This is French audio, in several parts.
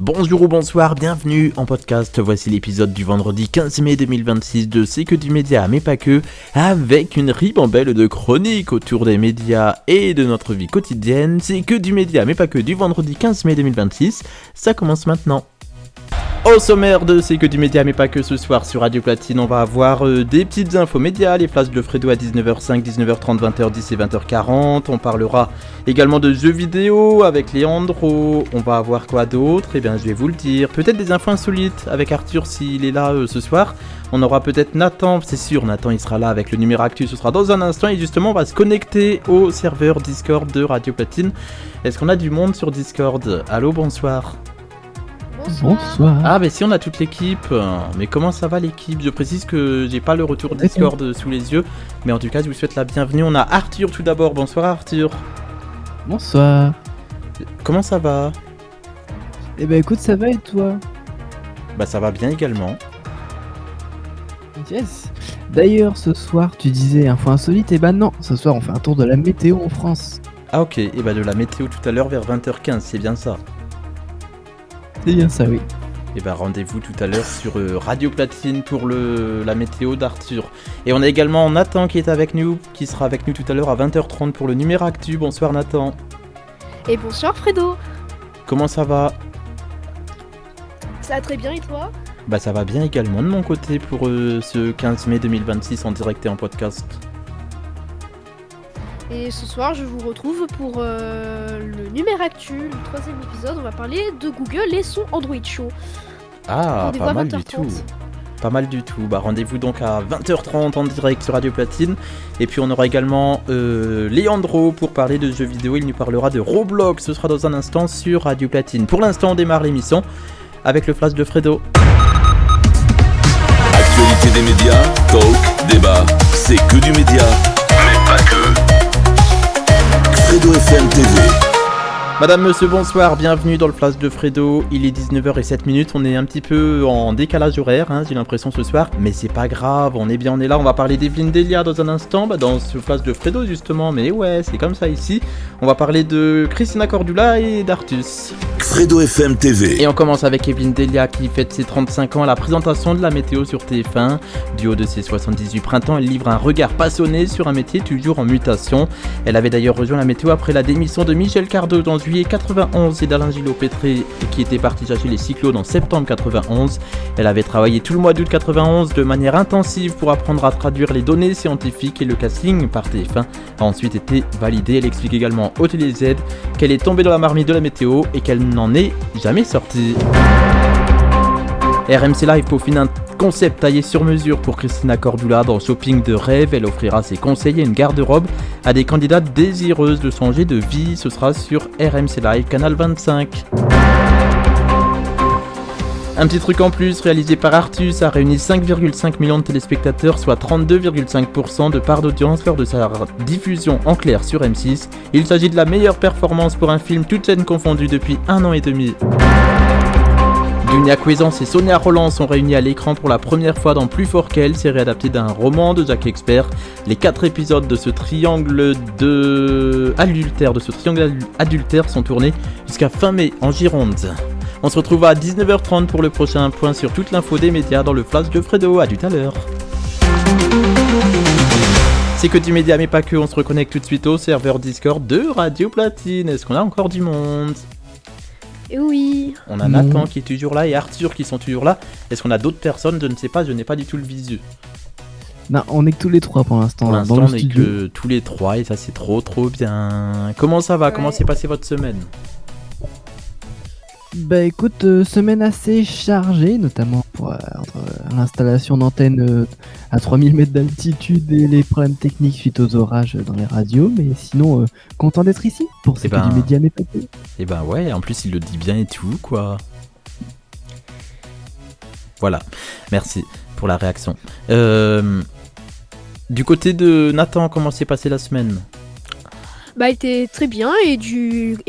Bonjour ou bonsoir, bienvenue en podcast. Voici l'épisode du vendredi 15 mai 2026 de C'est que du média, mais pas que, avec une ribambelle de chroniques autour des médias et de notre vie quotidienne. C'est que du média, mais pas que, du vendredi 15 mai 2026. Ça commence maintenant. Au sommaire de C'est que du média, mais pas que, ce soir sur Radio Platine, on va avoir des petites infos médias, les flashs de Fredo à 19h05, 19h30, 20h10 et 20h40. On parlera également de jeux vidéo avec Leandro. On va avoir quoi d'autre ? Eh bien, je vais vous le dire. Peut-être des infos insolites avec Arthur s'il est là ce soir. On aura peut-être Nathan, c'est sûr, Nathan il sera là avec le numéro actu, ce sera dans un instant. Et justement, on va se connecter au serveur Discord de Radio Platine. Est-ce qu'on a du monde sur Discord ? Allô, bonsoir. Bonsoir. Ah mais si, on a toute l'équipe. Mais comment ça va l'équipe ? Je précise que j'ai pas le retour Discord sous les yeux, mais en tout cas je vous souhaite la bienvenue. On a Arthur tout d'abord. Bonsoir Arthur. Bonsoir. Comment ça va ? Eh ben écoute, ça va et toi ? Bah ça va bien également. Yes. D'ailleurs, ce soir, tu disais info insolite, et ben non, ce soir on fait un tour de la météo en France. Ah ok, et bah de la météo tout à l'heure vers 20h15, c'est bien ça. C'est bien ça, oui. Et bah rendez-vous tout à l'heure sur Radio Platine pour la météo d'Arthur. Et on a également Nathan qui est avec nous, qui sera avec nous tout à l'heure à 20h30 pour le numéro actu. Bonsoir Nathan. Et bonsoir Fredo. Comment ça va ? Ça va très bien et toi ? Bah ça va bien également de mon côté pour ce 15 mai 2026 en direct et en podcast. Et ce soir, je vous retrouve pour le numéro actu, le 3e épisode. On va parler de Google et son Android Show. Ah, Rendez-vous pas à mal 20h30. du tout. Pas mal du tout. Bah rendez-vous donc à 20h30 en direct sur Radio Platine. Et puis on aura également Leandro pour parler de jeux vidéo. Il nous parlera de Roblox. Ce sera dans un instant sur Radio Platine. Pour l'instant, on démarre l'émission avec le flash de Fredo. Actualité des médias, talk, débat, c'est que du média, mais pas que. Fredo FM TV. Madame, monsieur, bonsoir, bienvenue dans le flash de Fredo. Il est 19h07, on est un petit peu en décalage horaire, j'ai l'impression ce soir, mais c'est pas grave, on est bien, on est là, on va parler d'Evelyne Delia dans un instant, dans ce flash de Fredo justement, mais ouais, c'est comme ça ici. On va parler de Christina Cordula et d'Artus. Fredo FM TV. Et on commence avec Evelyne Delia qui fête ses 35 ans à la présentation de la météo sur TF1. Du haut de ses 78 printemps, elle livre un regard passionné sur un métier toujours en mutation. Elle avait d'ailleurs rejoint la météo après la démission de Michel Cardo dans juillet 91 et d'Alain Gillot-Pétré qui était parti chercher les cyclones en septembre 91. Elle avait travaillé tout le mois d'août 91 de manière intensive pour apprendre à traduire les données scientifiques et le casting par TF1 a ensuite été validé. Elle explique également au Télé Z qu'elle est tombée dans la marmite de la météo et qu'elle n'en est jamais sortie. RMC Live peaufine un concept taillé sur mesure pour Christina Cordula dans Shopping de rêve. Elle offrira ses conseils et une garde-robe à des candidates désireuses de changer de vie. Ce sera sur RMC Live, canal 25. Un petit truc en plus, réalisé par Artus, a réuni 5,5 millions de téléspectateurs, soit 32,5% de part d'audience lors de sa diffusion en clair sur M6. Il s'agit de la meilleure performance pour un film toutes chaînes confondues depuis 1 an et demi. Dunia Cuisance et Sonia Rolland sont réunis à l'écran pour la première fois dans Plus fort qu'elle, série adaptée d'un roman de Jacques Expert. Les 4 épisodes de ce triangle adultère sont tournés jusqu'à fin mai en Gironde. On se retrouve à 19h30 pour le prochain point sur toute l'info des médias dans le flash de Fredo. À tout à l'heure. C'est que du média mais pas que, on se reconnecte tout de suite au serveur Discord de Radio Platine. Est-ce qu'on a encore du monde ? Et oui. On a Nathan qui est toujours là et Arthur qui sont toujours là. Est-ce qu'on a d'autres personnes ? Je ne sais pas, je n'ai pas du tout le visu. Non, on est que tous les trois pour l'instant. Pour l'instant, dans le on est studio. que tous les trois et ça c'est trop bien. Comment ça va ? Ouais. Comment s'est passée votre semaine ? Bah écoute, semaine assez chargée, notamment pour l'installation d'antennes à 3000 mètres d'altitude et les problèmes techniques suite aux orages dans les radios, mais sinon content d'être ici pour C'est que du média mais pas que. Et ben ouais, en plus il le dit bien et tout quoi. Voilà, merci pour la réaction. Du côté de Nathan, comment s'est passée la semaine ? Bah, elle était très bien et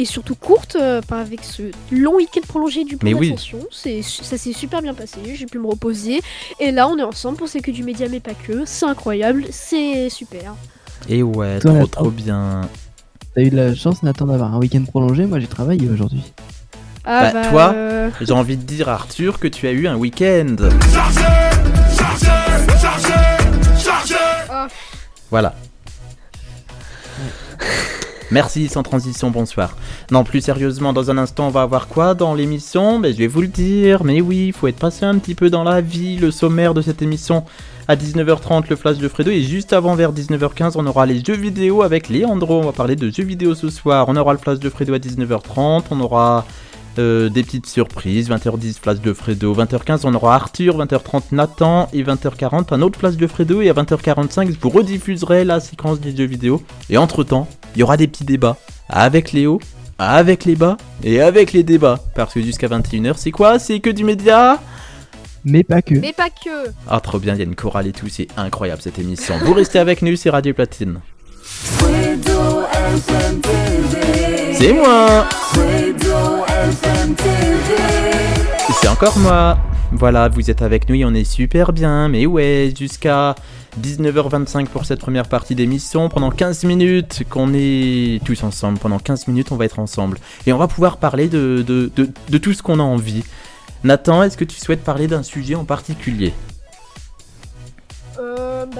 surtout courte, pas avec ce long week-end prolongé du pont Mais oui. d'Ascension. Ça s'est super bien passé, j'ai pu me reposer. Et là, on est ensemble pour C'est que du média mais pas que. C'est incroyable, c'est super. Et ouais, Toi, trop Nathan. trop bien. T'as eu de la chance, Nathan, d'avoir un week-end prolongé. Moi, j'ai travaillé aujourd'hui. Toi, j'ai envie de dire Arthur que tu as eu un week-end. Voilà. Merci, sans transition, bonsoir. Non, plus sérieusement, dans un instant, on va avoir quoi dans l'émission ? Je vais vous le dire, mais oui, il faut être passé un petit peu dans la vie. Le sommaire de cette émission, à 19h30, le flash de Fredo, et juste avant, vers 19h15, on aura les jeux vidéo avec Léandro. On va parler de jeux vidéo ce soir. On aura le flash de Fredo à 19h30, on aura des petites surprises, 20h10, flash de Fredo, 20h15, on aura Arthur, 20h30, Nathan, et 20h40, un autre flash de Fredo, et à 20h45, je vous rediffuserai la séquence des jeux vidéo. Et entre-temps, il y aura des petits débats avec Léo, avec les bas et avec les débats. Parce que jusqu'à 21h, c'est quoi ? C'est que du média ? Mais pas que. Mais pas que. Ah, trop bien, il y a une chorale et tout, c'est incroyable cette émission. Vous restez avec nous, c'est Radio Platine. C'est moi. C'est encore moi. Voilà, vous êtes avec nous et on est super bien. Mais ouais, jusqu'à 19h25 pour cette première partie d'émission. Pendant 15 minutes qu'on est tous ensemble. Pendant 15 minutes, on va être ensemble. Et on va pouvoir parler de tout ce qu'on a envie. Nathan, est-ce que tu souhaites parler d'un sujet en particulier ?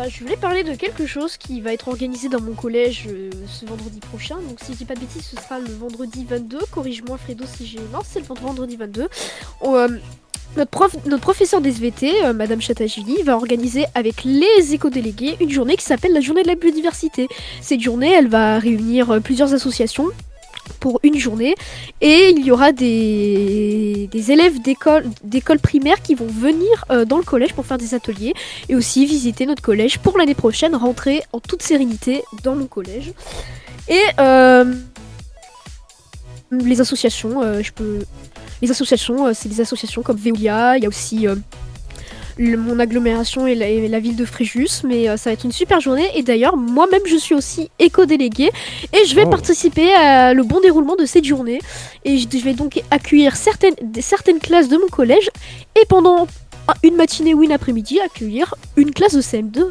Je voulais parler de quelque chose qui va être organisé dans mon collège ce vendredi prochain. Donc si je dis pas de bêtises, ce sera le vendredi 22. Corrige-moi Fredo si j'ai... Non, c'est le vendredi 22. Notre professeur d'SVT, Madame Chatagili, va organiser avec les éco-délégués une journée qui s'appelle la journée de la biodiversité. Cette journée, elle va réunir plusieurs associations pour une journée, et il y aura des élèves d'école primaire qui vont venir dans le collège pour faire des ateliers et aussi visiter notre collège pour l'année prochaine, rentrer en toute sérénité dans mon collège. Et les associations, c'est des associations comme Veolia, il y a aussi mon agglomération et la ville de Fréjus, mais ça va être une super journée. Et d'ailleurs, moi-même, je suis aussi éco-déléguée et je vais participer à le bon déroulement de cette journée. Et je vais donc accueillir certaines classes de mon collège et pendant une matinée ou une après-midi, accueillir une classe de CM2.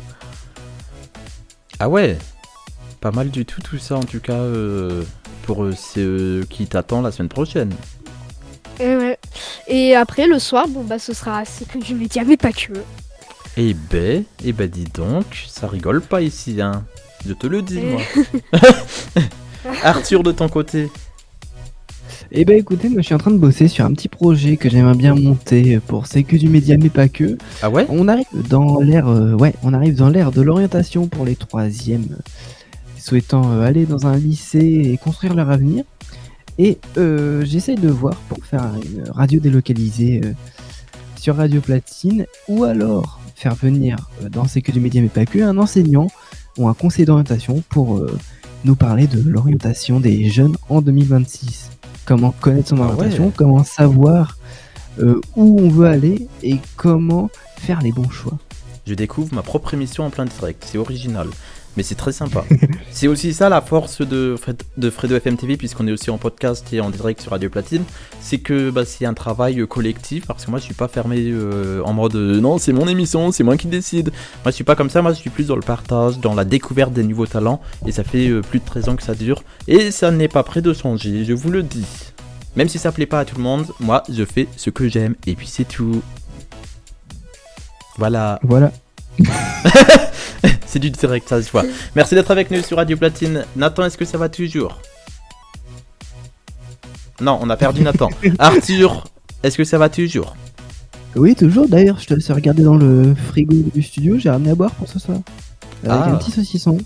Ah ouais, pas mal du tout ça en tout cas pour ce qui t'attend la semaine prochaine. Et ouais. Et après le soir, ce sera C'est que du média, mais pas que. Eh ben dis donc, ça rigole pas ici, hein. Je te le dis, moi. Arthur, de ton côté. Eh ben écoutez, moi je suis en train de bosser sur un petit projet que j'aimerais bien monter pour C'est que du média, mais pas que. Ah ouais ? On arrive dans l'ère de l'orientation pour les troisièmes souhaitant aller dans un lycée et construire leur avenir. Et j'essaye de voir pour faire une radio délocalisée sur Radio Platine, ou alors faire venir dans C'est que du média mais pas que un enseignant ou un conseiller d'orientation pour nous parler de l'orientation des jeunes en 2026. Comment connaître son orientation, comment savoir où on veut aller et comment faire les bons choix. Je découvre ma propre émission en plein direct, c'est original. Mais c'est très sympa. C'est aussi ça la force de Fredo FM TV, puisqu'on est aussi en podcast et en direct sur Radio Platine. C'est que c'est un travail collectif, parce que moi je suis pas fermé en mode non, c'est mon émission, c'est moi qui décide. Moi je suis pas comme ça, moi je suis plus dans le partage, dans la découverte des nouveaux talents. Et ça fait plus de 13 ans que ça dure. Et ça n'est pas prêt de changer, je vous le dis. Même si ça plaît pas à tout le monde, moi je fais ce que j'aime. Et puis c'est tout. Voilà. C'est du direct, ça se voit. Merci d'être avec nous sur Radio Platine. Nathan, est-ce que ça va toujours ? Non, on a perdu Nathan. Arthur, est-ce que ça va toujours ? Oui, toujours. D'ailleurs, je te laisse regarder dans le frigo du studio. J'ai ramené à boire pour ce soir. Avec un petit saucisson.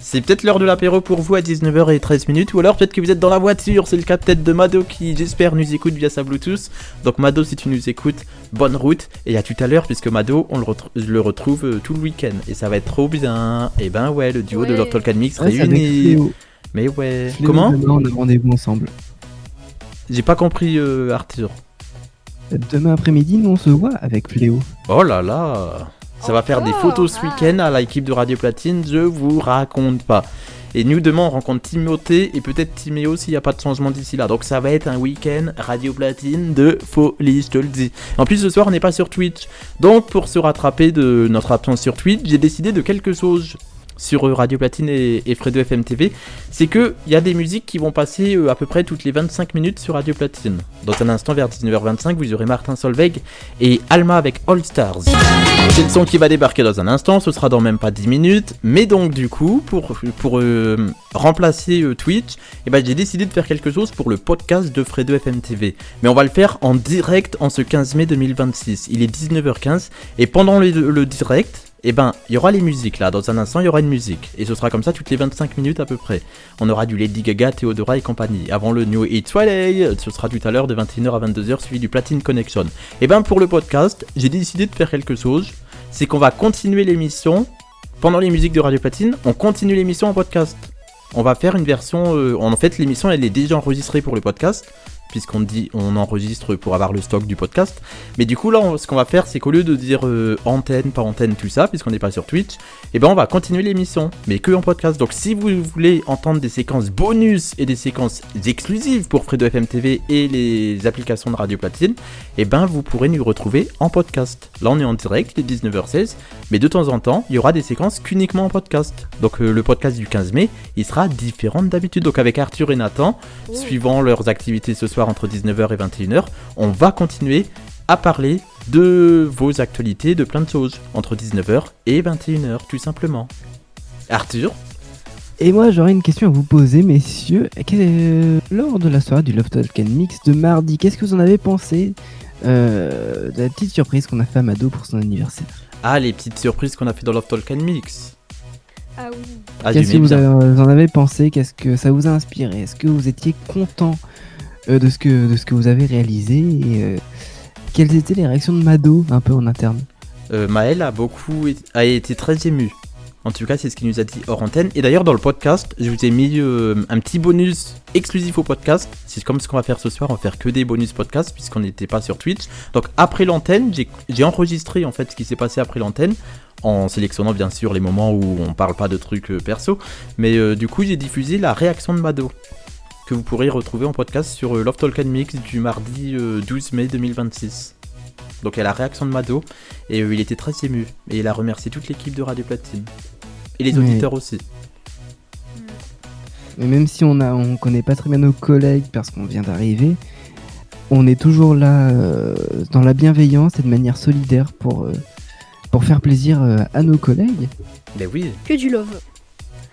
C'est peut-être l'heure de l'apéro pour vous à 19h13, ou alors peut-être que vous êtes dans la voiture. C'est le cas peut-être de Mado qui, j'espère, nous écoute via sa Bluetooth. Donc Mado, si tu nous écoutes, bonne route. Et à tout à l'heure, puisque Mado, je le retrouve tout le week-end. Et ça va être trop bien. Et ben ouais, le duo de Lord Talk Mix réuni. Mais ouais. Fléau, comment ? demain, on a rendez-vous ensemble. J'ai pas compris, Arthur. Demain après-midi, nous on se voit avec Fléau. Oh là là. Ça va faire des photos ce week-end à l'équipe de Radio Platine, je vous raconte pas. Et nous, demain, on rencontre Timothée et peut-être Timéo s'il n'y a pas de changement d'ici là. Donc ça va être un week-end Radio Platine de folie, je te le dis. En plus, ce soir, on n'est pas sur Twitch. Donc pour se rattraper de notre absence sur Twitch, j'ai décidé de quelque chose. sur Radio Platine et Fredo FM TV, c'est qu'il y a des musiques qui vont passer à peu près toutes les 25 minutes sur Radio Platine. Dans un instant, vers 19h25, vous aurez Martin Solveig et Alma avec All Stars. C'est le son qui va débarquer dans un instant, ce sera dans même pas 10 minutes. Mais donc du coup, pour remplacer Twitch, j'ai décidé de faire quelque chose pour le podcast de Fredo FM TV. Mais on va le faire en direct en ce 15 mai 2026. Il est 19h15 et pendant le direct, il y aura les musiques là, dans un instant il y aura une musique, et ce sera comme ça toutes les 25 minutes à peu près. On aura du Lady Gaga, Theodora et compagnie. Avant le New Hit Friday, ce sera tout à l'heure de 21h à 22h, suivi du Platine Connection. Et pour le podcast, j'ai décidé de faire quelque chose, c'est qu'on va continuer l'émission, pendant les musiques de Radio Platine, on continue l'émission en podcast. On va faire une version, en fait l'émission elle est déjà enregistrée pour le podcast, puisqu'on enregistre pour avoir le stock du podcast. Mais du coup là, ce qu'on va faire, c'est qu'au lieu de dire antenne, pas antenne, tout ça, puisqu'on n'est pas sur Twitch, on va continuer l'émission, mais que en podcast. Donc si vous voulez entendre des séquences bonus et des séquences exclusives pour Fredo FM TV et les applications de Radio Platine, vous pourrez nous retrouver en podcast. Là on est en direct, il est 19h16, mais de temps en temps, il y aura des séquences qu'uniquement en podcast. Donc le podcast du 15 mai, il sera différent d'habitude. Donc avec Arthur et Nathan, suivant leurs activités ce soir entre 19h et 21h, on va continuer à parler de vos actualités, de plein de choses, entre 19h et 21h, tout simplement. Arthur ? Et moi, j'aurais une question à vous poser, messieurs. Lors de la soirée du Love Talk Mix de mardi, qu'est-ce que vous en avez pensé de la petite surprise qu'on a fait à Mado pour son anniversaire ? Ah, les petites surprises qu'on a fait dans Love Talk Mix. Ah oui. Qu'est-ce que vous en avez pensé ? Qu'est-ce que ça vous a inspiré ? Est-ce que vous étiez content de ce que vous avez réalisé et quelles étaient les réactions de Mado un peu en interne ? Maël a été très ému. En tout cas, c'est ce qu'il nous a dit hors antenne. Et d'ailleurs, dans le podcast, je vous ai mis un petit bonus exclusif au podcast. C'est comme ce qu'on va faire ce soir, on va faire que des bonus podcasts puisqu'on n'était pas sur Twitch. Donc après l'antenne, j'ai enregistré en fait ce qui s'est passé après l'antenne, en sélectionnant bien sûr les moments où on parle pas de trucs perso. Mais du coup, j'ai diffusé la réaction de Mado, que vous pourrez retrouver en podcast sur Love Talk Mix du mardi 12 mai 2026. Donc il y a la réaction de Mado, et il était très ému, et il a remercié toute l'équipe de Radio Platine, et les auditeurs aussi. Mais même si on connaît pas très bien nos collègues parce qu'on vient d'arriver, on est toujours là dans la bienveillance et de manière solidaire pour faire plaisir à nos collègues. Ben oui. Que du love.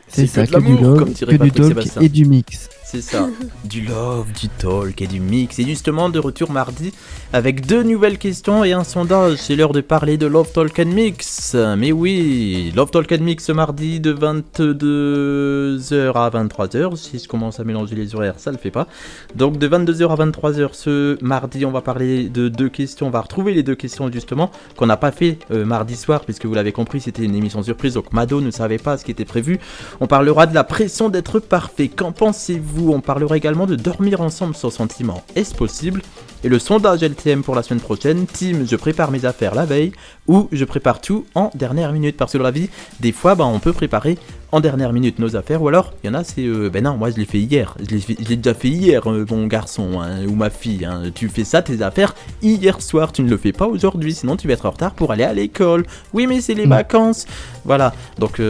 C'est ça, que du love, que du talk et du mix. C'est ça, du love, du talk et du mix. Et justement, de retour mardi avec 2 nouvelles questions et un sondage. C'est l'heure de parler de Love Talk Mix. Mais oui, Love Talk Mix ce mardi de 22h à 23h. Si je commence à mélanger les horaires, ça le fait pas. Donc de 22h à 23h ce mardi, on va parler de 2 questions. On va retrouver les 2 questions justement qu'on n'a pas fait mardi soir, puisque vous l'avez compris, c'était une émission surprise. Donc Mado ne savait pas ce qui était prévu. On parlera de la pression d'être parfait. Qu'en pensez-vous ? On parlera également de dormir ensemble sans sentiment. Est-ce possible ? Et le sondage LTM pour la semaine prochaine. Team, je prépare mes affaires la veille, ou je prépare tout en dernière minute. Parce que dans la vie, des fois, on peut préparer en dernière minute nos affaires. Ou alors, il y en a, c'est non, moi je l'ai fait hier. Je l'ai déjà fait hier, mon garçon ou ma fille. Tu fais ça, tes affaires, hier soir. Tu ne le fais pas aujourd'hui, sinon tu vas être en retard pour aller à l'école. Oui, mais c'est les vacances. Voilà, donc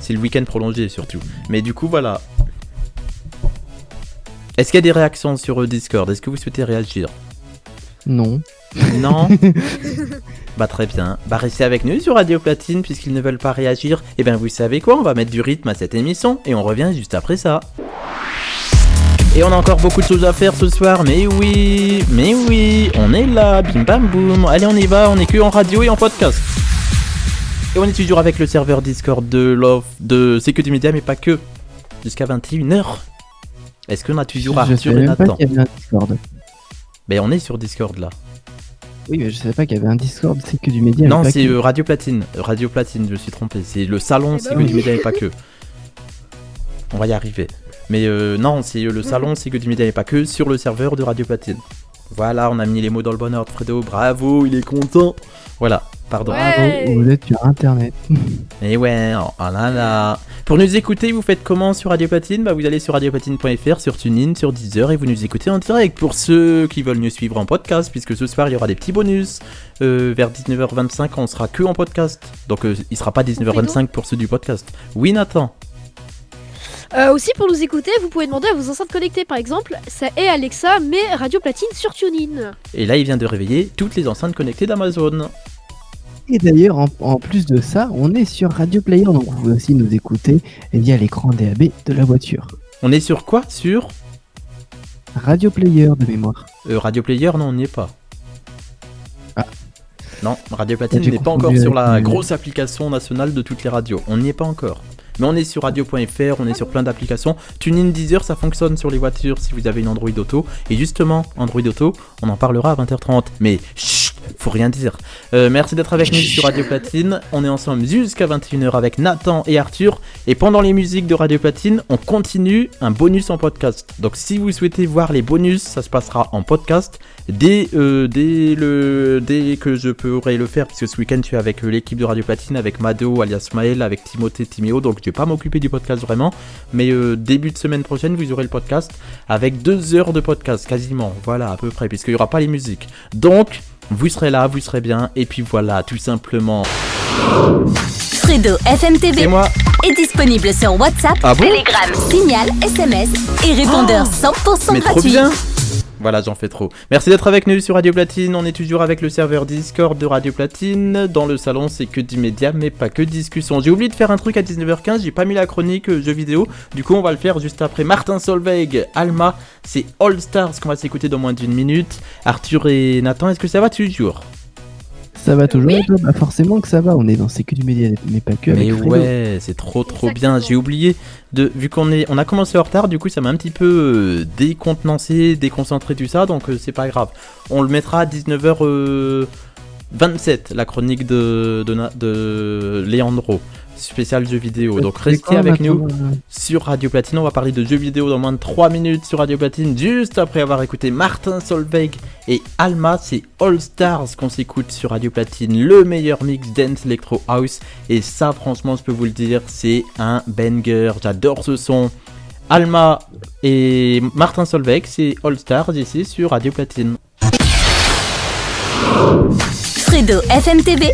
c'est le week-end prolongé surtout. Mais du coup, voilà. Est-ce qu'il y a des réactions sur Discord ? Est-ce que vous souhaitez réagir ? Non. Non ? Très bien. Restez avec nous sur Radio Platine puisqu'ils ne veulent pas réagir. Et bien vous savez quoi ? On va mettre du rythme à cette émission et on revient juste après ça. Et on a encore beaucoup de choses à faire ce soir, mais oui, on est là, bim bam boum. Allez, on y va, on est que en radio et en podcast. Et on est toujours avec le serveur Discord de C'est que du média, mais pas que. Jusqu'à 21h. Est-ce qu'on a toujours Arthur et Nathan ? Je savais pas qu'il y avait un Discord. Ben on est sur Discord là. Oui, mais je savais pas qu'il y avait un Discord, c'est que du média. Non, c'est Radio Platine. Radio Platine, je me suis trompé. C'est le salon, c'est que du média et pas que. On va y arriver. Mais non, c'est le salon, c'est que du média et pas que sur le serveur de Radio Platine. Voilà, on a mis les mots dans le bon ordre, Fredo. Bravo, il est content. Voilà. Pardon. Ouais. Bravo, vous êtes sur internet. Et ouais, oh là là. Pour nous écouter, vous faites comment sur Radio Platine ? Vous allez sur radioplatine.fr, sur TuneIn, sur Deezer et vous nous écoutez en direct. Pour ceux qui veulent nous suivre en podcast, puisque ce soir il y aura des petits bonus. Vers 19h25, on sera que en podcast. Donc il sera pas 19h25 pour ceux du podcast. Oui, Nathan ? Aussi pour nous écouter, vous pouvez demander à vos enceintes connectées par exemple, ça est Alexa mais Radio Platine sur TuneIn. Et là, il vient de réveiller toutes les enceintes connectées d'Amazon. Et d'ailleurs, en plus de ça, on est sur Radio Player, donc vous pouvez aussi nous écouter via l'écran DAB de la voiture. On est sur quoi ? Sur Radio Player de mémoire. Radio Player, non, on n'y est pas. Ah. Non, Radio Platine J'ai n'est pas confondu encore sur avec la le- grosse application nationale de toutes les radios. On n'y est pas encore. Mais on est sur radio.fr, on est sur plein d'applications. TuneIn, Deezer, ça fonctionne sur les voitures si vous avez une Android Auto. Et justement, Android Auto, on en parlera à 20h30. Mais chut, faut rien dire. Merci d'être avec nous sur Radio Platine. On est ensemble jusqu'à 21h avec Nathan et Arthur. Et pendant les musiques de Radio Platine, on continue un bonus en podcast. Donc si vous souhaitez voir les bonus, ça se passera en podcast dès que je pourrai le faire, puisque ce week-end tu es avec l'équipe de Radio Platine, avec Mado alias Maël, avec Timothée, Timéo, donc je vais pas m'occuper du podcast vraiment, mais début de semaine prochaine vous aurez le podcast avec 2 heures de podcast quasiment, voilà à peu près, puisqu'il y aura pas les musiques. Donc vous serez là, vous serez bien, et puis voilà, tout simplement. Fredo FMTV C'est moi. est disponible sur WhatsApp, Ah bon Telegram, Signal, SMS et répondeur 100% Mais trop gratuit. bien. Voilà, j'en fais trop. Merci d'être avec nous sur Radio Platine. On est toujours avec le serveur Discord de Radio Platine. Dans le salon, c'est que du média, mais pas que discussion. J'ai oublié de faire un truc à 19h15. J'ai pas mis la chronique jeux vidéo. Du coup, on va le faire juste après. Martin Solveig, Alma, c'est All Stars qu'on va s'écouter dans moins d'une minute. Arthur et Nathan, est-ce que ça va toujours ? Ça va toujours Oui. et toi ? Bah forcément que ça va, on est dans C'est que du média, mais pas que. Mais avec Fredo. ouais, c'est trop bien. Exactement. J'ai oublié vu qu'on a commencé en retard, du coup ça m'a un petit peu décontenancé, déconcentré tout ça, donc c'est pas grave. On le mettra à 19h27, la chronique de Leandro, spécial jeux vidéo. Donc C'est restez quoi, avec maintenant, nous sur Radio Platine. On va parler de jeux vidéo dans moins de 3 minutes sur Radio Platine, juste après avoir écouté Martin Solveig et Alma. C'est All Stars qu'on s'écoute sur Radio Platine, le meilleur mix dance electro house, et ça franchement je peux vous le dire, c'est un banger. J'adore ce son. Alma et Martin Solveig, c'est All Stars ici sur Radio Platine. Fredo FMTV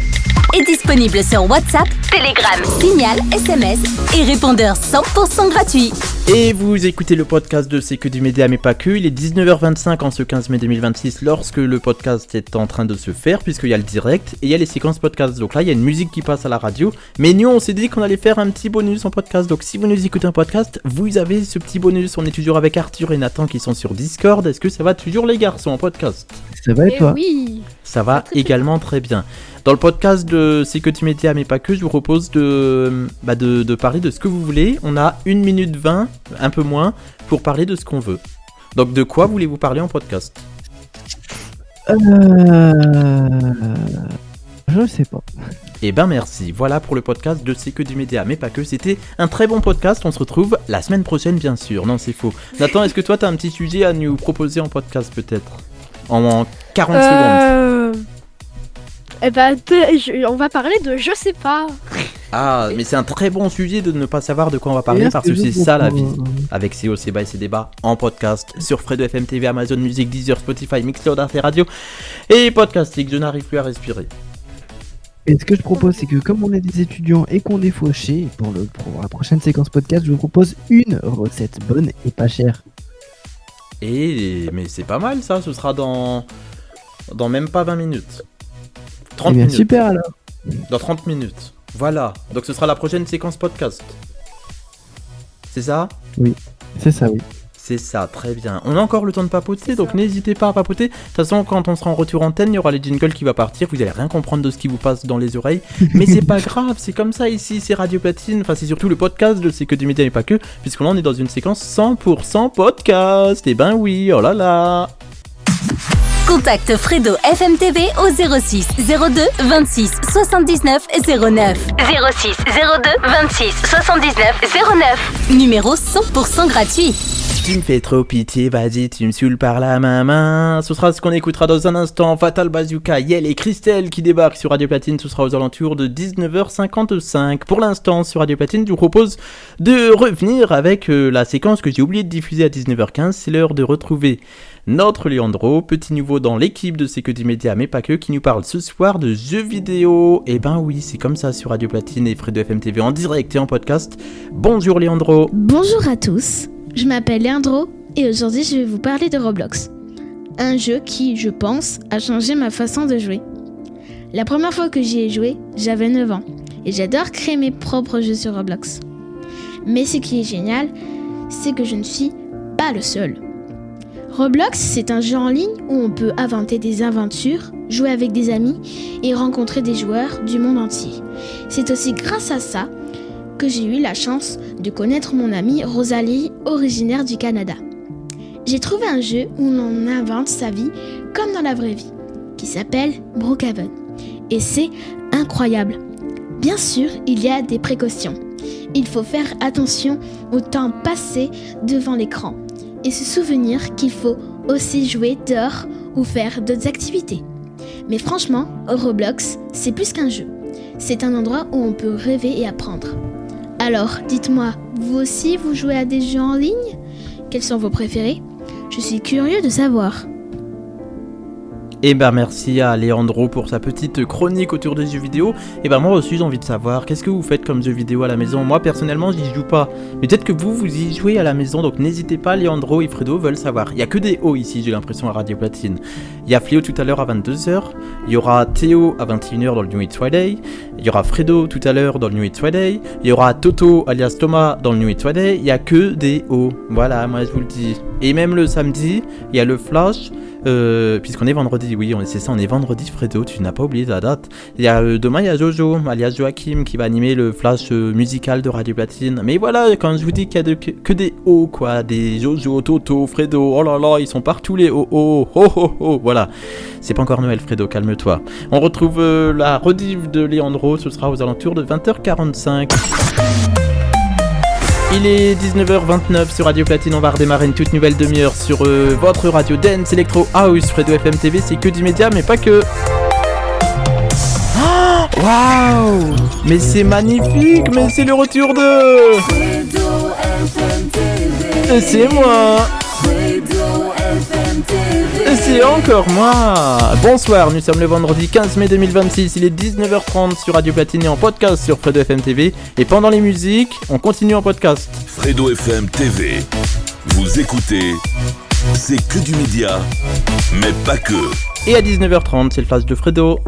est disponible sur WhatsApp, Telegram, Signal, SMS et répondeur 100% gratuit. Et vous écoutez le podcast de C'est que du média mais pas que. Il est 19h25 en ce 15 mai 2026 lorsque le podcast est en train de se faire, puisqu'il y a le direct et il y a les séquences podcast. Donc là il y a une musique qui passe à la radio, mais nous on s'est dit qu'on allait faire un petit bonus en podcast. Donc si vous nous écoutez en podcast, vous avez ce petit bonus. On est toujours avec Arthur et Nathan qui sont sur Discord. Est-ce que ça va toujours les garçons en podcast ? Ça va et Eh toi ? oui. Ça va Très, très également très bien. Dans le podcast de C'est que du média mais pas que, je vous propose de parler de ce que vous voulez. On a 1 minute 20, un peu moins, pour parler de ce qu'on veut. Donc de quoi voulez-vous parler en podcast ? Je sais pas. Eh ben merci, voilà pour le podcast de C'est que du média mais pas que. C'était un très bon podcast, on se retrouve la semaine prochaine bien sûr. Non c'est faux. Nathan, est-ce que toi t'as un petit sujet à nous proposer en podcast peut-être ? En 40 secondes. Eh ben, on va parler de je sais pas. Ah, mais c'est un très bon sujet de ne pas savoir de quoi on va Et parler là, parce que c'est juste ça la pour- vie. Avec CO, Débat et ses débats en podcast sur Fredo FM TV, Amazon Music, Deezer, Spotify, Mixcloud, Arte Radio et Podcastic. Je n'arrive plus à respirer. Et ce que je propose, c'est que comme on est des étudiants et qu'on est fauchés, pour la prochaine séquence podcast, je vous propose une recette bonne et pas chère. Mais c'est pas mal ça, ce sera dans même pas 20 minutes. 30 Eh bien, minutes. super alors. Dans 30 minutes. Voilà. Donc ce sera la prochaine séquence podcast. C'est ça ? C'est ça, oui. C'est ça, très bien. On a encore le temps de papoter, C'est donc ça. n'hésitez pas à papoter. De toute façon, quand on sera en retour antenne, il y aura les jingles qui vont partir. Vous allez rien comprendre de ce qui vous passe dans les oreilles. Mais c'est pas grave, c'est comme ça ici, c'est Radio Platine. Enfin, c'est surtout le podcast de C'est que du média et pas que. Puisque là, on est dans une séquence 100% podcast. Et ben oui, oh là là. Contacte Fredo FMTV au 06 02 26 79 09. 06 02 26 79 09. Numéro 100% gratuit. Tu me fais trop pitié, vas-y, tu me saoules par la main. Ce sera ce qu'on écoutera dans un instant. Fatal Bazooka, Yel et Christelle qui débarquent sur Radio Platine. Ce sera aux alentours de 19h55. Pour l'instant, sur Radio Platine, je vous propose de revenir avec la séquence que j'ai oublié de diffuser à 19h15. C'est l'heure de retrouver notre Leandro, petit nouveau dans l'équipe de C'est que du média, mais pas que, qui nous parle ce soir de jeux vidéo. Et ben oui, c'est comme ça sur Radio Platine et Fredo FM TV en direct et en podcast. Bonjour Leandro. Bonjour à tous, je m'appelle Leandro et aujourd'hui je vais vous parler de Roblox. Un jeu qui, je pense, a changé ma façon de jouer. La première fois que j'y ai joué, j'avais 9 ans et j'adore créer mes propres jeux sur Roblox. Mais ce qui est génial, c'est que je ne suis pas le seul. Roblox, c'est un jeu en ligne où on peut inventer des aventures, jouer avec des amis et rencontrer des joueurs du monde entier. C'est aussi grâce à ça que j'ai eu la chance de connaître mon amie Rosalie, originaire du Canada. J'ai trouvé un jeu où l'on invente sa vie comme dans la vraie vie, qui s'appelle Brookhaven. Et c'est incroyable. Bien sûr, il y a des précautions. Il faut faire attention au temps passé devant l'écran et se souvenir qu'il faut aussi jouer dehors ou faire d'autres activités. Mais franchement, Roblox, c'est plus qu'un jeu. C'est un endroit où on peut rêver et apprendre. Alors, dites-moi, vous aussi, vous jouez à des jeux en ligne ? Quels sont vos préférés ? Je suis curieux de savoir. Et ben merci à Leandro pour sa petite chronique autour des jeux vidéo. Et ben moi aussi j'ai envie de savoir, qu'est-ce que vous faites comme jeux vidéo à la maison ? Moi personnellement j'y joue pas, mais peut-être que vous y jouez à la maison, donc n'hésitez pas, Leandro et Fredo veulent savoir. Il y a que des hauts ici, j'ai l'impression, à Radio Platine. Il y a Fléau tout à l'heure à 22h, il y aura Théo à 21h dans le New It Friday, il y aura Fredo tout à l'heure dans le New It Friday, il y aura Toto alias Thomas dans le New It Friday, il y a que des hauts. Voilà, moi je vous le dis. Et même le samedi, il y a le Flash. Puisqu'on est vendredi, oui, c'est ça, on est vendredi, Fredo, tu n'as pas oublié la date. Il y a, demain, il y a Jojo, alias Joachim, qui va animer le flash musical de Radio Platine. Mais voilà, quand je vous dis qu'il y a que des hauts, quoi, des Jojo, Toto, Fredo, oh là là, ils sont partout les hauts, oh, oh, oh, oh, voilà. C'est pas encore Noël, Fredo, calme-toi. On retrouve la rediff de Leandro, ce sera aux alentours de 20h45. Il est 19h29 sur Radio Platine, on va redémarrer une toute nouvelle demi-heure sur votre radio Dance Electro House, Fredo FM TV, c'est que du média, mais pas que. Waouh! Mais c'est magnifique, mais c'est le retour de... Fredo FM TV. Et c'est moi. Fredo FM TV. Et c'est encore moi. Bonsoir, nous sommes le vendredi 15 mai 2026, il est 19h30 sur Radio Platine et en podcast sur Fredo FM TV. Et pendant les musiques, on continue en podcast. Fredo FM TV, vous écoutez, c'est que du média, mais pas que. Et à 19h30, c'est le flash de Fredo.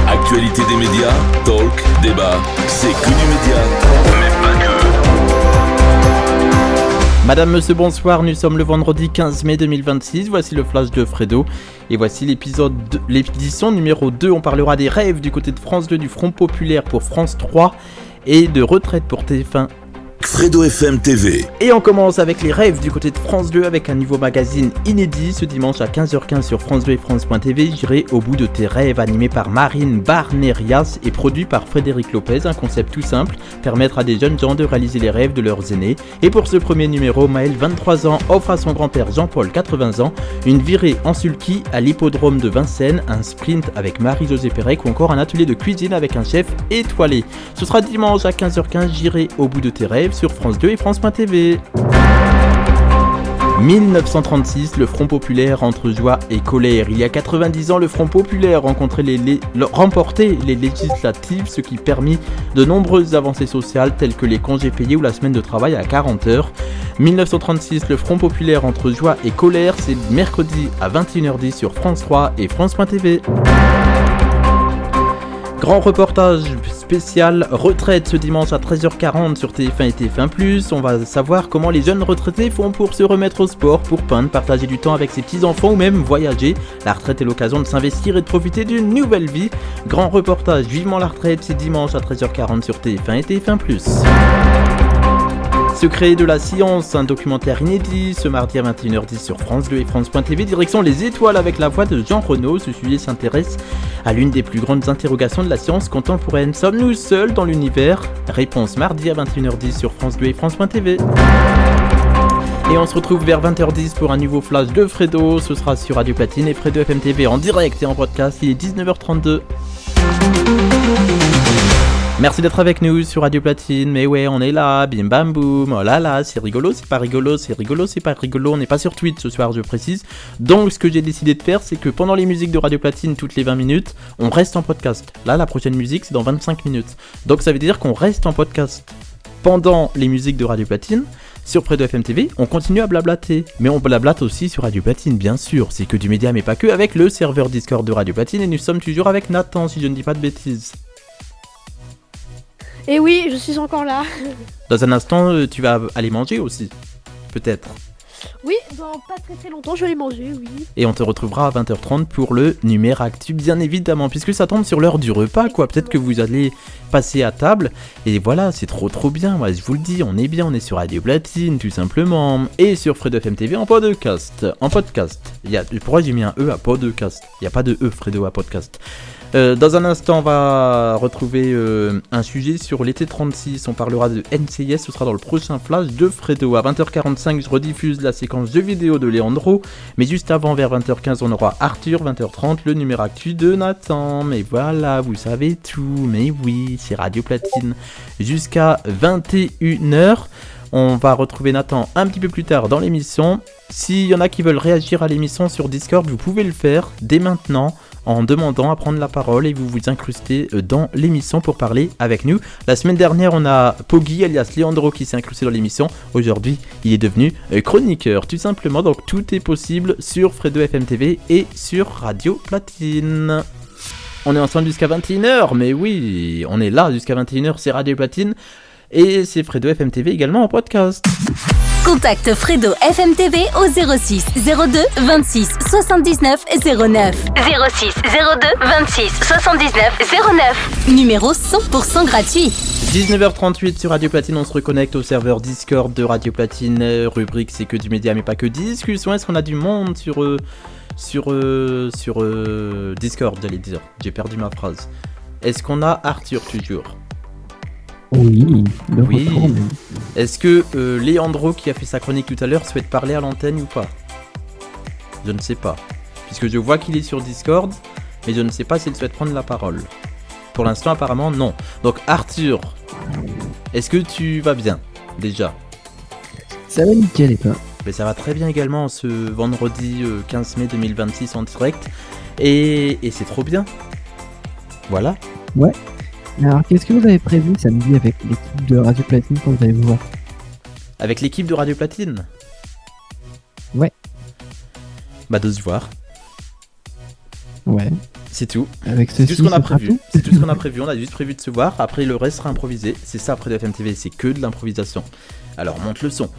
Actualité des médias, talk, débat, c'est que du média, mais pas que. Madame, monsieur, bonsoir, nous sommes le vendredi 15 mai 2026, voici le flash de Fredo. Et voici l'édition numéro 2, on parlera des rêves du côté de France 2, du Front Populaire pour France 3 et de retraite pour TF1. Fredo FM TV. Et on commence avec les rêves du côté de France 2 avec un nouveau magazine inédit ce dimanche à 15h15 sur France 2 et France.tv. J'irai au bout de tes rêves, animé par Marine Barnerias et produit par Frédéric Lopez. Un concept tout simple, permettre à des jeunes gens de réaliser les rêves de leurs aînés. Et pour ce premier numéro, Maël, 23 ans, offre à son grand-père Jean-Paul, 80 ans, une virée en sulky à l'hippodrome de Vincennes, un sprint avec Marie-Josée Pérec ou encore un atelier de cuisine avec un chef étoilé. Ce sera dimanche à 15h15, J'irai au bout de tes rêves sur France 2 et France.tv. 1936, le Front Populaire entre joie et colère. Il y a 90 ans, le Front Populaire remportait les législatives, ce qui permit de nombreuses avancées sociales telles que les congés payés ou la semaine de travail à 40 heures. 1936, le Front Populaire entre joie et colère, c'est mercredi à 21h10 sur France 3 et France.tv. Grand reportage spécial retraite ce dimanche à 13h40 sur TF1 et TF1+. On va savoir comment les jeunes retraités font pour se remettre au sport, pour peindre, partager du temps avec ses petits-enfants ou même voyager. La retraite est l'occasion de s'investir et de profiter d'une nouvelle vie. Grand reportage Vivement la retraite, c'est dimanche à 13h40 sur TF1 et TF1+. Secret de la science, un documentaire inédit, ce mardi à 21h10 sur France 2 et France.tv, direction les étoiles avec la voix de Jean Renaud. Ce sujet s'intéresse à l'une des plus grandes interrogations de la science contemporaine. Sommes-nous seuls dans l'univers ? Réponse mardi à 21h10 sur France 2 et France.tv. Et on se retrouve vers 20h10 pour un nouveau flash de Fredo. Ce sera sur Radio Platine et Fredo FM TV en direct et en podcast. Il est 19h32. Merci d'être avec nous sur Radio Platine, mais ouais, on est là, bim bam boum, oh là là, c'est rigolo, c'est pas rigolo, c'est rigolo, c'est pas rigolo, on n'est pas sur Twitch ce soir, je précise. Donc ce que j'ai décidé de faire, c'est que pendant les musiques de Radio Platine, toutes les 20 minutes, on reste en podcast. Là, la prochaine musique, c'est dans 25 minutes. Donc ça veut dire qu'on reste en podcast pendant les musiques de Radio Platine. Sur Fredo FM TV, on continue à blablater, mais on blablate aussi sur Radio Platine, bien sûr, c'est que du média, mais pas que, avec le serveur Discord de Radio Platine, et nous sommes toujours avec Nathan, si je ne dis pas de bêtises. Et oui, je suis encore là. Dans un instant, tu vas aller manger aussi, peut-être. Oui, dans pas très longtemps, je vais manger, oui. Et on te retrouvera à 20h30 pour le numéro actu, bien évidemment, puisque ça tombe sur l'heure du repas, quoi. Peut-être que vous allez passer à table, et voilà, c'est trop bien. Moi, je vous le dis, on est sur Radio Platine, tout simplement, et sur Fredo FM TV en podcast. Pourquoi j'ai mis un E à podcast? Il n'y a pas de E, Fredo, à podcast. Dans un instant, on va retrouver un sujet sur l'été 36. On parlera de NCIS, ce sera dans le prochain flash de Fredo. À 20h45, je rediffuse la séquence de vidéo de Leandro. Mais juste avant, vers 20h15, on aura Arthur. 20h30, le numéro actu de Nathan. Mais voilà, vous savez tout. Mais oui, c'est Radio Platine. Jusqu'à 21h. On va retrouver Nathan un petit peu plus tard dans l'émission. S'il y en a qui veulent réagir à l'émission sur Discord, vous pouvez le faire dès maintenant en demandant à prendre la parole et vous vous incrustez dans l'émission pour parler avec nous. La semaine dernière, on a Poggy alias Leandro qui s'est incrusté dans l'émission. Aujourd'hui, il est devenu chroniqueur, tout simplement. Donc tout est possible sur Fredo FM TV et sur Radio Platine. On est ensemble jusqu'à 21h, mais oui, on est là jusqu'à 21h, c'est Radio Platine. Et c'est Fredo FM TV également en podcast. Contacte Fredo FM TV au 06 02 26 79 09. 06 02 26 79 09. Numéro 100% gratuit. 19h38 sur Radio Platine, on se reconnecte au serveur Discord de Radio Platine. Rubrique c'est que du média mais pas que discussion. Est-ce qu'on a du monde sur Discord, j'allais dire. J'ai perdu ma phrase. Est-ce qu'on a Arthur toujours? Oui, oui. Est-ce que Leandro qui a fait sa chronique tout à l'heure souhaite parler à l'antenne ou pas? Je ne sais pas. Puisque je vois qu'il est sur Discord, mais je ne sais pas s'il souhaite prendre la parole. Pour l'instant, apparemment, non. Donc Arthur, est-ce que tu vas bien, déjà? Ça va nickel et toi? Mais ça va très bien également ce vendredi 15 mai 2026 en direct. Et c'est trop bien. Voilà. Ouais. Alors, qu'est-ce que vous avez prévu samedi avec l'équipe de Radio Platine quand vous allez vous voir? Avec l'équipe de Radio Platine? Ouais. Bah, de se voir. Ouais. C'est tout. Avec c'est tout ce qu'on a prévu. C'est tout ce qu'on a prévu. On a juste prévu de se voir. Après, le reste sera improvisé. C'est ça, après de FM TV. C'est que de l'improvisation. Alors, monte le son.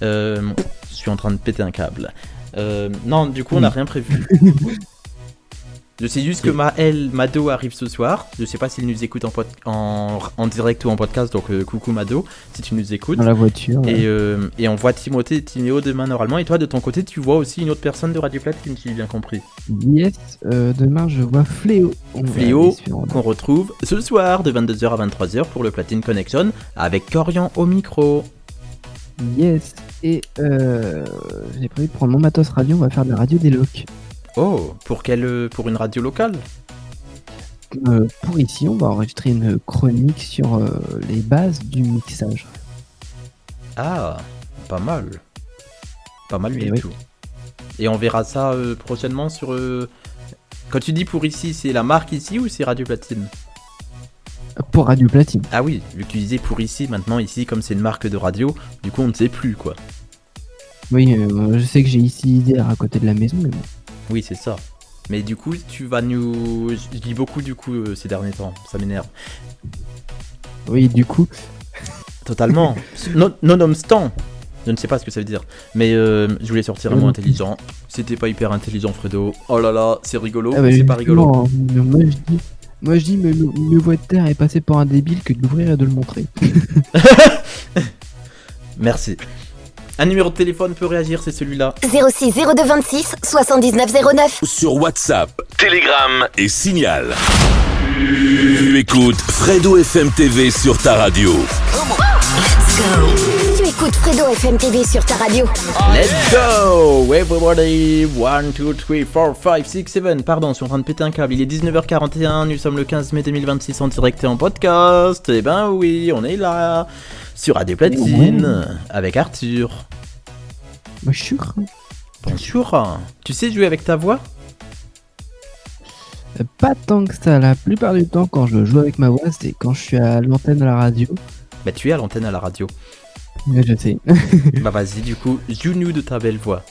Je suis en train de péter un câble. Non, du coup, on n'a rien prévu. Je sais juste que Mado arrive ce soir. Je sais pas s'il nous écoute en direct ou en podcast, donc coucou Mado, si tu nous écoutes. Dans la voiture. Et on voit Timothée et Timéo demain normalement. Et toi, de ton côté, tu vois aussi une autre personne de Radio Platine, si j'ai bien compris. Yes, demain je vois Fléau. Fléau, qu'on retrouve ce soir de 22h à 23h pour le Platine Connection avec Corian au micro. Yes, et j'ai prévu de prendre mon matos radio, on va faire de la radio des locs. Oh, pour une radio locale? Pour ici, on va enregistrer une chronique sur les bases du mixage. Ah, pas mal. Pas mal du oui. tout. Et on verra ça prochainement sur... Quand tu dis pour ici, c'est la marque ici ou c'est Radio Platine? Pour Radio Platine. Ah oui, vu que tu disais pour ici, maintenant ici, comme c'est une marque de radio, du coup on ne sait plus quoi. Oui, je sais que j'ai ici IDR à côté de la maison, mais bon. Oui, c'est ça. Mais du coup, tu vas nous... Je dis beaucoup du coup ces derniers temps, ça m'énerve. Oui, du coup... Totalement. Nonobstant. Je ne sais pas ce que ça veut dire. Mais je voulais sortir un mot intelligent. C'était pas hyper intelligent, Fredo. Oh là là, c'est rigolo, mais c'est pas rigolo. Moi je dis, mieux vaut être terre et passer pour un débile que de l'ouvrir et de le montrer. Merci. Un numéro de téléphone peut réagir, c'est celui-là. 06 02 26 79 09. Sur WhatsApp, Telegram et Signal. Tu écoutes Fredo FM TV sur ta radio. Tu écoutes Écoute Fredo FM TV sur ta radio. Let's go everybody, 1, 2, 3, 4, 5, 6, 7. Pardon, je suis en train de péter un câble. Il est 19h41, nous sommes le 15 mai 2026 en direct et en podcast. Eh ben oui, on est là sur Radio Platine avec Arthur. Bonjour. Bonjour. Tu sais jouer avec ta voix? Pas tant que ça, la plupart du temps quand je joue avec ma voix, c'est quand je suis à l'antenne à la radio. Bah tu es à l'antenne à la radio. Je sais. Bah vas-y, du coup, joue-nous de ta belle voix.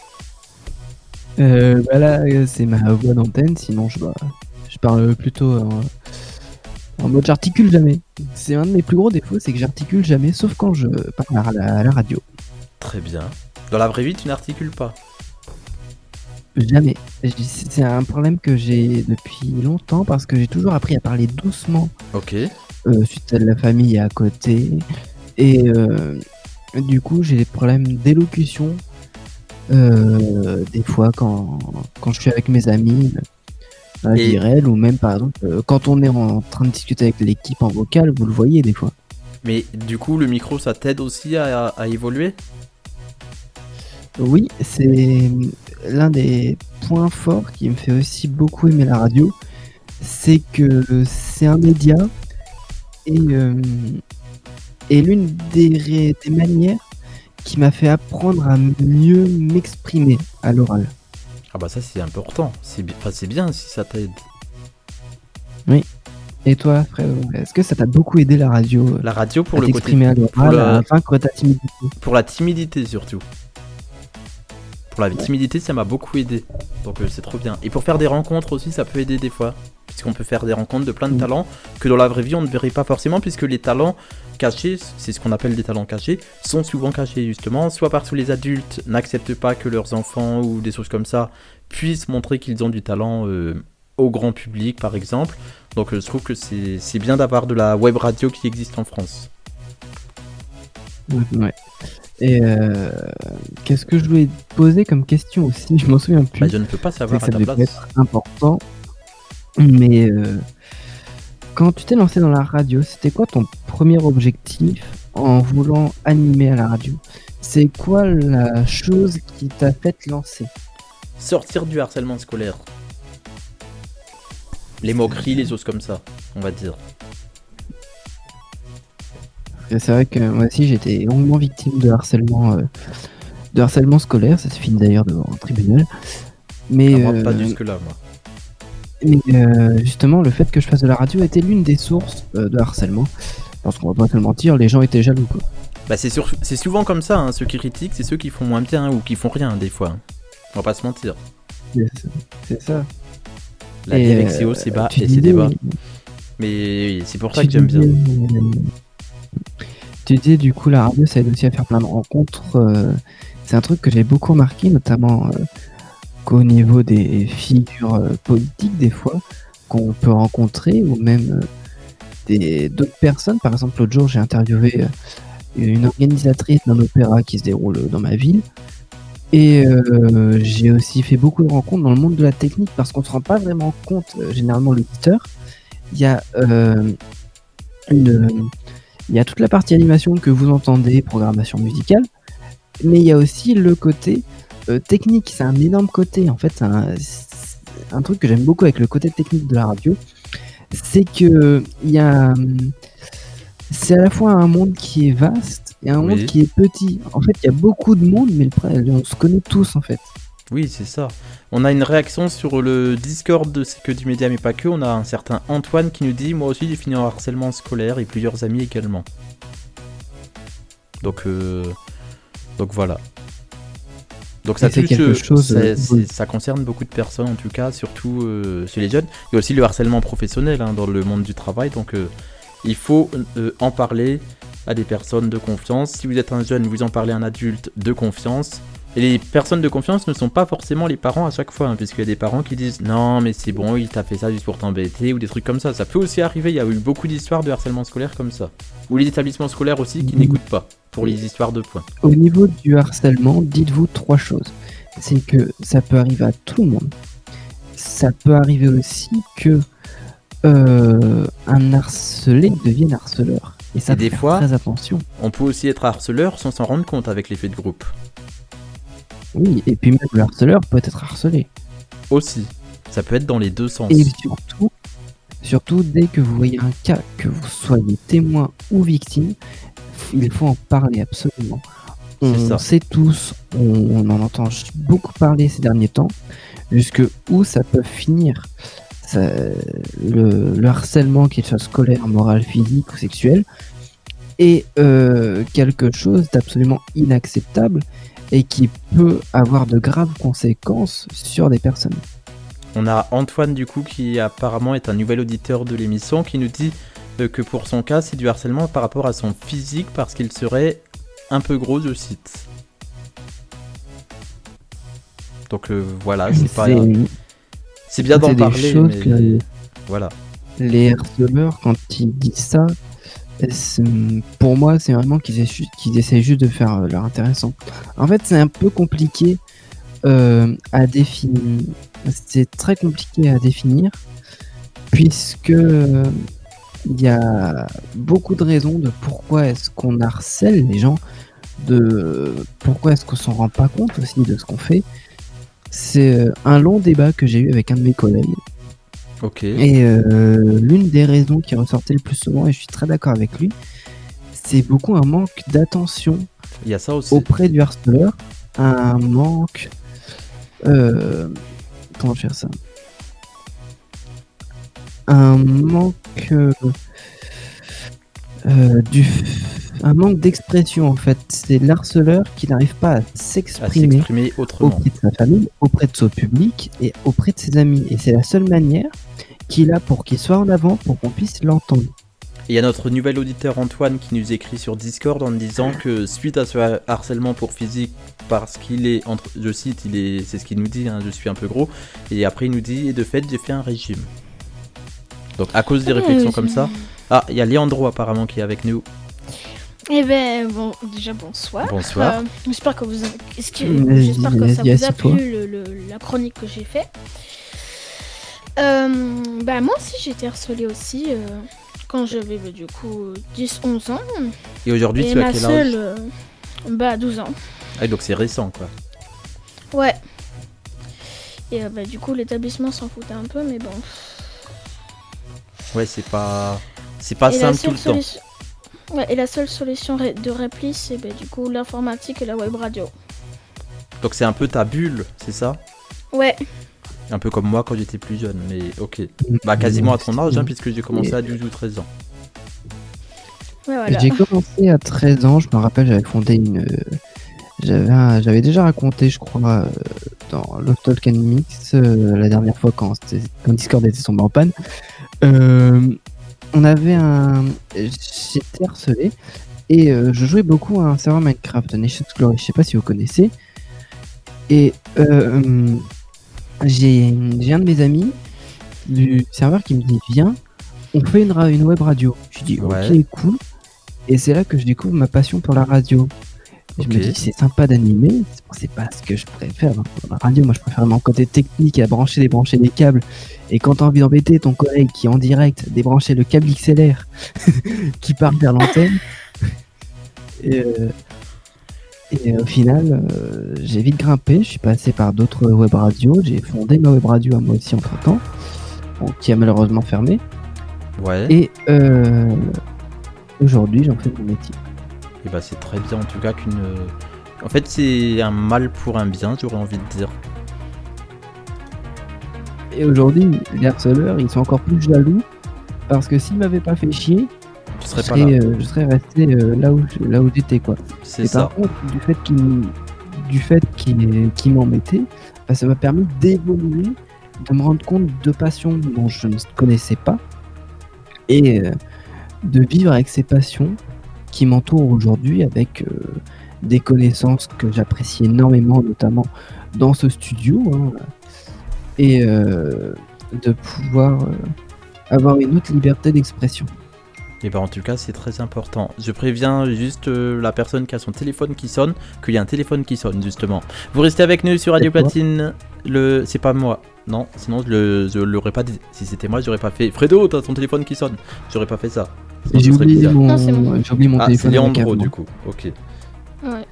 Bah là, c'est ma voix d'antenne, sinon je parle plutôt en mode j'articule jamais. C'est un de mes plus gros défauts, c'est que j'articule jamais, sauf quand je parle à la radio. Très bien. Dans la vraie vie, tu n'articules pas? Jamais. C'est un problème que j'ai depuis longtemps parce que j'ai toujours appris à parler doucement. Ok. Suite à la famille à côté. Et du coup, j'ai des problèmes d'élocution. Des fois, quand je suis avec mes amis, à l'IRL, ou même par exemple, quand on est en train de discuter avec l'équipe en vocal, vous le voyez des fois. Mais du coup, le micro, ça t'aide aussi à évoluer? Oui, c'est l'un des points forts qui me fait aussi beaucoup aimer la radio. C'est que c'est un média et l'une des manières qui m'a fait apprendre à mieux m'exprimer à l'oral. Ah bah ça c'est important, c'est bien si ça t'aide. Oui. Et toi, frère, est-ce que ça t'a beaucoup aidé la radio? La radio pour le côté... t'exprimer à l'oral, à vaincre ta timidité. Pour la timidité surtout. Pour la timidité, ça m'a beaucoup aidé. Donc c'est trop bien. Et pour faire des rencontres aussi, ça peut aider des fois. Puisqu'on peut faire des rencontres de plein de talents que dans la vraie vie, on ne verrait pas forcément. Puisque les talents cachés, c'est ce qu'on appelle des talents cachés, sont souvent cachés justement. Soit parce que les adultes n'acceptent pas que leurs enfants ou des choses comme ça puissent montrer qu'ils ont du talent au grand public par exemple. Donc je trouve que c'est bien d'avoir de la web radio qui existe en France. Ouais. Et qu'est-ce que je voulais te poser comme question aussi? Je m'en souviens plus. Bah, je ne peux pas savoir à ta place. Ça devait être important. Mais quand tu t'es lancé dans la radio, c'était quoi ton premier objectif en voulant animer à la radio? C'est quoi la chose qui t'a fait te lancer? Sortir du harcèlement scolaire. Les moqueries, les choses comme ça, on va dire. C'est vrai que moi aussi j'étais longuement victime de harcèlement scolaire, ça se finit d'ailleurs devant un tribunal. Mais moi, pas jusque là moi. Mais justement le fait que je fasse de la radio était l'une des sources de harcèlement. Parce qu'on va pas te le mentir, les gens étaient jaloux quoi. Bah c'est souvent comme ça, hein. Ceux qui critiquent, c'est ceux qui font moins bien ou qui font rien des fois. Hein. On va pas se mentir. C'est ça. La vie avec ses hauts, ses bas et ses débats. Mais c'est pour ça que j'aime bien. Tu disais du coup la radio ça aide aussi à faire plein de rencontres. C'est un truc que j'ai beaucoup remarqué, notamment qu'au niveau des figures politiques des fois qu'on peut rencontrer ou même d'autres personnes. Par exemple l'autre jour j'ai interviewé une organisatrice d'un opéra qui se déroule dans ma ville. Et j'ai aussi fait beaucoup de rencontres dans le monde de la technique parce qu'on se rend pas vraiment compte, généralement l'auditeur. Il y a toute la partie animation que vous entendez, programmation musicale, mais il y a aussi le côté technique. C'est un énorme côté, en fait, c'est un truc que j'aime beaucoup avec le côté technique de la radio, c'est que c'est à la fois un monde qui est vaste et un monde qui est petit. En fait, il y a beaucoup de monde, mais on se connaît tous, en fait. Oui, c'est ça. On a une réaction sur le Discord de C'est que du média, mais pas que. On a un certain Antoine qui nous dit « Moi aussi, j'ai fini en harcèlement scolaire et plusieurs amis également. » Donc voilà. Donc ça touche quelque chose. Ça concerne beaucoup de personnes, en tout cas, surtout chez les jeunes. Il y a aussi le harcèlement professionnel dans le monde du travail. Donc il faut en parler à des personnes de confiance. Si vous êtes un jeune, vous en parlez à un adulte de confiance. Et les personnes de confiance ne sont pas forcément les parents à chaque fois, puisqu'il y a des parents qui disent « Non, mais c'est bon, il t'a fait ça juste pour t'embêter » ou des trucs comme ça. Ça peut aussi arriver, il y a eu beaucoup d'histoires de harcèlement scolaire comme ça. Ou les établissements scolaires aussi qui n'écoutent pas, pour les histoires de points. Au niveau du harcèlement, dites-vous 3 choses. C'est que ça peut arriver à tout le monde. Ça peut arriver aussi que un harcelé devienne harceleur. Et ça, Et des faut faire fois- très attention. On peut aussi être harceleur sans s'en rendre compte avec l'effet de groupe. Oui, et puis même le harceleur peut être harcelé. Aussi. Ça peut être dans les deux sens. Et surtout, dès que vous voyez un cas, que vous soyez témoin ou victime, il faut en parler absolument. C'est ça. On sait tous, on en entend beaucoup parler ces derniers temps, jusque où ça peut finir. Le harcèlement, qu'il soit scolaire, moral, physique ou sexuel, est quelque chose d'absolument inacceptable et qui peut avoir de graves conséquences sur des personnes. On a Antoine du coup qui apparemment est un nouvel auditeur de l'émission qui nous dit que pour son cas c'est du harcèlement par rapport à son physique parce qu'il serait un peu gros, je cite. Donc voilà, c'est bien d'en c'est des parler, choses mais que- voilà. Les harceleurs, quand ils disent ça, pour moi, c'est vraiment qu'ils essaient juste de faire leur intéressant. En fait, c'est un peu compliqué à définir. C'est très compliqué à définir, puisque il y a beaucoup de raisons de pourquoi est-ce qu'on harcèle les gens, de pourquoi est-ce qu'on s'en rend pas compte aussi de ce qu'on fait. C'est un long débat que j'ai eu avec un de mes collègues. Ok. Et l'une des raisons qui ressortait le plus souvent, et je suis très d'accord avec lui, c'est beaucoup un manque d'attention Il y a ça aussi. auprès du harceleur, un manque... comment je vais faire ça? Un manque... un manque d'expression en fait. C'est l'harceleur qui n'arrive pas à À s'exprimer s'exprimer autrement. auprès de sa famille, auprès de son public et auprès de ses amis. Et c'est la seule manière qu'il a pour qu'il soit en avant, pour qu'on puisse l'entendre. Et il y a notre nouvel auditeur Antoine qui nous écrit sur Discord en disant que suite à ce harcèlement pour physique, parce qu'il est, je cite, c'est ce qu'il nous dit, hein, je suis un peu gros, et après il nous dit, et de fait j'ai fait un régime. Donc à cause des réflexions comme ça, il y a Leandro apparemment qui est avec nous. Eh ben, bon, déjà bonsoir. Bonsoir. J'espère que Vas-y, j'espère que ça vas-y, vous a assieds-toi. plu la chronique que j'ai fait. Bah moi aussi j'ai été harcelée aussi quand j'avais du coup 10-11 ans. Et aujourd'hui Et tu as ma quel âge? seule, 12 ans. Ah, donc c'est récent quoi. Ouais. Et du coup l'établissement s'en foutait un peu, mais bon. Ouais, c'est pas Et la simple tout seule le temps. solution- Ouais, et la seule solution de repli, c'est du coup l'informatique et la web radio. Donc c'est un peu ta bulle, c'est ça? Ouais. Un peu comme moi quand j'étais plus jeune, mais ok. Bah quasiment à ton âge, hein, puisque j'ai commencé à 12 ou 13 ans. Ouais, voilà. J'ai commencé à 13 ans, je me rappelle, j'avais fondé une... J'avais déjà raconté, je crois, dans Love Talk and Mix, la dernière fois quand Discord était tombé en panne. On avait J'étais harcelé et je jouais beaucoup à un serveur Minecraft, Nation's Glory, je sais pas si vous connaissez. Et j'ai un de mes amis du serveur qui me dit viens, on fait une web radio. Je dis Ouais. ok, cool. Et c'est là que je découvre ma passion pour la radio. Je Ok. me dis c'est sympa d'animer, c'est pas ce que je préfère dans la radio. Moi je préfère mon côté technique à brancher, débrancher les câbles. Et quand t'as envie d'embêter ton collègue qui en direct débrancher le câble XLR qui part vers l'antenne. Et au final, j'ai vite grimpé, je suis passé par d'autres web radios, j'ai fondé ma web radio à moi aussi entre temps, qui a malheureusement fermé. Ouais. Et aujourd'hui, j'en fais mon métier. Et bah c'est très bien en tout cas qu'une... En fait c'est un mal pour un bien, j'aurais envie de dire. Et aujourd'hui, les harceleurs, ils sont encore plus jaloux parce que s'ils m'avaient pas fait chier, Tu serais pas là. je serais resté là où j'étais quoi. C'est Et ça. par contre, du fait qu'il m'embêtait, bah, ça m'a permis d'évoluer, de me rendre compte de passions dont je ne connaissais pas et de vivre avec ces passions qui m'entourent aujourd'hui avec des connaissances que j'apprécie énormément, notamment dans ce studio, hein, et de pouvoir avoir une autre liberté d'expression. Et bah en tout cas c'est très important. Je préviens juste la personne qui a son téléphone qui sonne, qu'il y a un téléphone qui sonne justement. Vous restez avec nous sur Radio C'est toi Platine. C'est pas moi. Non, sinon je l'aurais pas dit. Si c'était moi, j'aurais pas fait. Fredo, t'as ton téléphone qui sonne. J'aurais pas fait ça. J'ai oublié mon, Non, c'est bon. j'ai oublié mon Ah, téléphone. c'est à la Leandro cave, du moi. coup. Ok. Ouais.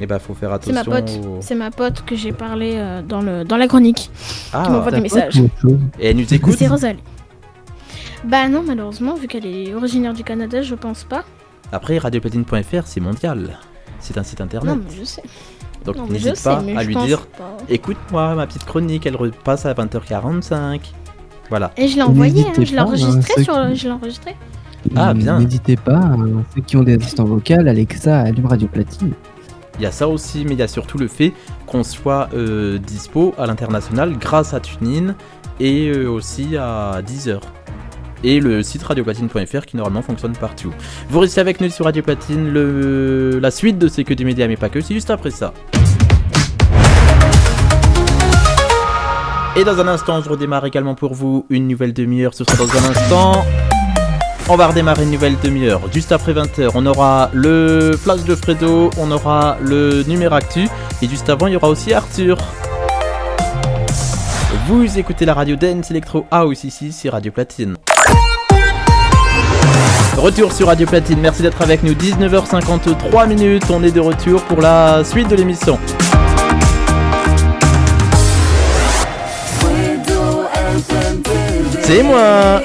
Et bah, faut faire C'est ma attention. pote. C'est ma pote que j'ai parlé dans la chronique. Qui m'envoie Ah, des Ta pote messages. ou autre chose et elle nous écoute. C'est Rosalie. Bah non, malheureusement, vu qu'elle est originaire du Canada, je pense pas. Après, radioplatine.fr, c'est mondial. C'est un site internet. Non, mais je sais. Donc Non, mais n'hésite je pas sais, mais à je lui pense dire pas. écoute-moi, ma petite chronique, elle repasse à 20h45. Voilà. Et je l'ai envoyé, N'hésitez je l'ai pas, enregistré ceux sur. qui- Je l'ai enregistré. Ah, bien. N'hésitez pas, ceux qui ont des assistants vocaux, Alexa, allume Radio Platine. Il y a ça aussi, mais il y a surtout le fait qu'on soit dispo à l'international grâce à TuneIn et aussi à Deezer. Et le site radioplatine.fr qui normalement fonctionne partout. Vous restez avec nous sur Radio Platine, la suite de C'est que du média mais pas que, c'est juste après ça. Et dans un instant, je redémarre également pour vous une nouvelle demi-heure, ce sera dans un instant. On va redémarrer une nouvelle demi-heure. Juste après 20h, on aura le flash de Fredo, on aura le numéro actu. Et juste avant, il y aura aussi Arthur. Vous écoutez la radio Dance Electro House ici, c'est Radio Platine. Retour sur Radio Platine, merci d'être avec nous. 19h53 minutes, on est de retour pour la suite de l'émission. C'est moi.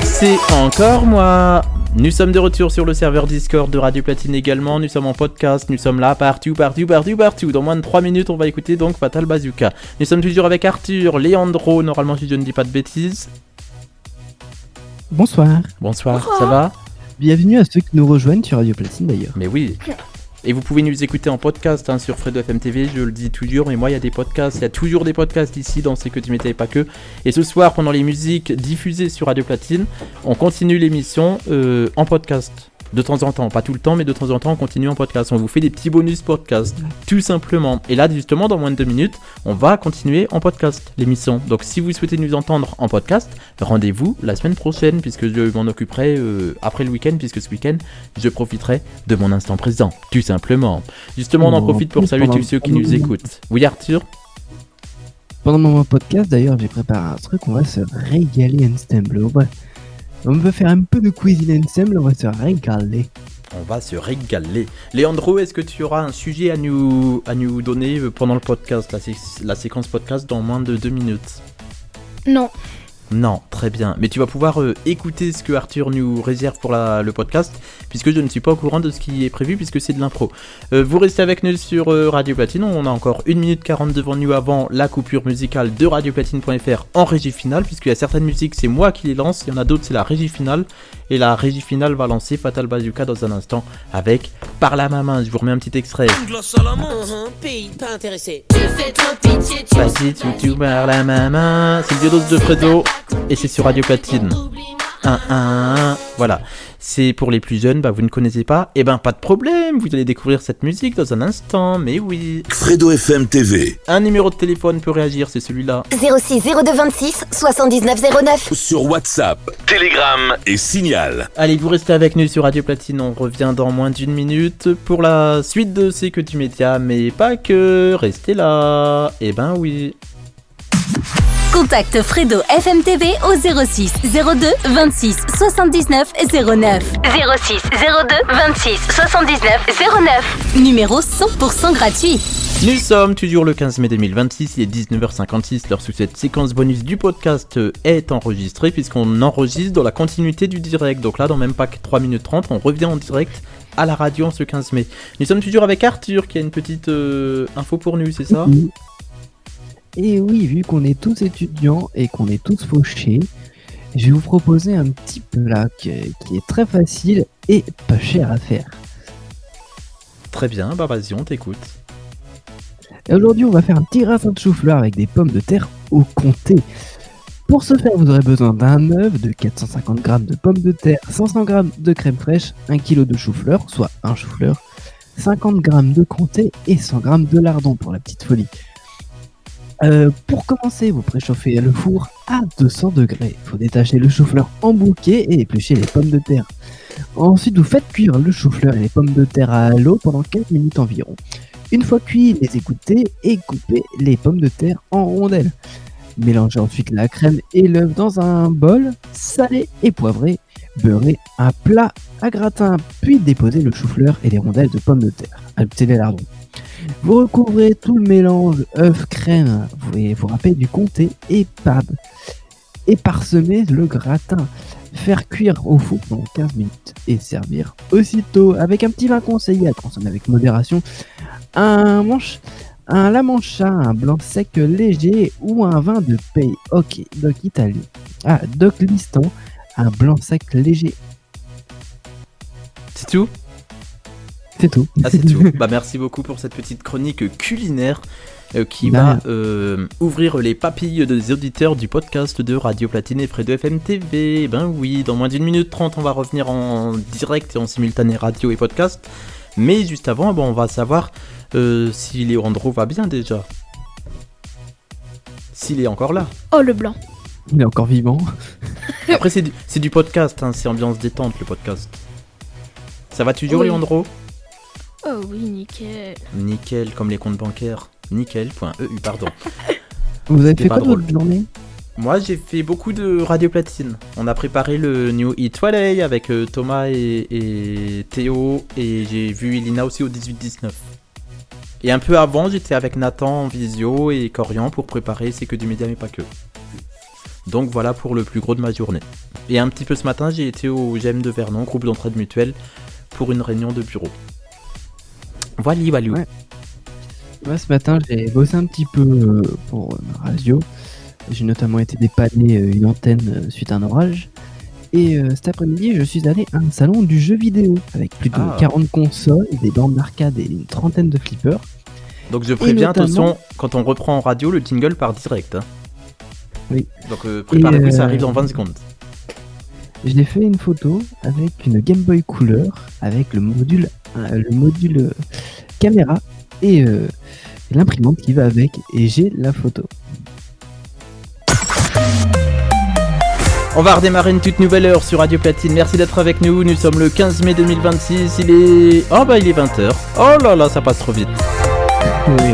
C'est encore moi. Nous sommes de retour sur le serveur Discord de Radio Platine également, nous sommes en podcast, nous sommes là partout. Dans moins de 3 minutes, on va écouter donc Fatal Bazooka. Nous sommes toujours avec Arthur, Leandro, normalement si je ne dis pas de bêtises. Bonsoir. Bonsoir, ça va ? Bienvenue à ceux qui nous rejoignent sur Radio Platine d'ailleurs. Mais oui. Et vous pouvez nous écouter en podcast sur Fredo FM TV, je le dis toujours, mais moi il y a des podcasts, il y a toujours des podcasts ici dans C'est que du métier et pas que. Et ce soir, pendant les musiques diffusées sur Radio Platine, on continue l'émission en podcast. De temps en temps, pas tout le temps, mais de temps en temps, on continue en podcast. On vous fait des petits bonus podcast, tout simplement. Et là, justement, dans moins de 2 minutes, on va continuer en podcast l'émission. Donc, si vous souhaitez nous entendre en podcast, rendez-vous la semaine prochaine, puisque je m'en occuperai après le week-end, puisque ce week-end, je profiterai de mon instant présent, tout simplement. Justement, on en profite pour saluer tous ceux qui nous écoutent. Oui, Arthur ? Pendant mon podcast, d'ailleurs, j'ai préparé un truc, on va se régaler ensemble. On peut faire un peu de cuisine ensemble, on va se régaler. On va se régaler. Leandro, est-ce que tu auras un sujet à nous donner pendant le podcast, la séquence podcast dans moins de 2 minutes ? Non. Non, très bien. Mais tu vas pouvoir écouter ce que Arthur nous réserve pour le podcast, puisque je ne suis pas au courant de ce qui est prévu, puisque c'est de l'impro. Vous restez avec nous sur Radio Platine. On a encore 1 minute 40 devant nous avant la coupure musicale de radioplatine.fr en régie finale, puisqu'il y a certaines musiques, c'est moi qui les lance, il y en a d'autres, c'est la régie finale. Et la régie finale va lancer Fatal Bazooka dans un instant avec Par la main. Je vous remets un petit extrait. Pays pas intéressé. Vas-y, tu par la main. C'est le Diodos de Fredo. Et c'est sur Radio Platine. Voilà. C'est pour les plus jeunes, vous ne connaissez pas. Eh ben, pas de problème, vous allez découvrir cette musique dans un instant, mais oui. Fredo FM TV. Un numéro de téléphone peut réagir, c'est celui-là. 06 02 26 79 09. Sur WhatsApp, Telegram et Signal. Allez, vous restez avec nous sur Radio Platine, on revient dans moins d'1 minute pour la suite de C'est que du média, mais pas que, restez là. Eh ben oui. Contacte Fredo FM TV au 06 02 26 79 09. 06 02 26 79 09. Numéro 100% gratuit. Nous sommes toujours le 15 mai 2026, il est 19h56, l'heure où cette séquence bonus du podcast est enregistrée, puisqu'on enregistre dans la continuité du direct. Donc là, dans même pas 3 minutes 30, on revient en direct à la radio en ce 15 mai. Nous sommes toujours avec Arthur qui a une petite info pour nous, c'est ça ? Et oui, vu qu'on est tous étudiants et qu'on est tous fauchés, je vais vous proposer un petit plat qui est très facile et pas cher à faire. Très bien, vas-y, on t'écoute. Et aujourd'hui, on va faire un petit gratin de chou-fleur avec des pommes de terre au comté. Pour ce faire, vous aurez besoin d'un œuf, de 450 g de pommes de terre, 500 g de crème fraîche, 1 kg de chou-fleur, soit un chou-fleur, 50 g de comté et 100 g de lardon pour la petite folie. Pour commencer, vous préchauffez le four à 200 degrés. Il faut détacher le chou-fleur en bouquet et éplucher les pommes de terre. Ensuite, vous faites cuire le chou-fleur et les pommes de terre à l'eau pendant 15 minutes environ. Une fois cuits, les égouttez et coupez les pommes de terre en rondelles. Mélangez ensuite la crème et l'œuf dans un bol, salé et poivré. Beurrez un plat à gratin, puis déposez le chou-fleur et les rondelles de pommes de terre. Ajoutez les lardons. Vous recouvrez tout le mélange œuf, crème, vous râpez du comté et parsemez le gratin. Faire cuire au four pendant 15 minutes et servir aussitôt avec un petit vin conseillé à consommer avec modération. La Mancha, un blanc sec léger ou un vin de Pays. Ok, Doc Italie. Doc Listan, un blanc sec léger. C'est tout ? C'est tout. Ah, c'est tout. Bah, merci beaucoup pour cette petite chronique culinaire qui va ouvrir les papilles des auditeurs du podcast de Radio Platine et Fredo FM TV. Ben oui, dans moins d'1 minute 30, on va revenir en direct et en simultané radio et podcast. Mais juste avant, on va savoir si Léandro va bien déjà. S'il est encore là. Oh, le blanc. Il est encore vivant. Après, c'est du podcast, hein, c'est ambiance détente le podcast. Ça va toujours, Léandro ? Oh oui, nickel. Nickel, comme les comptes bancaires. Nickel.eu, pardon. Vous avez fait quoi de votre journée ? Moi, j'ai fait beaucoup de Radio Platine. On a préparé le New Hit Valley avec Thomas et Théo. Et j'ai vu Elina aussi au 18-19. Et un peu avant, j'étais avec Nathan en visio et Corian pour préparer C'est que du média mais pas que. Donc voilà pour le plus gros de ma journée. Et un petit peu ce matin, j'ai été au GEM de Vernon, groupe d'entraide mutuelle, pour une réunion de bureau. Voilà. Ouais. Moi, ce matin, j'ai bossé un petit peu pour ma radio. J'ai notamment été dépanner une antenne suite à un orage. Et cet après-midi, je suis allé à un salon du jeu vidéo avec plus de 40 consoles, des bornes d'arcade et une trentaine de flippers. Donc je préviens, attention, quand on reprend en radio, le jingle part direct. Hein. Oui. Donc préparez-vous, ça arrive dans 20 secondes. J'ai fait une photo avec une Game Boy Couleur, avec le module caméra et l'imprimante qui va avec, et j'ai la photo. On va redémarrer une toute nouvelle heure sur Radio Platine. Merci d'être avec nous. Nous sommes le 15 mai 2026. Il est 20h. Oh là là, ça passe trop vite. Oui.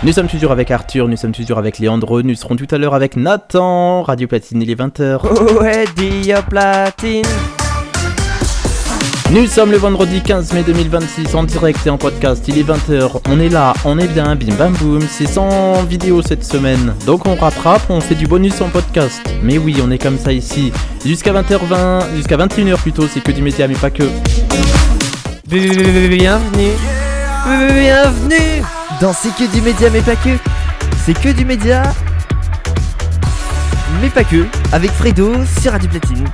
Nous sommes toujours avec Arthur, nous sommes toujours avec Léandro, nous serons tout à l'heure avec Nathan. Radio Platine, il est 20h. Oh ouais, Radio Platine. Nous sommes le vendredi 15 mai 2026 en direct et en podcast, il est 20h, on est là, on est bien, bim bam boum, c'est sans vidéo cette semaine, donc on rattrape, on fait du bonus en podcast. Mais oui, on est comme ça ici, jusqu'à 20h20, jusqu'à 21h plutôt, c'est que du média mais pas que. Bienvenue dans C'est que du média mais pas que. C'est que du média mais pas que, avec Fredo sur Radio Platine.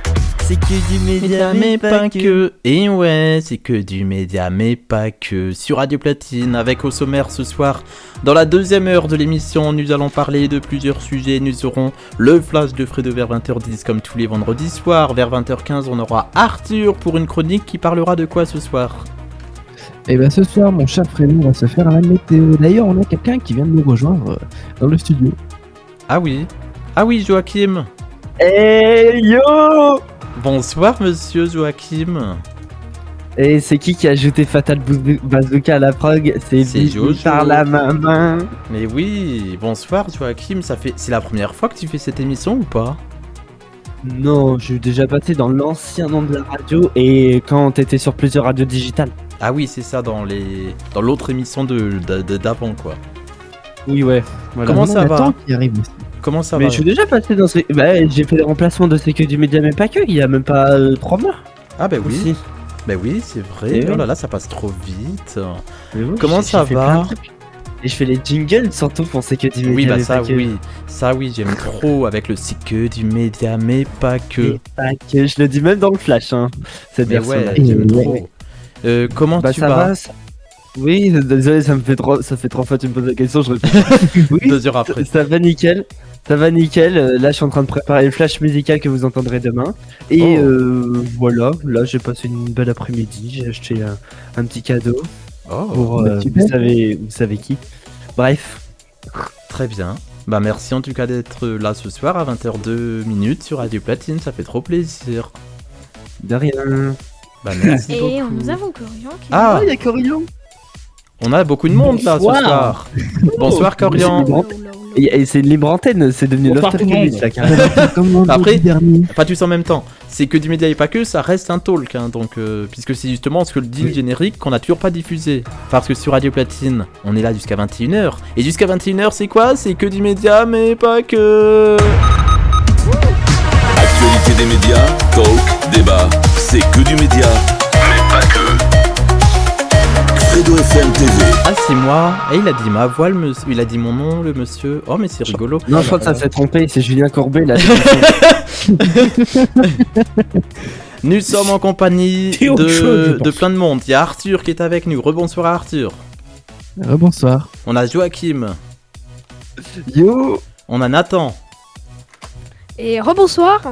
C'est que du média mais pas que. Et ouais, c'est que du média mais pas que. Sur Radio Platine, avec au sommaire ce soir, dans la deuxième heure de l'émission, nous allons parler de plusieurs sujets. Nous aurons le flash de Fredo vers 20h10 comme tous les vendredis soirs. Vers 20h15, on aura Arthur pour une chronique qui parlera de quoi ce soir ? Et ben ce soir, mon cher Fredo va se faire la météo. D'ailleurs, on a quelqu'un qui vient de nous rejoindre dans le studio. Ah oui, Joachim. Hey yo! Bonsoir monsieur Joachim. Et c'est qui a ajouté Fatal Bazooka à la prog? C'est Jojo. Par la main. Mais oui, bonsoir Joachim, c'est la première fois que tu fais cette émission ou pas? Non, je suis déjà passé dans l'ancien nom de la radio et quand t'étais sur plusieurs radios digitales. Ah oui, c'est ça, dans l'autre émission d'avant quoi. Oui, ouais. Voilà. Comment ça va? Qui arrive aussi. Comment ça mais va? je suis déjà passé dans ces... j'ai fait les remplacements de C'est que du média mais pas que, il y a même pas 3 mois. Ah bah oui. Aussi. Bah oui, c'est vrai. Et oh oui. là là, ça passe trop vite. Oui, Comment ça va? Et je fais les jingles surtout pour C'est que du média Oui, bah mais ça pas que. oui. Ça oui, j'aime trop avec le C'est que du média mais pas que. Mais pas que, je le dis même dans le flash, hein. Cette Mais version-là. ouais, j'aime trop. Comment tu ça vas? Oui, désolé, ça fait 3 fois que tu me poses la question, je réponds. Oui, 2 heures après. ça va nickel. Là, je suis en train de préparer le flash musical que vous entendrez demain. Et voilà, là, j'ai passé une belle après-midi. J'ai acheté un petit cadeau pour vous savez qui. Bref. Très bien. Bah merci en tout cas d'être là ce soir à 20h02 sur Radio Platine, ça fait trop plaisir. De rien. Bah merci Et beaucoup. nous avons Corian qui... Ah, il y a Corian. On a beaucoup de monde là ce soir. Bonsoir Corian. Et c'est une libre antenne, c'est devenu Bonsoir l'After tout le monde. Cubus, là, carrément. Comme vendredi Après, dernier. pas tous en même temps. C'est que du média et pas que, ça reste un talk. Hein, donc, puisque c'est justement ce que le deal générique qu'on a toujours pas diffusé. Parce que sur Radio Platine, on est là jusqu'à 21h. Et jusqu'à 21h, c'est quoi? C'est que du média, mais pas que. Actualité des médias, talk, débat, c'est que du média, mais pas que. Fredo FM TV. Ah, c'est moi. Et il a dit ma voix, il a dit mon nom, le monsieur. Oh, mais c'est rigolo. Non, je crois que ça s'est trompé, c'est Julien Courbet, là. Nous sommes en compagnie C'est autre chose, je de pense. plein de monde. Il y a Arthur qui est avec nous. Rebonsoir Arthur. Bonsoir. On a Joachim. Yo. On a Nathan. Et rebonsoir.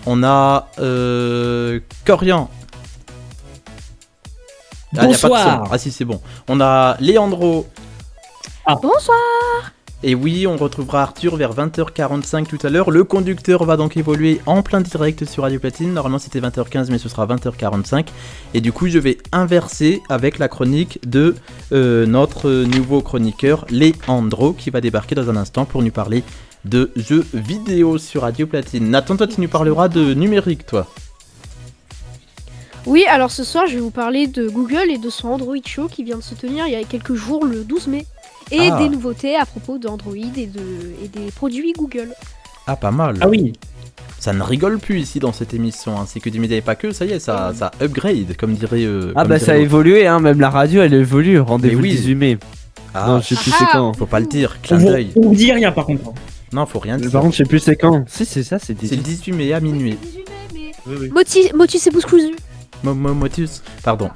On a Corian. Ah, y a pas de Bonsoir. son. Ah si, c'est bon. On a Leandro. Bonsoir. Et oui, on retrouvera Arthur vers 20h45 tout à l'heure. Le conducteur va donc évoluer en plein direct sur Radio Platine. Normalement c'était 20h15 mais ce sera 20h45. Et du coup je vais inverser avec la chronique de notre nouveau chroniqueur Leandro qui va débarquer dans un instant pour nous parler de jeux vidéo sur Radio Platine. Nathan, toi tu nous parleras de numérique toi. Oui, alors ce soir je vais vous parler de Google et de son Android Show qui vient de se tenir il y a quelques jours, le 12 mai. Et des nouveautés à propos d'Android et des produits Google. Ah pas mal. Ah oui. Ça ne rigole plus ici dans cette émission, hein. C'est que du média et pas que, ça y est, ça upgrade, comme dirait... Ah comme bah dirait ça a l'autre. évolué, hein, même la radio elle évolue, rendez-vous Mais oui. le 18 mai. Ah, Non, je sais plus c'est quand. faut pas le dire, On clin vous, d'œil. on vous dit rien par contre. Non, faut rien dire. Par contre je sais plus c'est quand. Si c'est ça, c'est C'est le 18 mai à minuit. Motus et Bouscousu. Motus, pardon.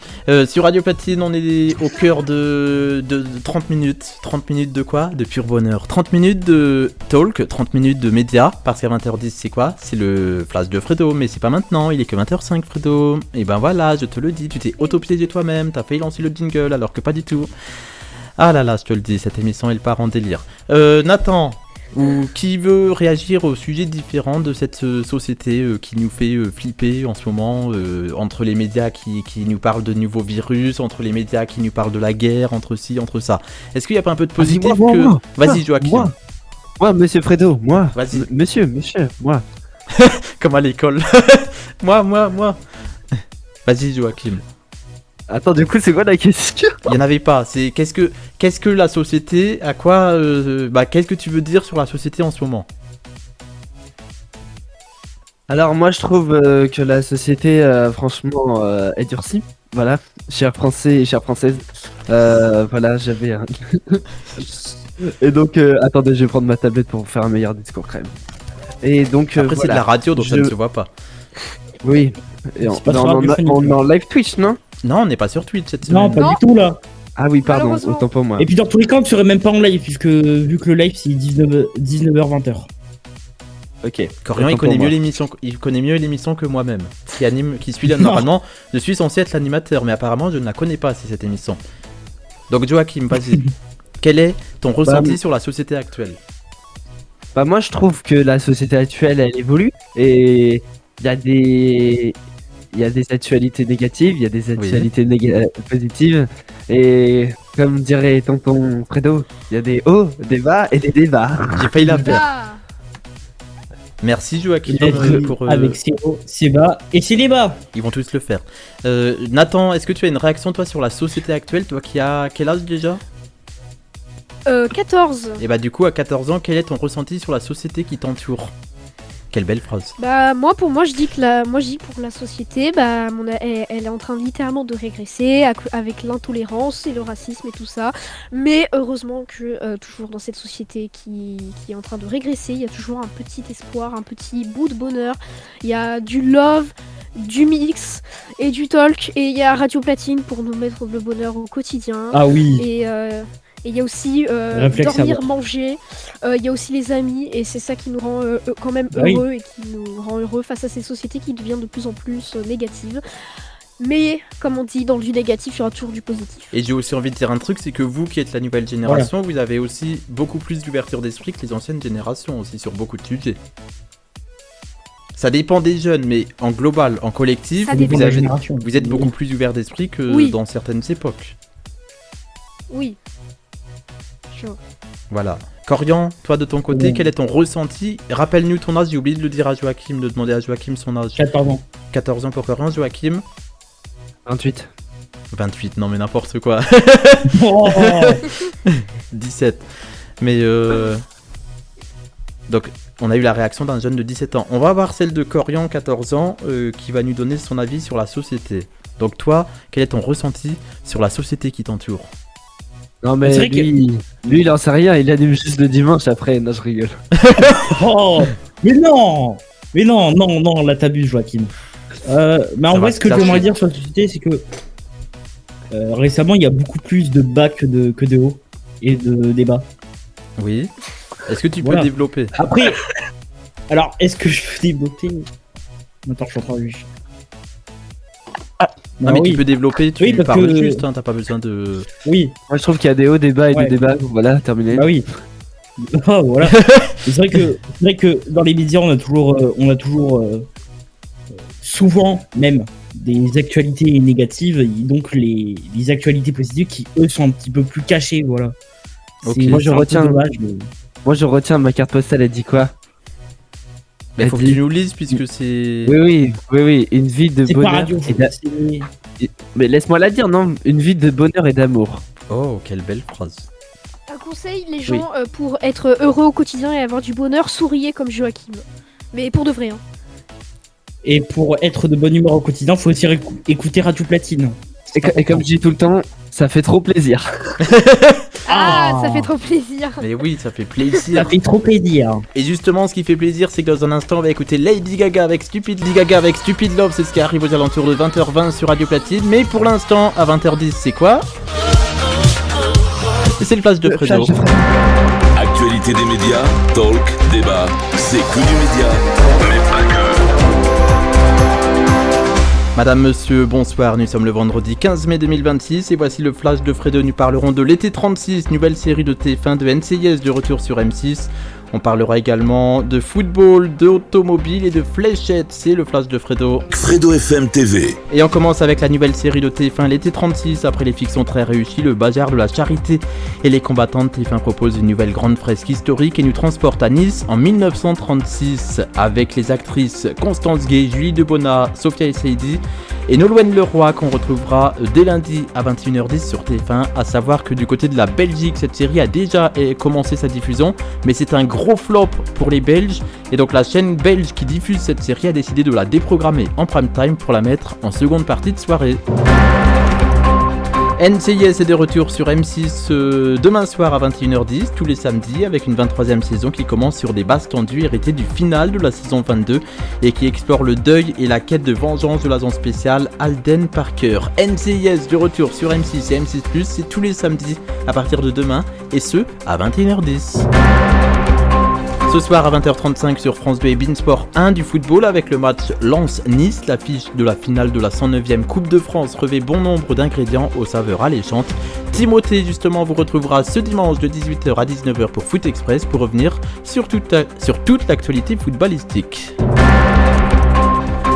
Sur Radio Platine, on est au cœur de 30 minutes. 30 minutes de quoi? De pur bonheur. 30 minutes de talk, 30 minutes de médias. Parce qu'à 20h10, c'est quoi? C'est le flash de Fredo. Mais c'est pas maintenant, il est que 20h05, Fredo. Et ben voilà, je te le dis, tu t'es auto-piégé toi-même. T'as failli lancer le jingle alors que pas du tout. Ah là là, je te le dis, cette émission, elle part en délire. Nathan, ou qui veut réagir au sujet différent de cette société qui nous fait flipper en ce moment, entre les médias qui nous parlent de nouveaux virus, entre les médias qui nous parlent de la guerre, entre ci, entre ça. Est-ce qu'il n'y a pas un peu de positif moi. Vas-y Joachim. Moi, monsieur Fredo, moi. Vas-y. Monsieur, moi. Comme à l'école. moi. Vas-y Joachim. Attends, du coup, c'est quoi la question? Il n'y en avait pas. C'est qu'est-ce que la société, à quoi, qu'est-ce que tu veux dire sur la société en ce moment? Alors, moi, je trouve que la société, franchement, est durcie. Voilà, chers Français et chères Françaises. Voilà, j'avais un... Et donc, attendez, je vais prendre ma tablette pour faire un meilleur discours, quand même. Et donc, Après, c'est de la radio, donc ça ne se voit pas. Oui. Et on est en live Twitch, non? Non, on n'est pas sur Twitch cette semaine. Non, pas du tout là. Ah oui, pardon, Malheureusement. autant pour moi. Et puis dans tous les cas, on ne serait même pas en live, puisque vu que le live c'est 19h-20h. Ok. Corian, il connaît mieux l'émission que moi-même. Qui suit là, normalement, je suis censé être l'animateur, mais apparemment, je ne la connais pas, cette émission. Donc, Joachim, vas-y. Quel est ton ressenti sur la société actuelle? Bah, moi, je trouve que la société actuelle, elle évolue. Et il y a des actualités négatives, il y a des actualités positives. Et comme dirait tonton Fredo, il y a des hauts, des bas et des débats. J'ai failli la faire. Merci Joachim pour avec ses hauts, ses bas et ses débats. Ils vont tous le faire. Nathan, est-ce que tu as une réaction toi sur la société actuelle, toi qui as quel âge déjà? 14. Et bah du coup à 14 ans, quel est ton ressenti sur la société qui t'entoure? Quelle belle phrase. Bah moi je dis pour la société, elle est en train littéralement de régresser avec l'intolérance et le racisme et tout ça. Mais heureusement que toujours dans cette société qui est en train de régresser, il y a toujours un petit espoir, un petit bout de bonheur. Il y a du love, du mix et du talk, et il y a Radio Platine pour nous mettre le bonheur au quotidien. Ah oui. Et il y a aussi dormir, manger, il y a aussi les amis, et c'est ça qui nous rend quand même heureux et qui nous rend heureux face à ces sociétés qui deviennent de plus en plus négatives. Mais comme on dit, dans du négatif, il y aura toujours du positif. Et j'ai aussi envie de dire un truc, c'est que vous qui êtes la nouvelle génération, vous avez aussi beaucoup plus d'ouverture d'esprit que les anciennes générations aussi sur beaucoup de sujets. Ça dépend des jeunes, mais en global, en collectif, vous êtes beaucoup plus ouvert d'esprit que dans certaines époques. Oui. Voilà. Corian, toi de ton côté, Ouais. quel est ton ressenti? Rappelle-nous ton âge, j'ai oublié de le dire à Joachim, de demander à Joachim son âge. 14 ans. 14 ans pour Corian, Joachim 28. 28, non mais n'importe quoi. Oh 17. Mais donc on a eu la réaction d'un jeune de 17 ans. On va voir celle de Corian, 14 ans, qui va nous donner son avis sur la société. Donc toi, quel est ton ressenti sur la société qui t'entoure? Non mais C'est vrai lui, il en sait rien, il anime juste le dimanche après, non je rigole. Oh mais non, non, là t'abuses, Joachim. Mais en Ça va vrai, ce que se j'aimerais clasher. dire sur la société, c'est que récemment, il y a beaucoup plus de bas que de haut et de débats. Oui. Est-ce que tu peux Voilà. développer? Après, alors, est-ce que je peux développer? Attends, je suis en train de... Non mais tu peux développer, tu Oui, parce parles que- juste, hein, t'as pas besoin de... Oui. Moi je trouve qu'il y a des hauts débats et Ouais. des débats, voilà, terminé. Bah oui. Ah, voilà. C'est vrai que dans les médias, on a toujours souvent même des actualités négatives, et donc les actualités positives qui eux sont un petit peu plus cachées, voilà. Ok. C'est- Moi je c'est un peu retiens, dommage, mais- moi je retiens ma carte postale, elle dit quoi? Mais Elle faut que dit- tu nous lises puisque c'est... Oui, une vie de C'est pas bonheur. radio, et d'a- Mais laisse-moi la dire, non, une vie de bonheur et d'amour. Oh, quelle belle phrase. Un conseil, les gens, pour être heureux au quotidien et avoir du bonheur, souriez comme Joachim. Mais pour de vrai, hein. Et pour être de bonne humeur au quotidien, faut aussi écouter Radio Platine. Et comme je dis tout le temps, ça fait trop plaisir. Ah, ça fait trop plaisir. Mais oui, ça fait plaisir. Ça fait trop plaisir. Et justement, ce qui fait plaisir, c'est que dans un instant, on va écouter Lady Gaga avec Stupid Love. C'est ce qui arrive aux alentours de 20h20 sur Radio Platine. Mais pour l'instant, à 20h10, c'est quoi? Et c'est le flash de Fredo. Actualité des médias, talk, débat, c'est que du média, mais pas que. Madame, monsieur, bonsoir, nous sommes le vendredi 15 mai 2026 et voici le flash de Fredo. Nous parlerons de l'été 36, nouvelle série de TF1 de NCIS de retour sur M6. On parlera également de football, d'automobile et de fléchettes, c'est le flash de Fredo. Fredo FM TV. Et on commence avec la nouvelle série de TF1, l'été 36. Après les fictions très réussies, le bazar de la charité et les combattantes, TF1 propose une nouvelle grande fresque historique et nous transporte à Nice en 1936 avec les actrices Constance Gay, Julie Debona, Sophia Essaidi et Nolwenn Leroy qu'on retrouvera dès lundi à 21h10 sur TF1. À savoir que du côté de la Belgique, cette série a déjà commencé sa diffusion, mais c'est un gros flop pour les Belges et donc la chaîne belge qui diffuse cette série a décidé de la déprogrammer en prime time pour la mettre en seconde partie de soirée. NCIS est de retour sur M6 demain soir à 21h10 tous les samedis avec une 23e saison qui commence sur des bases tendues héritées du final de la saison 22 et qui explore le deuil et la quête de vengeance de l'agent spécial Alden Parker. NCIS de retour sur M6 et M6+, c'est tous les samedis à partir de demain et ce à 21h10. Ce soir à 20h35 sur France 2 et Beansport 1 du football avec le match Lens-Nice, l'affiche de la finale de la 109e Coupe de France revêt bon nombre d'ingrédients aux saveurs alléchantes. Timothée justement vous retrouvera ce dimanche de 18h à 19h pour Foot Express pour revenir sur toute l'actualité footballistique.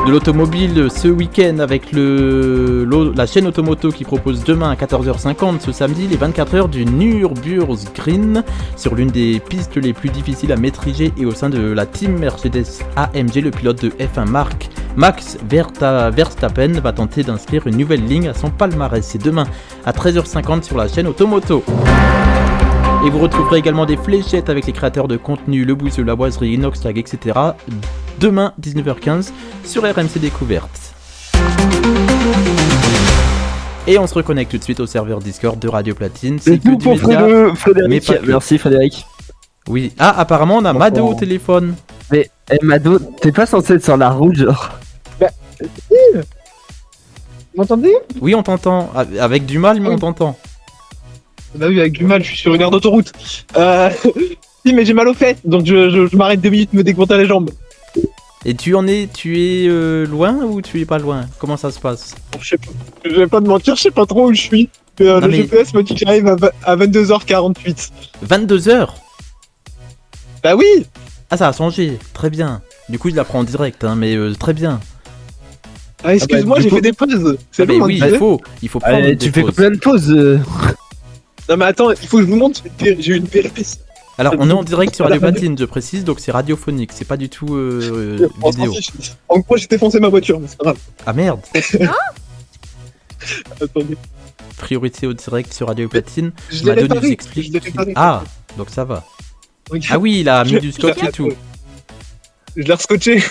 De l'automobile ce week-end avec la chaîne Automoto qui propose demain à 14h50 ce samedi les 24 heures du Nürburgring sur l'une des pistes les plus difficiles à maîtriser et au sein de la team Mercedes AMG, le pilote de F1 Max Verstappen va tenter d'inscrire une nouvelle ligne à son palmarès. C'est demain à 13h50 sur la chaîne Automoto. Et vous retrouverez également des fléchettes avec les créateurs de contenu, Le Bouseux, La Boiserie, Inoxtag, etc. Demain, 19h15, sur RMC Découverte. Et on se reconnecte tout de suite au serveur Discord de Radio Platine. C'est tout pour Frédéric. Merci Frédéric. Oui. Ah, apparemment, on a Mado au téléphone. Mais Mado, t'es pas censé être sur la route, genre. Bah, si. Vous m'entendez? Oui, on t'entend. Avec du mal, mais on t'entend. Bah oui, avec du mal, je suis sur une aire d'autoroute. Si, mais j'ai mal aux fesses, donc je m'arrête 2 minutes, me dégonfler les jambes. Et tu es loin ou tu es pas loin? Comment ça se passe? Je sais pas, je vais pas te mentir, je sais pas trop où je suis. Le GPS me dit que j'arrive à 22h48. 22h? Bah oui! Ah, ça a changé, très bien. Du coup, je la prends en direct, hein, mais très bien. Ah, excuse-moi, j'ai fait des pauses. C'est mais bon, oui, il faut prendre des tu fais pauses. plein de pauses. Non mais attends, il faut que je vous montre, j'ai eu une péripétie. Alors, on est en direct sur Radio Platine, je précise, donc c'est radiophonique, c'est pas du tout vidéo. En gros, j'ai défoncé ma voiture, mais c'est pas grave. Ah merde. Attendez. Priorité au direct sur Radio Platine. Je l'ai Mado nous réparé. explique. Je l'ai réparé. Ah, donc ça va. Regarde. Ah oui, il a mis Je- du je scotch l'ai- et tout. Je l'ai rescotché.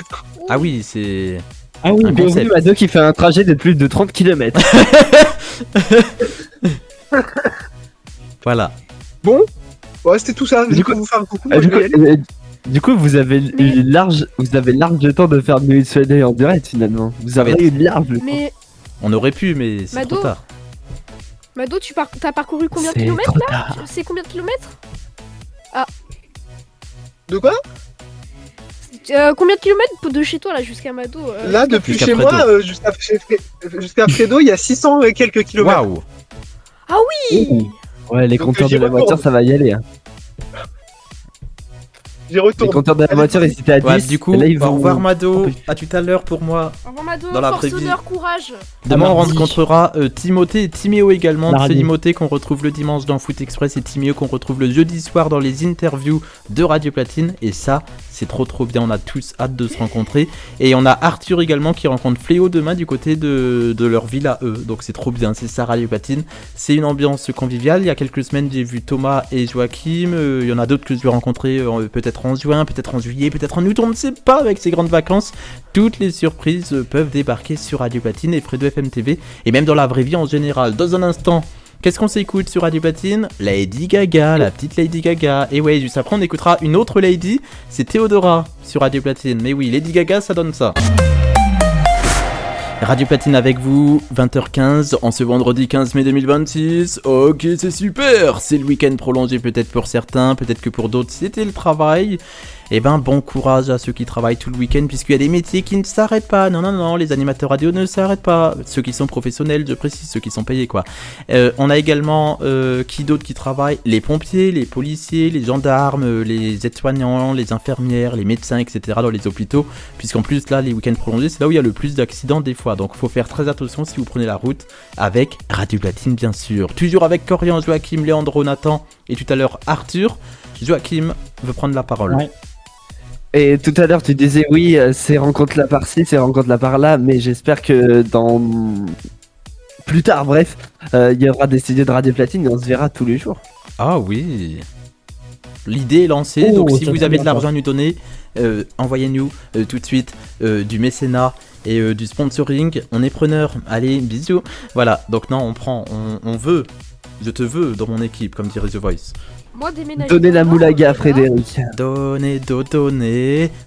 Ah oui, c'est. Ah oui, un Bienvenue concept. Mado qui fait un trajet de plus de 30 km. Voilà. Bon, ouais, c'était tout ça. Du Du coup- coup, vous faire un coucou. Ah, moi, je vais y aller. du coup, vous avez eu large le temps de faire Nuit Soleil en direct finalement. Vous avez eu large le temps. Mais On aurait pu, mais c'est Mado, trop tard. Mado, t'as parcouru combien de C'est kilomètres trop là tard. C'est combien de kilomètres De quoi? Combien de kilomètres de chez toi là jusqu'à Mado Là, depuis Jusqu'à chez Fredo. moi jusqu'à Fredo, il y a 600 et quelques kilomètres. Waouh. Ah oui. Ouais, les Donc, compteurs j'y de la retourne. voiture, ça va y aller. Hein. J'y Les retourne. compteurs de la voiture, ils étaient à 10. Ouais, du coup, et là, ils au vont... revoir Mado. À tout à l'heure pour moi. Au revoir Mado, Dans la force, vraie vie. honneur, courage. Demain, on mardi. rencontrera Timothée et Timéo également. Mardi. Timothée qu'on retrouve le dimanche dans Foot Express et Timéo qu'on retrouve le jeudi soir dans les interviews de Radio Platine. Et ça, c'est trop bien. On a tous hâte de se rencontrer. Et on a Arthur également qui rencontre Fléau demain du côté de leur ville à eux. Donc c'est trop bien. C'est ça Radio Platine. C'est une ambiance conviviale. Il y a quelques semaines, j'ai vu Thomas et Joachim. Il y en a d'autres que je vais rencontrer peut-être en juin, peut-être en juillet, peut-être en août. On ne sait pas avec ces grandes vacances. Toutes les surprises peuvent débarquer sur Radio Platine et Fredo FM TV. Et même dans la vraie vie en général. Dans un instant, qu'est-ce qu'on s'écoute sur Radio Platine? Lady Gaga, la petite Lady Gaga. Et ouais, juste après, on écoutera une autre Lady. C'est Théodora sur Radio Platine. Mais oui, Lady Gaga, ça donne ça. Radio Platine avec vous, 20h15, en ce vendredi 15 mai 2026. Ok, c'est super. C'est le week-end prolongé peut-être pour certains, peut-être que pour d'autres c'était le travail. Eh ben, bon courage à ceux qui travaillent tout le week-end, puisqu'il y a des métiers qui ne s'arrêtent pas. Non, les animateurs radio ne s'arrêtent pas. Ceux qui sont professionnels, je précise, ceux qui sont payés, quoi. On a également qui d'autres qui travaillent? Les pompiers, les policiers, les gendarmes, les aides-soignants, les infirmières, les médecins, etc. dans les hôpitaux. Puisqu'en plus, là, les week-ends prolongés, c'est là où il y a le plus d'accidents des fois. Donc, il faut faire très attention si vous prenez la route avec Radio Platine, bien sûr. Toujours avec Corian, Joachim, Léandro, Nathan et tout à l'heure Arthur. Joachim veut prendre la parole. Ouais. Et tout à l'heure, tu disais oui, c'est rencontre là par-ci, c'est rencontre là par-là, mais j'espère que dans... Plus tard, bref, il y aura des studios de Radio Platine et on se verra tous les jours. Ah oui. L'idée est lancée, donc si vous avez de l'argent à nous donner, envoyez-nous tout de suite du mécénat et du sponsoring. On est preneur. Allez, bisous. Voilà, donc non, on prend, on veut. Je te veux dans mon équipe, comme dirait The Voice. Moi, déménager. Donnez la moulaga, Frédéric.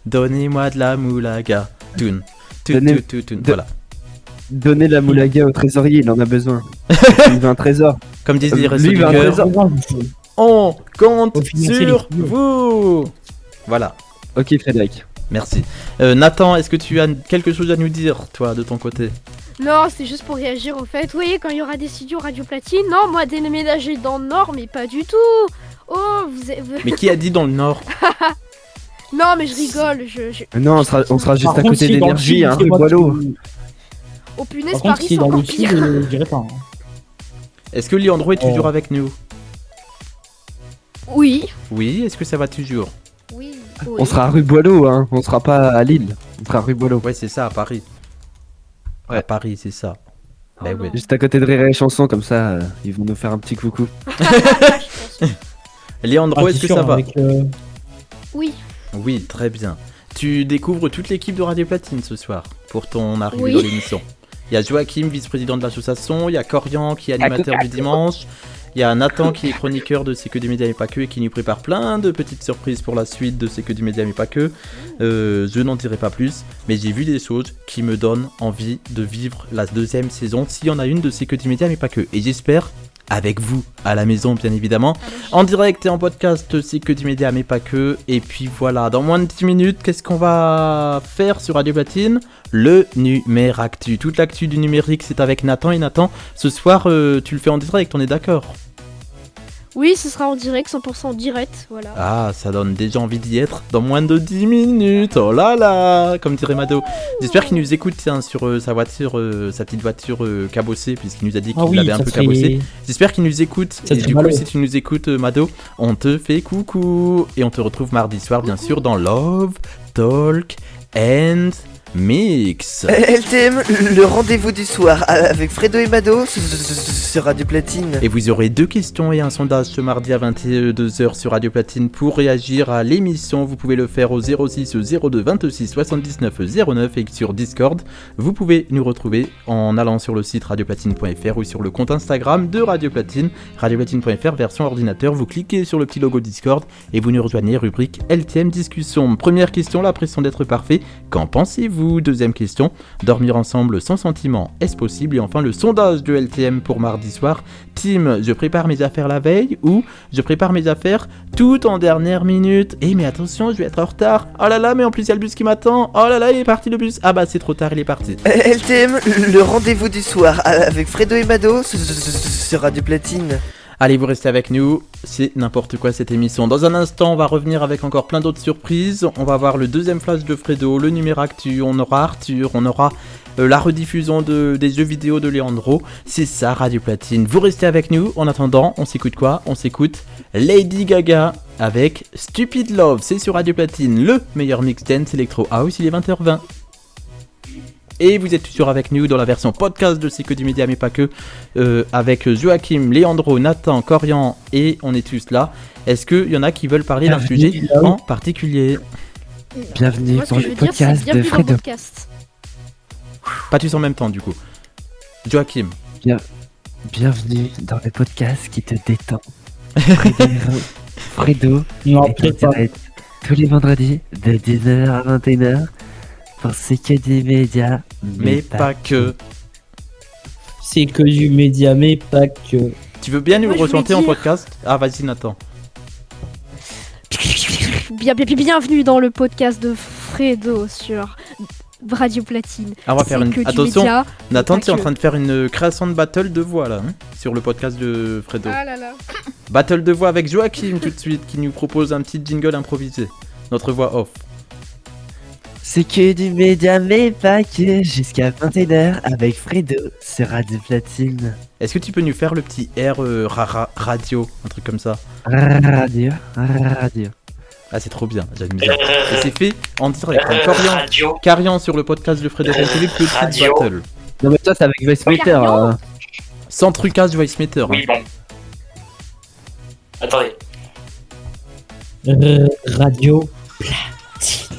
Donnez-moi de la moulaga. Toun. Donnez- Voilà. Donnez la moulaga au trésorier, il en a besoin. Il veut un trésor. Comme disent les Lui, restos il du veut un cœur, trésor. on compte Faut financer sur les studios. vous. Voilà. Ok, Frédéric. Merci. Nathan, est-ce que tu as quelque chose à nous dire, toi, de ton côté? Non, c'est juste pour réagir au fait. Oui, quand il y aura des studios Radio Platine. Non, moi, déménager dans le Nord, mais pas du tout. Oh, Mais qui a dit dans le Nord? Non, mais je rigole. Non, on sera juste Par à contre, côté si dans le d'énergie, sud, hein, c'est rue moi Boileau. qui- Oh punaise, Par contre, Paris, si c'est dans encore le sud, pire. je dirais pas. hein. Est-ce que Léandro est toujours avec nous? Oui. Oui, est-ce que ça va toujours? Oui. On sera à rue Boileau, hein. On sera pas à Lille. On sera à rue Boileau. Ouais, c'est ça, à Paris. Ouais, à Paris, c'est ça. Bah ouais. Juste à côté de Rire et Chanson, comme ça, ils vont nous faire un petit coucou. Léandro, Ah, est-ce c'est que sûr, ça va? avec, Oui. Oui, très bien. Tu découvres toute l'équipe de Radio Platine ce soir pour ton arrivée Oui. dans l'émission. Il y a Joachim, vice-président de l'association, il y a Corian qui est animateur du dimanche, il y a Nathan qui est chroniqueur de C'est que du média et pas que et qui nous prépare plein de petites surprises pour la suite de C'est que du média et pas que. Je n'en dirai pas plus, mais j'ai vu des choses qui me donnent envie de vivre la deuxième saison s'il y en a une de C'est que du média mais pas que. Et j'espère avec vous à la maison bien évidemment, en direct et en podcast, C'est que du média mais pas que. Et puis voilà, dans moins de 10 minutes, qu'est-ce qu'on va faire sur Radio Platine? Le Numéractu. Toute l'actu du numérique, c'est avec Nathan. Et Nathan, ce soir, tu le fais en direct, on est d'accord? Oui, ce sera en direct, 100% en direct, voilà. Ah, ça donne déjà envie d'y être dans moins de 10 minutes. Oh là là, comme dirait Mado. J'espère qu'il nous écoute sur sa voiture, sa petite voiture cabossée, puisqu'il nous a dit qu'il l'avait un peu cabossée. J'espère qu'il nous écoute. Et du coup, si tu nous écoutes, Mado, on te fait coucou. Et on te retrouve mardi soir, bien sûr, dans Love, Talk and Mix. LTM, le rendez-vous du soir avec Fredo et Mado sur Radio Platine. Et vous aurez 2 questions et un sondage ce mardi à 22h sur Radio Platine pour réagir à l'émission. Vous pouvez le faire au 06 02 26 79 09 et sur Discord. Vous pouvez nous retrouver en allant sur le site radioplatine.fr ou sur le compte Instagram de Radio Platine, radioplatine.fr version ordinateur. Vous cliquez sur le petit logo Discord et vous nous rejoignez, rubrique LTM Discussion. Première question, la pression d'être parfait. Qu'en pensez-vous? Deuxième question, dormir ensemble sans sentiment, est-ce possible? Et enfin le sondage de LTM pour mardi soir, team je prépare mes affaires la veille ou je prépare mes affaires tout en dernière minute. Et mais attention, je vais être en retard, oh là là, mais en plus il y a le bus qui m'attend, oh là là, il est parti le bus, ah bah c'est trop tard, il est parti. LTM, le rendez-vous du soir avec Fredo et Mado sur Radio Platine. Allez, vous restez avec nous, c'est n'importe quoi cette émission. Dans un instant, on va revenir avec encore plein d'autres surprises. On va voir le deuxième flash de Fredo, le numéro actu, on aura Arthur, on aura la rediffusion des jeux vidéo de Leandro. C'est ça, Radio Platine. Vous restez avec nous. En attendant, on s'écoute quoi? On s'écoute Lady Gaga avec Stupid Love. C'est sur Radio Platine, le meilleur mix dance Electro House, il est 20h20. Et vous êtes toujours avec nous dans la version podcast de C'est que du média, mais pas que, avec Joachim, Leandro, Nathan, Corian, et on est tous là. Est-ce qu'il y en a qui veulent parler d'un sujet en particulier? Bienvenue dans le podcast de Fredo. Pas tous en même temps, du coup. Joachim. Bienvenue dans le podcast qui te détend. Fredo non, est en direct tous les vendredis de 19h à 21h. Pour C'est que du média, mais pas que. C'est que du média, mais pas que. Tu veux bien nous ressentir en podcast? Ah, vas-y, Nathan. Bienvenue dans le podcast de Fredo sur Radio Platine. Ah, on va faire une. Attention, média, Nathan, tu es en train de faire une création de battle de voix là, hein, sur le podcast de Fredo. Ah là là. Battle de voix avec Joachim tout de suite, qui nous propose un petit jingle improvisé. Notre voix off. C'est que du média, mais pas que, jusqu'à 21h avec Fredo sur Radio Platine. Est-ce que tu peux nous faire le petit R radio, un truc comme ça? Radio. Ah, c'est trop bien, j'aime bien. Et c'est fait en direct, Carian sur le podcast de Fredo TV, petite battle. Non mais toi c'est avec VoiceMeter. Hein. Sans trucage VoiceMeter. Oui, bon. Attendez. Radio Platine.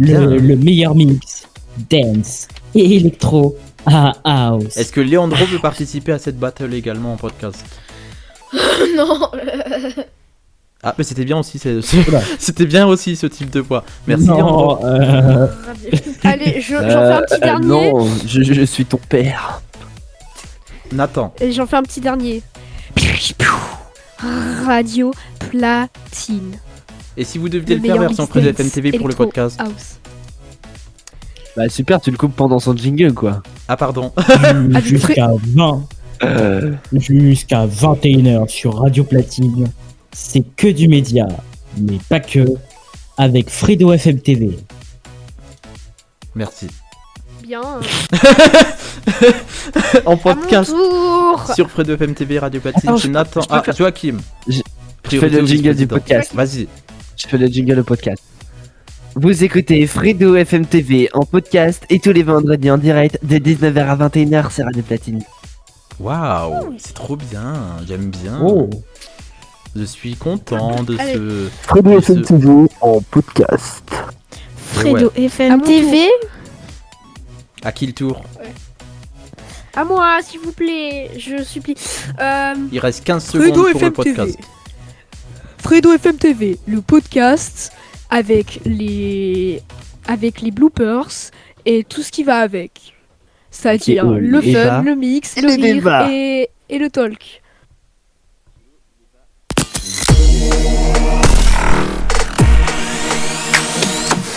Le meilleur mix dance et électro à house. Est-ce que Leandro veut participer à cette battle également en podcast? Non. Ah mais c'était bien aussi c'était bien aussi ce type de voix. Merci non, Allez, j'en fais un petit dernier. Non, je suis ton père. Nathan. Et j'en fais un petit dernier. Radio Platine. Et si vous deviez le faire version Fredo FM TV pour le podcast? Bah super, tu le coupes pendant son jingle quoi. Ah pardon. Jusqu'à 21h sur Radio Platine. C'est que du média, mais pas que, avec Fredo FM TV. Merci. Bien. En podcast sur Fredo FM TV, Radio Platine. C'est Nathan. Joachim. Je fais le jingle du podcast. Vas-y. Je fais le jingle du podcast. Vous écoutez Fredo FM TV en podcast et tous les vendredis en direct de 19h à 21h sur Radio Platine. Waouh, c'est trop bien, j'aime bien. Oh. Je suis content de ce... Fredo FM TV en podcast. Fredo FM TV. À qui le tour? À moi, s'il vous plaît, je supplie. Il reste 15 secondes pour le podcast. Fredo FM TV, le podcast avec les bloopers et tout ce qui va avec. C'est-à-dire le fun, le mix, le rire et le talk.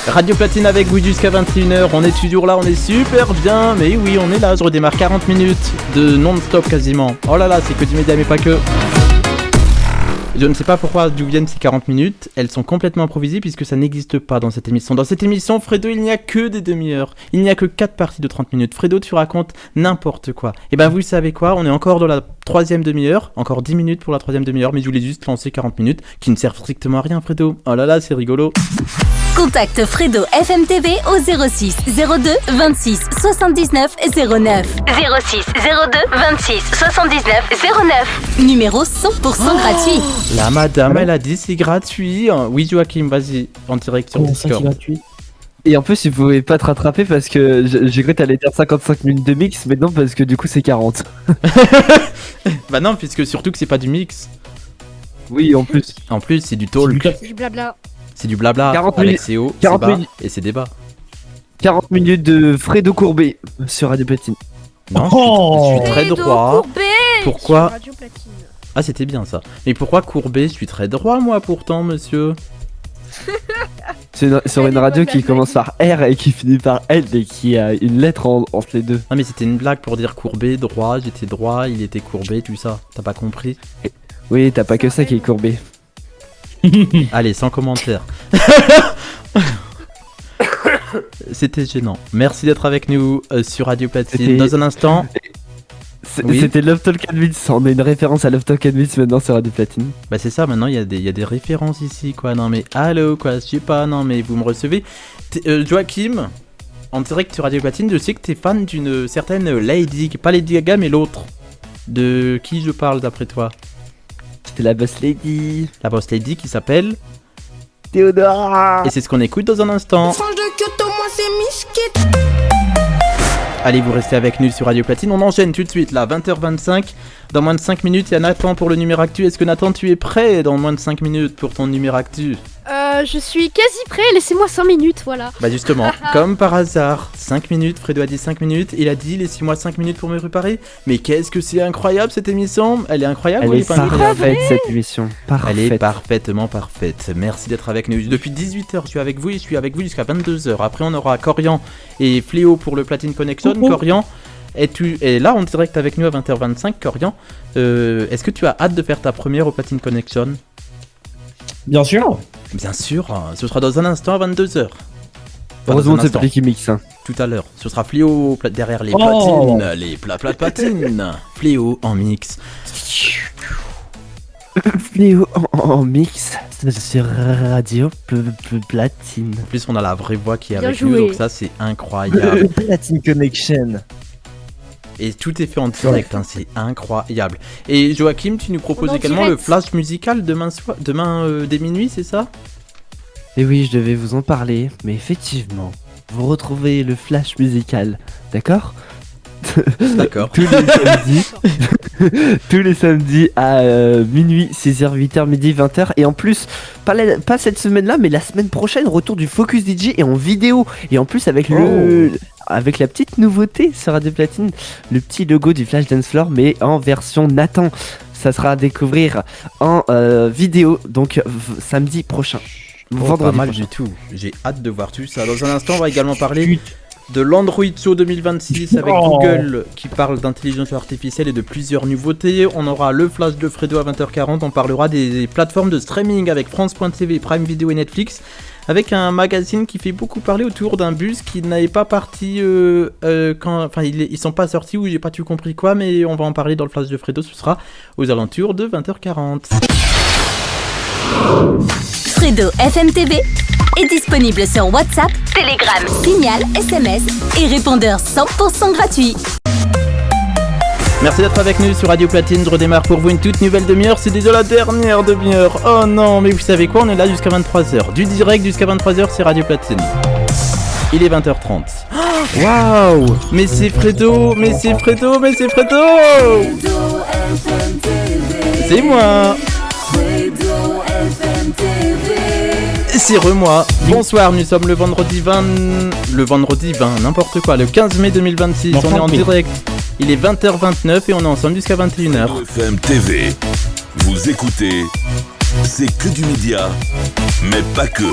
Radio Platine avec vous jusqu'à 21h, on est toujours là, on est super bien, mais oui on est là, je redémarre 40 minutes de non-stop quasiment. Oh là là, c'est que du média mais pas que. Je ne sais pas pourquoi d'où viennent ces 40 minutes, elles sont complètement improvisées puisque ça n'existe pas dans cette émission. Dans cette émission, Fredo, il n'y a que des demi-heures. Il n'y a que 4 parties de 30 minutes. Fredo, tu racontes n'importe quoi. Et ben vous savez quoi, on est encore dans la 3e demi-heure, encore 10 minutes pour la 3e demi-heure, mais je voulais juste lancer 40 minutes qui ne servent strictement à rien, Fredo. Oh là là, c'est rigolo. Contacte Fredo FMTV au 06 02 26 79 09. 06 02 26 79 09. Numéro 100% gratuit. La madame, elle a dit c'est gratuit. Oui, Joachim, vas-y, en direct sur Discord. Et en plus, il pouvait pas te rattraper parce que j'ai cru que t'allais dire 55 minutes de mix, mais non, parce que du coup, c'est 40. Bah non, puisque surtout que c'est pas du mix. Oui, en plus. En plus, c'est du talk. C'est du blabla. C'est du blabla 40 avec minutes. CO, 40 c'est bas minutes. et c'est débat. 40 minutes de Fredo Courbet sur Radio Platine. Non, je suis très droit. Pourquoi Ah, c'était bien ça. Mais pourquoi courbé? Je suis très droit, moi, pourtant, monsieur. C'est sur une radio qui commence par R et qui finit par L et qui a une lettre entre les deux. Ah, mais c'était une blague pour dire courbé, droit, j'étais droit, il était courbé, tout ça. T'as pas compris? Oui, t'as pas que ça qui est courbé. Allez, sans commentaire. C'était gênant. Merci d'être avec nous sur Radio Platine. Dans un instant... C'était Love Talk and Beats, on a une référence à Love Talk and Beats maintenant sur Radio Platine. Bah c'est ça, maintenant il y a des références ici quoi, non mais allô quoi, je sais pas, non mais vous me recevez. Joachim, en direct sur Radio Platine, je sais que t'es fan d'une certaine Lady, pas Lady Gaga mais l'autre. De qui je parle d'après toi? C'était la Boss Lady. La Boss Lady qui s'appelle Théodora. Et c'est ce qu'on écoute dans un instant. Frange de Kyoto, moi c'est Miskit. Allez, vous restez avec nous sur Radio Platine. On enchaîne tout de suite là, 20h25. Dans moins de 5 minutes, il y a Nathan pour le numéro actu. Est-ce que Nathan, tu es prêt dans moins de 5 minutes pour ton numéro actu? Je suis quasi prêt, laissez-moi 5 minutes, voilà. Bah justement, comme par hasard, 5 minutes, Fredo a dit 5 minutes, il a dit laissez-moi 5 minutes pour me préparer. Mais qu'est-ce que c'est incroyable cette émission? Elle est incroyable. Elle est parfaite cette émission. Parfaite. Elle est parfaitement parfaite. Merci d'être avec nous. Depuis 18h, je suis avec vous et je suis avec vous jusqu'à 22h. Après, on aura Corian et Fléau pour le Platine Connection. Corian, es là en direct avec nous à 20h25, Corian. Est-ce que tu as hâte de faire ta première au Platine Connection? Bien sûr. Bien sûr, ce sera dans un instant à 22h. Heureusement c'est Play qui mixe. Tout à l'heure, ce sera Fléau derrière les platines, les platines. Fléau en mix. Fléau en mix sur Radio Platine. En plus, on a la vraie voix qui est Bien avec joué. nous, donc ça c'est incroyable. Platine Connection. Et tout est fait en direct, hein, c'est incroyable. Et Joachim, tu nous proposes On est en également direct. le flash musical demain dès minuit, c'est ça? Et oui, je devais vous en parler, mais effectivement, vous retrouvez le flash musical, d'accord? D'accord. tous les samedis à minuit, 6h, 8h, midi, 20h. Et en plus, pas cette semaine-là, mais la semaine prochaine, retour du Focus DJ et en vidéo. Et en plus, avec avec la petite nouveauté sur Radio Platine, le petit logo du Flash Dance Floor, mais en version Nathan. Ça sera à découvrir en vidéo, donc samedi prochain. Vendredi pas mal prochain. Du tout. J'ai hâte de voir tout ça. Dans un instant, on va également parler de l'Android Show 2026 avec Google qui parle d'intelligence artificielle et de plusieurs nouveautés. On aura le flash de Fredo à 20h40. On parlera des plateformes de streaming avec France.tv, Prime Video et Netflix. Avec un magazine qui fait beaucoup parler autour d'un bus qui n'avait pas parti ils sont pas sortis ou j'ai pas tout compris quoi, mais on va en parler dans le flash de Fredo. Ce sera aux alentours de 20h40. Fredo FMTV est disponible sur WhatsApp, Telegram, Signal, SMS et répondeur 100% gratuit. Merci d'être avec nous sur Radio Platine. Je redémarre pour vous une toute nouvelle demi-heure. C'est déjà la dernière demi-heure. Oh non, mais vous savez quoi? On est là jusqu'à 23h. Du direct jusqu'à 23h, c'est Radio Platine. Il est 20h30. Waouh! Mais c'est Fredo! Mais c'est Fredo! Mais c'est Fredo! C'est moi! C'est moi. Bonsoir, nous sommes le vendredi 20, n'importe quoi, le 15 mai 2026, on est en direct. Il est 20h29 et on est ensemble jusqu'à 21h. FM TV, vous écoutez, c'est que du média, mais pas que.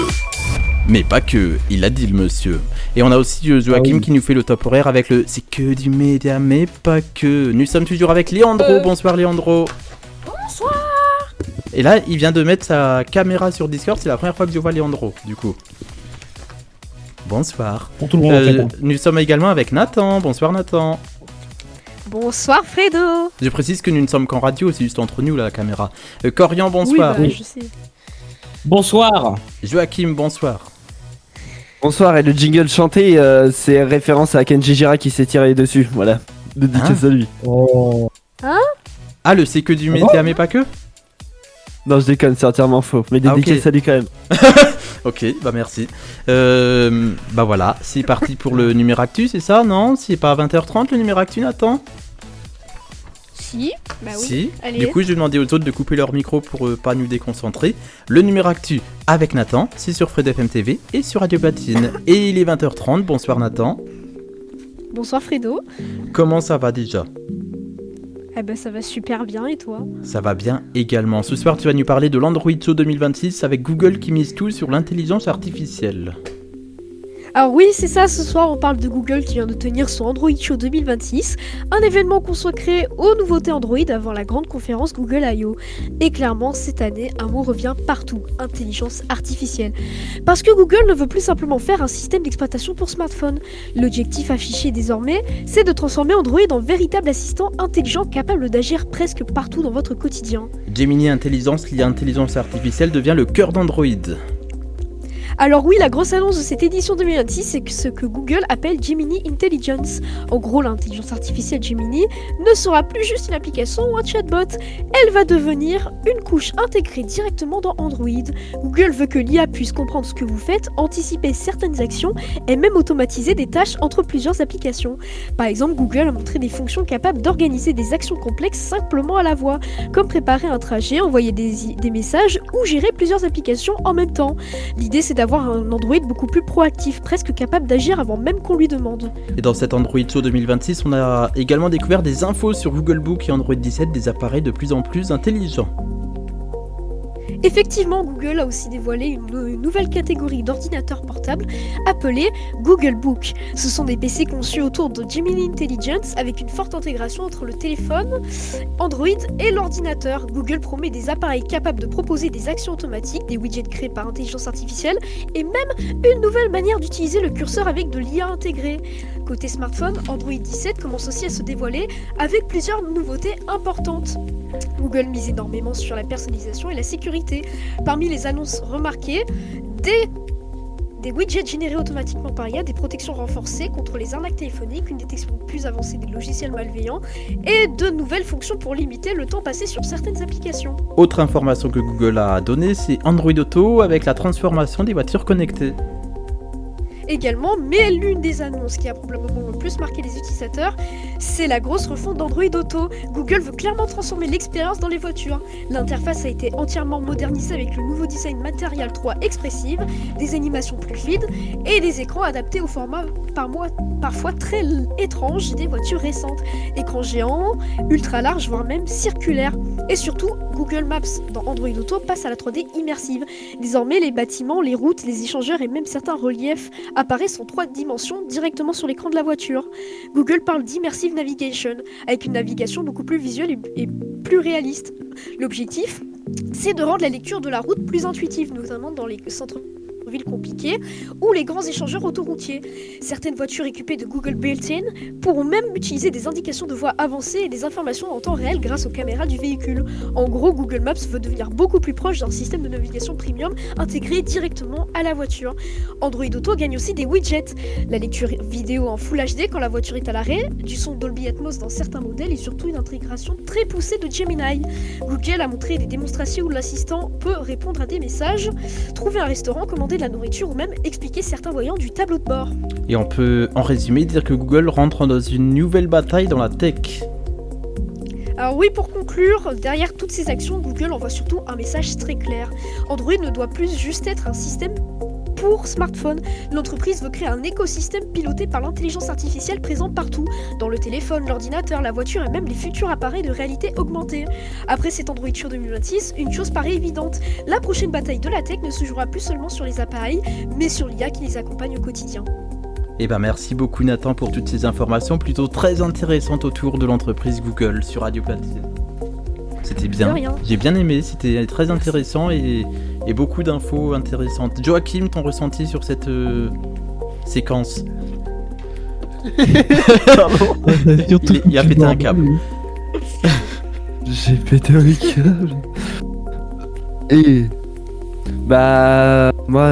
Mais pas que, il a dit le monsieur. Et on a aussi Joachim qui nous fait le top horaire avec le c'est que du média, mais pas que. Nous sommes toujours avec Léandro. Bonsoir Léandro. Bonsoir. Et là, il vient de mettre sa caméra sur Discord, c'est la première fois que je vois Leandro, du coup. Bonsoir. Pour tout le monde, en fait, hein. Nous sommes également avec Nathan. Bonsoir Nathan. Bonsoir Fredo. Je précise que nous ne sommes qu'en radio, c'est juste entre nous là, la caméra. Corian, bonsoir. Oui, je sais. Bonsoir. Joachim, bonsoir. Bonsoir, et le jingle chanté, c'est référence à Kenji Gira qui s'est tiré dessus, voilà. Dédicace à lui. Oh. Hein? Ah, le c'est que du média, mais pas que? Non, je déconne, c'est entièrement faux, mais dédicace à lui quand même. Ok, bah merci. Bah voilà, c'est parti pour le numéro-actu, c'est ça, non? C'est pas à 20h30 le numéro-actu, Nathan? Si, bah oui. Si. Allez. Du coup, je vais demander aux autres de couper leur micro pour pas nous déconcentrer. Le numéro-actu avec Nathan, c'est sur Fredo FM TV et sur Radio Platine. Et il est 20h30, bonsoir Nathan. Bonsoir Fredo. Comment ça va déjà? Eh ben ça va super bien, et toi? Ça va bien également. Ce soir, tu vas nous parler de l'Android Show 2026 avec Google qui mise tout sur l'intelligence artificielle. Alors oui, c'est ça, ce soir on parle de Google qui vient de tenir son Android Show 2026, un événement consacré aux nouveautés Android avant la grande conférence Google I.O. Et clairement, cette année, un mot revient partout, intelligence artificielle. Parce que Google ne veut plus simplement faire un système d'exploitation pour smartphone. L'objectif affiché désormais, c'est de transformer Android en véritable assistant intelligent capable d'agir presque partout dans votre quotidien. Gemini Intelligence, l'intelligence artificielle devient le cœur d'Android. Alors oui, la grosse annonce de cette édition 2026, c'est ce que Google appelle Gemini Intelligence. En gros, l'intelligence artificielle Gemini ne sera plus juste une application ou un chatbot. Elle va devenir une couche intégrée directement dans Android. Google veut que l'IA puisse comprendre ce que vous faites, anticiper certaines actions et même automatiser des tâches entre plusieurs applications. Par exemple, Google a montré des fonctions capables d'organiser des actions complexes simplement à la voix, comme préparer un trajet, envoyer des messages ou gérer plusieurs applications en même temps. L'idée, c'est d'avoir un Android beaucoup plus proactif, presque capable d'agir avant même qu'on lui demande. Et dans cet Android Show 2026, on a également découvert des infos sur Google Book et Android 17, des appareils de plus en plus intelligents. Effectivement, Google a aussi dévoilé une nouvelle catégorie d'ordinateurs portables appelée Google Book. Ce sont des PC conçus autour de Gemini Intelligence avec une forte intégration entre le téléphone, Android et l'ordinateur. Google promet des appareils capables de proposer des actions automatiques, des widgets créés par intelligence artificielle et même une nouvelle manière d'utiliser le curseur avec de l'IA intégrée. Côté smartphone, Android 17 commence aussi à se dévoiler avec plusieurs nouveautés importantes. Google mise énormément sur la personnalisation et la sécurité. Parmi les annonces remarquées, des widgets générés automatiquement par IA, des protections renforcées contre les arnaques téléphoniques, une détection plus avancée des logiciels malveillants et de nouvelles fonctions pour limiter le temps passé sur certaines applications. Autre information que Google a donnée, c'est Android Auto avec la transformation des voitures connectées. Également, mais l'une des annonces qui a probablement le plus marqué les utilisateurs, c'est la grosse refonte d'Android Auto. Google veut clairement transformer l'expérience dans les voitures. L'interface a été entièrement modernisée avec le nouveau design Material 3 Expressive, des animations plus fluides et des écrans adaptés au format parfois très étrange des voitures récentes. Écran géant, ultra large, voire même circulaire. Et surtout, Google Maps dans Android Auto passe à la 3D immersive. Désormais, les bâtiments, les routes, les échangeurs et même certains reliefs apparaissent en 3 dimensions directement sur l'écran de la voiture. Google parle d'immersive navigation, avec une navigation beaucoup plus visuelle et plus réaliste. L'objectif, c'est de rendre la lecture de la route plus intuitive, notamment dans les centres-villes compliquées ou les grands échangeurs autoroutiers. Certaines voitures équipées de Google Built-in pourront même utiliser des indications de voie avancées et des informations en temps réel grâce aux caméras du véhicule. En gros, Google Maps veut devenir beaucoup plus proche d'un système de navigation premium intégré directement à la voiture. Android Auto gagne aussi des widgets, la lecture vidéo en Full HD quand la voiture est à l'arrêt, du son Dolby Atmos dans certains modèles et surtout une intégration très poussée de Gemini. Google a montré des démonstrations où l'assistant peut répondre à des messages, trouver un restaurant, commander de la nourriture ou même expliquer certains voyants du tableau de bord. Et on peut en résumé dire que Google rentre dans une nouvelle bataille dans la tech. Alors oui, pour conclure, derrière toutes ces actions, Google envoie surtout un message très clair. Android ne doit plus juste être un système pour smartphone. L'entreprise veut créer un écosystème piloté par l'intelligence artificielle présente partout, dans le téléphone, l'ordinateur, la voiture et même les futurs appareils de réalité augmentée. Après cet Android Show 2026, une chose paraît évidente, la prochaine bataille de la tech ne se jouera plus seulement sur les appareils, mais sur l'IA qui les accompagne au quotidien. Eh ben merci beaucoup Nathan pour toutes ces informations plutôt très intéressantes autour de l'entreprise Google sur Radio Platine. C'était bien. De rien. J'ai bien aimé, c'était très intéressant et beaucoup d'infos intéressantes. Joachim, ton ressenti sur cette séquence? Pardon. Il a pété un câble. J'ai pété un câble. Et bah moi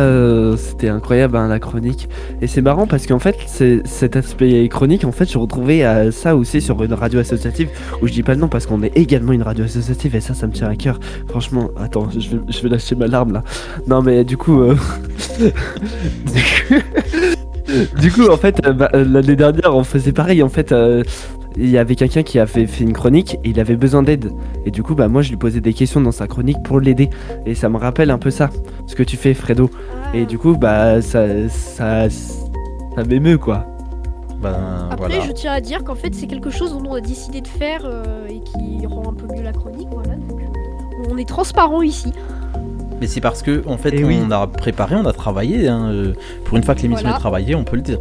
c'était incroyable la chronique et c'est marrant parce qu'en fait cet aspect chronique en fait je retrouvais ça aussi sur une radio associative où je dis pas le nom parce qu'on est également une radio associative et ça me tient à cœur franchement. Attends, je vais lâcher ma larme là. Non mais du coup du coup en fait l'année dernière on faisait pareil en fait. Il y avait quelqu'un qui avait fait une chronique et il avait besoin d'aide. Et du coup, bah moi je lui posais des questions dans sa chronique pour l'aider. Et ça me rappelle un peu ça, ce que tu fais, Fredo. Et du coup, bah ça m'émeut quoi. Après, voilà. je tiens à dire qu'en fait, c'est quelque chose dont on a décidé de faire et qui rend un peu mieux la chronique. Voilà, donc on est transparent ici. Mais c'est parce que en fait Et on oui. a préparé, on a travaillé. Pour une fois que l'émission est travaillée, on peut le dire.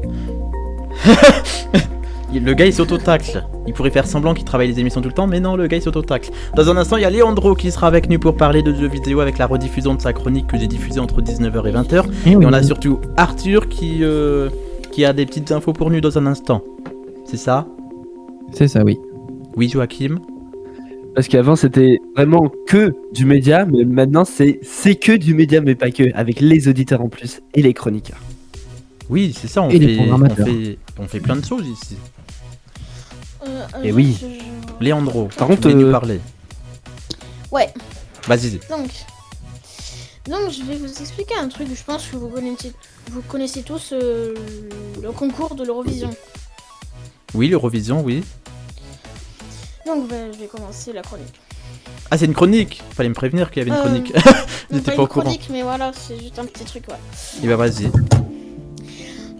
Le gars il s'auto-tacle. Il pourrait faire semblant qu'il travaille les émissions tout le temps, mais non, le gars il s'auto-tacle. Dans un instant, il y a Leandro qui sera avec nous pour parler de jeux vidéo avec la rediffusion de sa chronique que j'ai diffusée entre 19h et 20h. Et on a surtout Arthur qui a des petites infos pour nous dans un instant. C'est ça? C'est ça, oui. Oui, Joachim? Parce qu'avant c'était vraiment que du média, mais maintenant c'est que du média, mais pas que, avec les auditeurs en plus et les chroniqueurs. Oui, c'est ça, Et les programmateurs. on fait plein de choses ici. Et oui. Leandro, Par tu contre, voulais nous parler. Ouais. Vas-y. Donc je vais vous expliquer un truc. Je pense que vous connaissez tous le concours de l'Eurovision. Oui, l'Eurovision, oui. Donc je vais commencer la chronique. Ah, c'est une chronique. Fallait me prévenir qu'il y avait une chronique. Non, J'étais pas pas au une courant. chronique, mais voilà, c'est juste un petit truc, ouais. Et bah vas-y.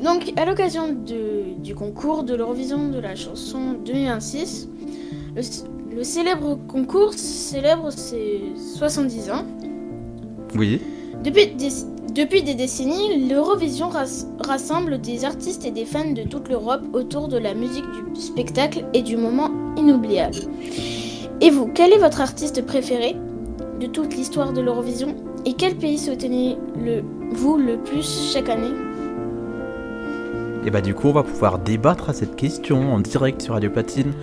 Donc, à l'occasion du concours de l'Eurovision de la chanson 2026, le célèbre concours célèbre ses 70 ans. Oui. Depuis des décennies, l'Eurovision rassemble des artistes et des fans de toute l'Europe autour de la musique, du spectacle et du moment inoubliable. Et vous, quel est votre artiste préféré de toute l'histoire de l'Eurovision? Et quel pays soutenez-vous le plus chaque année? Et bah du coup on va pouvoir débattre à cette question en direct sur Radio Platine.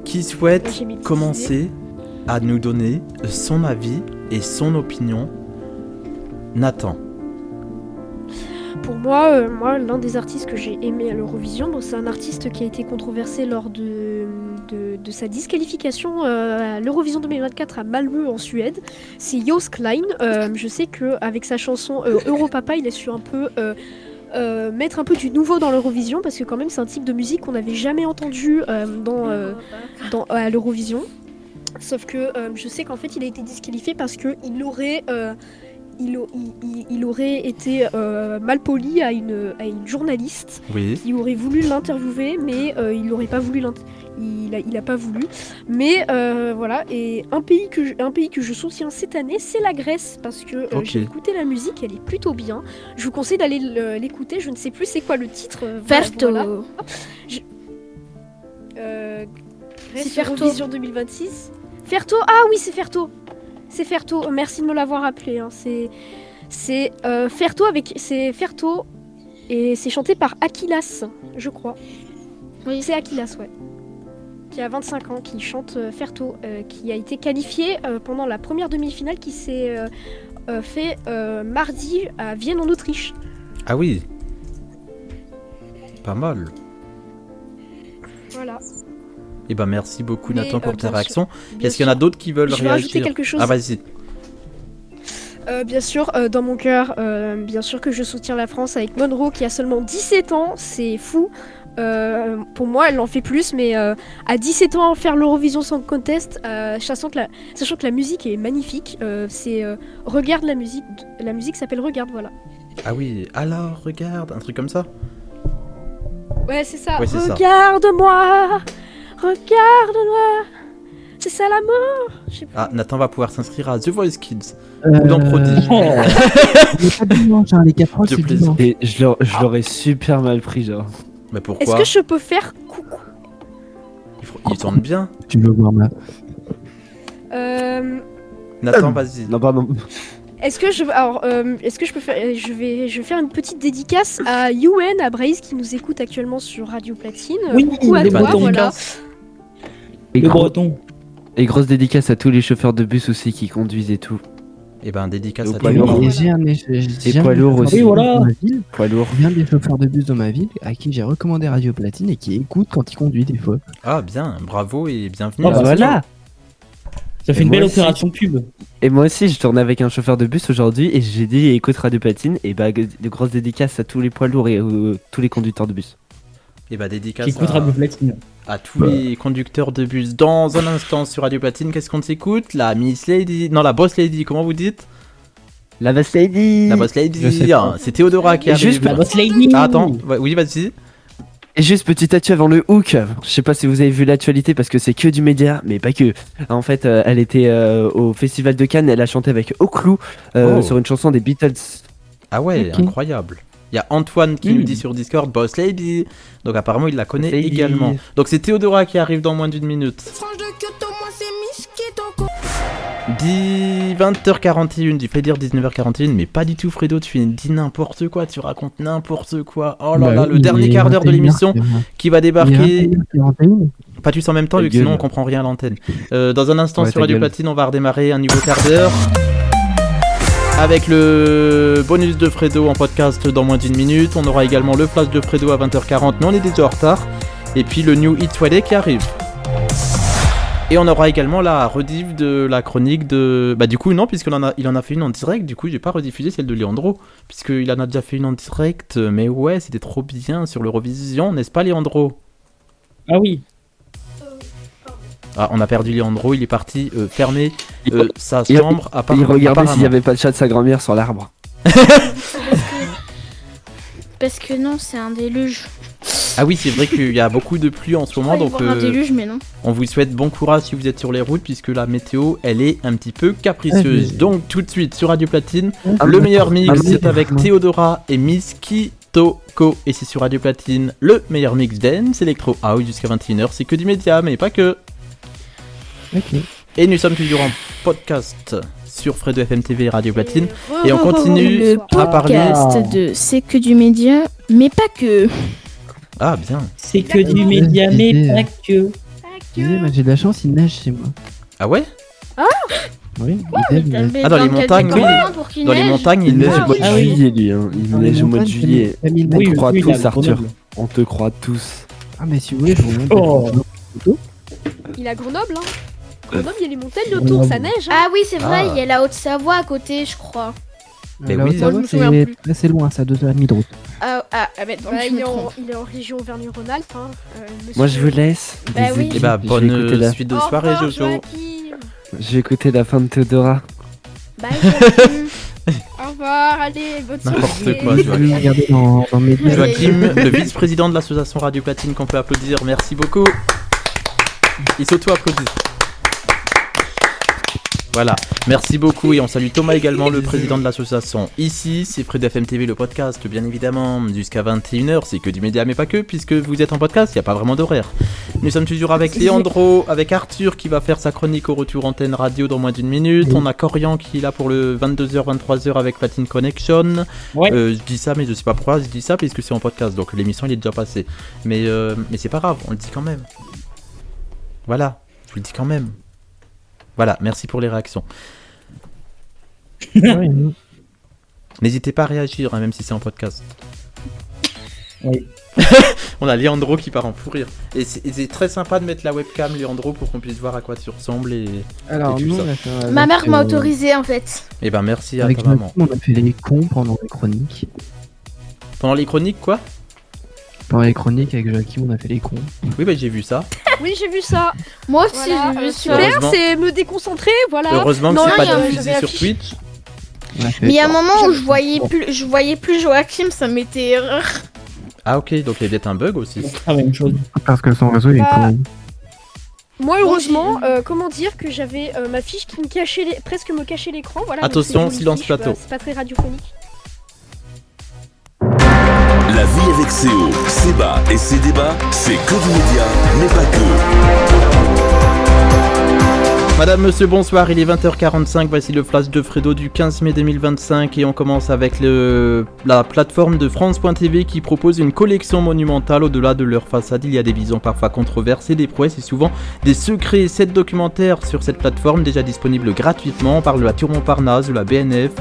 Qui souhaite commencer à nous donner son avis et son opinion? Nathan. Pour moi, l'un des artistes que j'ai aimé à l'Eurovision, c'est un artiste qui a été controversé lors de sa disqualification à l'Eurovision 2024 à Malmö en Suède. C'est Joost Klein. Je sais qu'avec sa chanson Europapa, il a su un peu mettre un peu du nouveau dans l'Eurovision parce que quand même c'est un type de musique qu'on n'avait jamais entendu à l'Eurovision. Sauf que je sais qu'en fait il a été disqualifié parce qu'il aurait... Il aurait été mal poli à une journaliste qui aurait voulu l'interviewer, mais il n'aurait pas voulu il a pas voulu. Mais voilà, et un pays que je soutiens cette année, c'est la Grèce, parce que j'ai écouté la musique, elle est plutôt bien. Je vous conseille d'aller l'écouter, je ne sais plus c'est quoi le titre. Ferto. Voilà. Grèce, Ferto. Eurovision 2026. Ferto, ah oui c'est Ferto. C'est Ferto, merci de me l'avoir appelé. Hein. C'est Ferto et c'est chanté par Akilas, je crois. Oui, c'est Akilas, ouais. Qui a 25 ans, qui chante Ferto, qui a été qualifié pendant la première demi-finale qui s'est fait mardi à Vienne en Autriche. Ah oui. Pas mal. Voilà. Et bah merci beaucoup Mais, Nathan pour ta bien réaction. sûr, Est-ce qu'il y en a d'autres qui veulent Je vais réagir? rajouter quelque chose. Ah vas-y. Bien sûr, dans mon cœur, bien sûr que je soutiens la France avec Monroe qui a seulement 17 ans, c'est fou. Pour moi, elle en fait plus, mais à 17 ans, faire l'Eurovision Song Contest, sachant que la musique est magnifique, regarde la musique s'appelle Regarde, voilà. Ah oui, alors regarde, un truc comme ça. Ouais, c'est ça. Ouais, c'est ça. Regarde-moi, regarde-moi, c'est ça l'amour. Ah, Nathan va pouvoir s'inscrire à The Voice Kids ou dans Prodige. Il est pas dimanche, hein, les 4 ans, c'est dimanche. Et je l'aurais super mal pris, genre. Mais pourquoi? Est-ce que je peux faire coucou? Il tourne bien. Tu veux voir ma... Nathan, vas-y. Non, pardon. Est-ce que je peux faire, je vais faire une petite dédicace à Youen, à Braise qui nous écoute actuellement sur Radio Platine. Oui, Coucou à les toi, Bretons. voilà. Le breton. Et grosse dédicace à tous les chauffeurs de bus aussi qui conduisent et tout. Et ben dédicace Aux à poids tout le lourds. monde. Et poids lourds aussi. Oui, voilà. Poids lourds. Bien des chauffeurs de bus dans ma ville à qui j'ai recommandé Radio Platine et qui écoutent quand ils conduisent des fois. Ah bien, bravo et bienvenue. Ah, bah, Voilà. Ça fait Et une belle moi aussi. opération pub. Et moi aussi, je tournais avec un chauffeur de bus aujourd'hui et j'ai dit écoute Radio Platine et bah de grosses dédicaces à tous les poids lourds et tous les conducteurs de bus. Et bah dédicace Qui écoute Radio Platine. à tous les conducteurs de bus. Dans un instant sur Radio Platine, qu'est-ce qu'on s'écoute? La Miss Lady, non la Boss Lady, comment vous dites? La Boss Lady. La Boss Je sais Lady, pas. c'est Théodora qui Et arrive. juste La Boss Lady. Ah, attends, oui vas-y. Et juste petit actu avant le hook, je sais pas si vous avez vu l'actualité parce que c'est que du média, mais pas que. En fait, elle était au Festival de Cannes, elle a chanté avec Oclou sur une chanson des Beatles. Ah ouais, Ok. incroyable. Il y a Antoine qui nous dit sur Discord Boss Lady, donc apparemment il la connaît Boss Lady. également. Donc c'est Théodora qui arrive dans moins d'une minute. Franche de Kyoto, moi c'est Miskit encore. 20h41, tu fais dire 19h41, mais pas du tout Fredo, tu dis n'importe quoi, tu racontes n'importe quoi. Oh là Bah là, oui, le dernier il est quart d'heure de 21h, l'émission c'est vrai. qui va débarquer. 21h41. Pas tous en même temps, Ta vu que sinon gueule. on comprend rien à l'antenne. Dans un instant Ouais, sur ta Radio gueule. Platine, on va redémarrer un nouveau quart d'heure. Avec le bonus de Fredo en podcast dans moins d'une minute. On aura également le flash de Fredo à 20h40, mais on est déjà en retard. Et puis le New Hit Friday qui arrive. Et on aura également la rediff de la chronique de... Bah du coup non, puisqu'il en a fait une en direct. Du coup j'ai pas rediffusé celle de Leandro, puisqu'il en a déjà fait une en direct. Mais ouais, c'était trop bien sur l'Eurovision, n'est-ce pas Leandro? Ah oui. Ah, on a perdu Leandro, il est parti fermer sa Il- chambre. Il regardait s'il y avait pas de chat de sa grand-mère sur l'arbre. Parce que non, c'est un déluge. Ah oui, c'est vrai qu'il y a beaucoup de pluie en ce moment, donc un déluge, mais non. on vous souhaite bon courage si vous êtes sur les routes, puisque la météo, elle est un petit peu capricieuse. Ouais, Donc tout de suite sur Radio Platine, Ah, le mais- meilleur mix, ah, mais- c'est avec Théodora et Miss Kitoko. Et c'est sur Radio Platine, le meilleur mix dance, électro house jusqu'à 21h. C'est que du média, mais pas que. Ok. Et nous sommes toujours en podcast sur Fredo FM TV et Radio Platine. Et on continue Le à parler. podcast de C'est que du média, mais pas que. Ah bien. C'est que du média, mais pas que. Je disais, moi, j'ai de la chance, il neige chez moi. Ah ouais? Oui, mais il neige. Ah, dans les montagnes, oui. Pour qu'il Dans les neige. montagnes, Il il neige neige. au mois de Ah oui. juillet, lui. Hein. Il Dans les neige au mois de montagnes, juillet. t'as mis le On mec- te croit oui, tous, la Arthur. Grenoble. On te croit tous. Ah, mais si vous voulez, je vous montre. Oh. Il a Grenoble, hein. Grenoble, il y a les montagnes autour, ça neige. Hein. Ah oui, c'est vrai, Ah. il y a la Haute-Savoie à côté, je crois. Mais La oui. Haute-Savoie, Moi, je me souviens c'est plus. assez loin, ça, 2h30 de route. Mais donc, Bah, je il, me est trompe. il est en région Auvergne-Rhône-Alpes. Hein. Moi, je vous laisse. Bah oui. Et bah Je vais bonne écouter la- suite de Au soirée revoir, Jojo. Joachim. Je vais écouter la fin de Théodora. Bye, Joachim. Au revoir, allez, bonne soirée. N'importe quoi, Je Joachim. vais regarder dans mes liens. Joachim, le vice-président de l'association Radio Platine qu'on peut applaudir, merci beaucoup. Il s'auto-applaudit. Voilà, merci beaucoup et on salue Thomas également, le président de l'association. Ici, c'est Fredo FM TV, le podcast, bien évidemment, jusqu'à 21h, c'est que du média mais pas que, puisque vous êtes en podcast, il n'y a pas vraiment d'horaire. Nous sommes toujours avec Leandro, avec Arthur qui va faire sa chronique au retour antenne radio dans moins d'une minute. On a Corian qui est là pour le 22h, 23h avec Platine Connection. Ouais. Je dis ça, mais je sais pas pourquoi je dis ça, puisque c'est en podcast, donc l'émission il est déjà passée. Mais c'est pas grave, on le dit quand même. Voilà, je vous le dis quand même. Voilà, merci pour les réactions. Ouais, non. N'hésitez pas à réagir, hein, même si c'est en podcast. Oui. On a Leandro qui part en fou rire. Et c'est très sympa de mettre la webcam, Leandro, pour qu'on puisse voir à quoi tu ressembles. Alors, et tout nous, ça. on a fait avec, Ma mère m'a autorisé en fait. Et ben merci à Avec ta maman. Joachim, on a fait les cons pendant les chroniques. Pendant les chroniques, quoi? Pendant les chroniques, avec Joachim, on a fait les cons. Oui, bah j'ai vu ça. Oui, j'ai vu ça. Moi aussi, Voilà, j'ai vu super, ça. Heureusement. c'est me déconcentrer, voilà. Heureusement que Non, c'est il y pas a- diffusé j'avais sur affiché- Twitch. On a fait- Mais il y a un moment où je voyais plus Joachim, ça m'était erreur. Ah ok, donc il y a peut-être un bug aussi. C'est la même chose. Parce que son réseau est Bah, con. Moi, heureusement, comment dire que j'avais ma fiche qui me cachait presque me cachait l'écran. Voilà. Attention, donc c'est une silence fiche, plateau. bah, c'est pas très radiophonique. La vie avec ses hauts, ses bas et ses débats, c'est que du média, mais pas que. Madame, monsieur, bonsoir, il est 20h45, voici le flash de Fredo du 15 mai 2025 et on commence avec la plateforme de France.tv qui propose une collection monumentale. Au-delà de leur façade, il y a des visions parfois controversées, des prouesses et souvent des secrets. 7 documentaires sur cette plateforme déjà disponibles gratuitement. On parle de la Tour Montparnasse, de la BNF,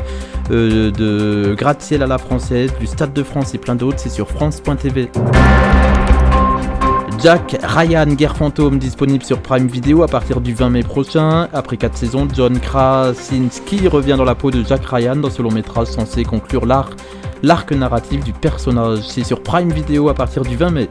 de Gratte-Ciel à la française, du Stade de France et plein d'autres, c'est sur France.tv. Jack Ryan, Guerre Fantôme, disponible sur Prime Video à partir du 20 mai prochain. Après 4 saisons, John Krasinski revient dans la peau de Jack Ryan dans ce long métrage censé conclure l'arc narratif du personnage. C'est sur Prime Video à partir du 20 mai.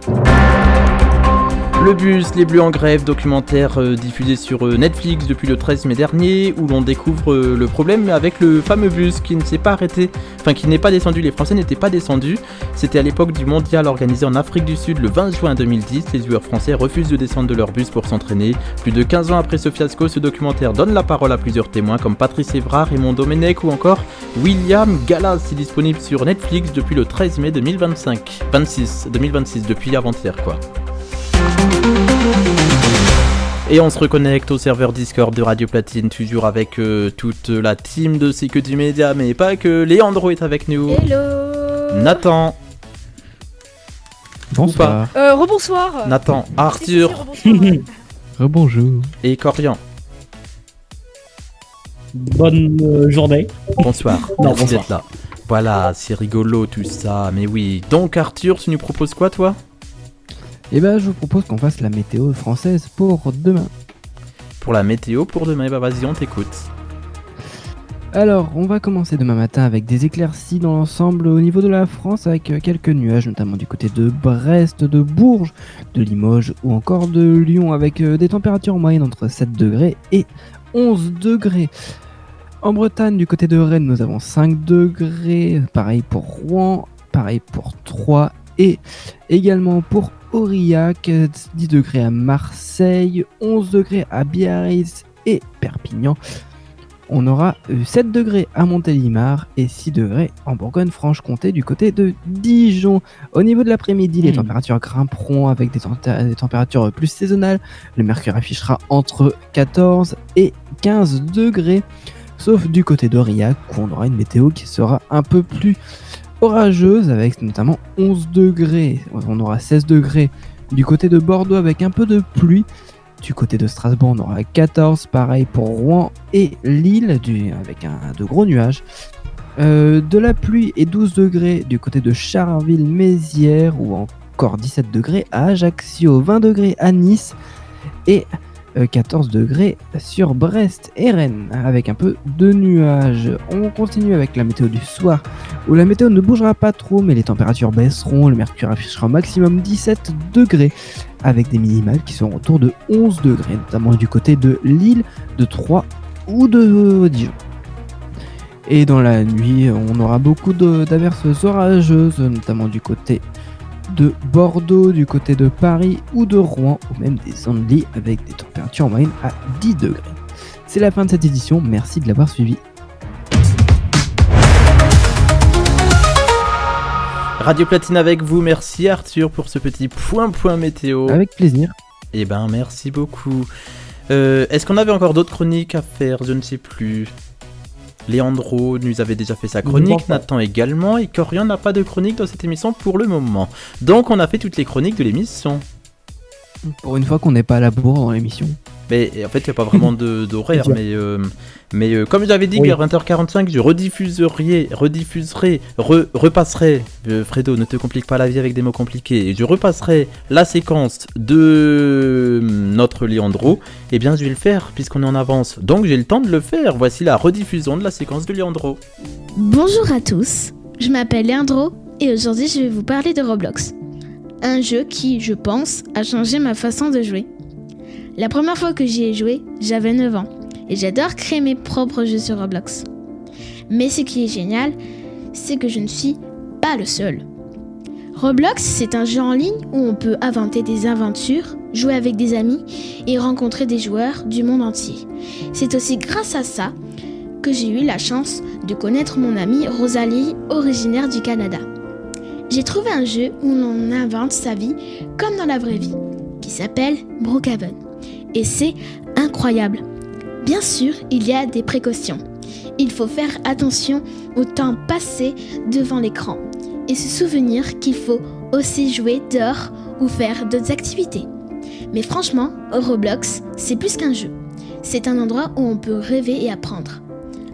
Le bus, les Bleus en grève, documentaire diffusé sur Netflix depuis le 13 mai dernier, où l'on découvre le problème avec le fameux bus qui ne s'est pas arrêté, enfin qui n'est pas descendu, les Français n'étaient pas descendus. C'était à l'époque du mondial organisé en Afrique du Sud le 20 juin 2010, les joueurs français refusent de descendre de leur bus pour s'entraîner. Plus de 15 ans après ce fiasco, ce documentaire donne la parole à plusieurs témoins comme Patrice Évrard, Raymond Domenech ou encore William Gallas. C'est disponible sur Netflix depuis le 13 mai 2026, depuis avant-hier quoi. Et on se reconnecte au serveur Discord de Radio Platine, toujours avec toute la team de C'est que du média, mais pas que. Léandro est avec nous. Hello. Nathan. Bonsoir. Rebonsoir. Nathan, Arthur. Rebonjour. Et Corian. Bonne journée. Bonsoir. Non, Merci bonsoir. d'être là. Voilà, c'est rigolo tout ça, mais oui. Donc Arthur, tu nous proposes quoi toi ? Eh ben, je vous propose qu'on fasse la météo française pour demain. Pour la météo pour demain, bah vas-y, on t'écoute. Alors, on va commencer demain matin avec des éclaircies dans l'ensemble au niveau de la France, avec quelques nuages, notamment du côté de Brest, de Bourges, de Limoges ou encore de Lyon, avec des températures moyennes entre 7 degrés et 11 degrés. En Bretagne, du côté de Rennes, nous avons 5 degrés, pareil pour Rouen, pareil pour Troyes et également pour Aurillac, 10 degrés à Marseille, 11 degrés à Biarritz et Perpignan. On aura 7 degrés à Montélimar et 6 degrés en Bourgogne-Franche-Comté du côté de Dijon. Au niveau de l'après-midi, les températures grimperont avec des températures plus saisonnales. Le mercure affichera entre 14 et 15 degrés, sauf du côté d'Aurillac où on aura une météo qui sera un peu plus orageuse avec notamment 11 degrés. On aura 16 degrés du côté de Bordeaux avec un peu de pluie. Du côté de Strasbourg, on aura 14, pareil pour Rouen et Lille avec de gros nuages. De la pluie et 12 degrés du côté de Charleville-Mézières ou encore 17 degrés à Ajaccio, 20 degrés à Nice et 14 degrés sur Brest et Rennes avec un peu de nuages. On continue avec la météo du soir où la météo ne bougera pas trop mais les températures baisseront. Le mercure affichera au maximum 17 degrés avec des minimales qui seront autour de 11 degrés, notamment du côté de Lille, de Troyes ou de Dijon. Et dans la nuit, on aura beaucoup d'averses orageuses, notamment du côté de Bordeaux, du côté de Paris ou de Rouen, ou même des Andelys avec des températures en moyenne à 10 degrés. C'est la fin de cette édition, merci de l'avoir suivi. Radio Platine avec vous, merci Arthur pour ce petit point météo. Avec plaisir. Eh ben merci beaucoup. Est-ce qu'on avait encore d'autres chroniques à faire ? Je ne sais plus. Léandro nous avait déjà fait sa chronique, Nathan également, et Corian n'a pas de chronique dans cette émission pour le moment. Donc on a fait toutes les chroniques de l'émission. Pour une fois qu'on n'est pas à la bourre dans l'émission. Mais en fait, il n'y a pas vraiment d'horaire. mais comme j'avais dit qu'à 20h45, je repasserai. Fredo, ne te complique pas la vie avec des mots compliqués. Je repasserai la séquence de notre Léandro. Eh bien, je vais le faire puisqu'on est en avance. Donc, j'ai le temps de le faire. Voici la rediffusion de la séquence de Léandro. Bonjour à tous, je m'appelle Léandro et aujourd'hui je vais vous parler de Roblox. Un jeu qui, je pense, a changé ma façon de jouer. La première fois que j'y ai joué, j'avais 9 ans et j'adore créer mes propres jeux sur Roblox. Mais ce qui est génial, c'est que je ne suis pas le seul. Roblox, c'est un jeu en ligne où on peut inventer des aventures, jouer avec des amis et rencontrer des joueurs du monde entier. C'est aussi grâce à ça que j'ai eu la chance de connaître mon amie Rosalie, originaire du Canada. J'ai trouvé un jeu où l'on invente sa vie comme dans la vraie vie, qui s'appelle Brookhaven. Et c'est incroyable. Bien sûr, il y a des précautions. Il faut faire attention au temps passé devant l'écran et se souvenir qu'il faut aussi jouer dehors ou faire d'autres activités. Mais franchement, Roblox, c'est plus qu'un jeu. C'est un endroit où on peut rêver et apprendre.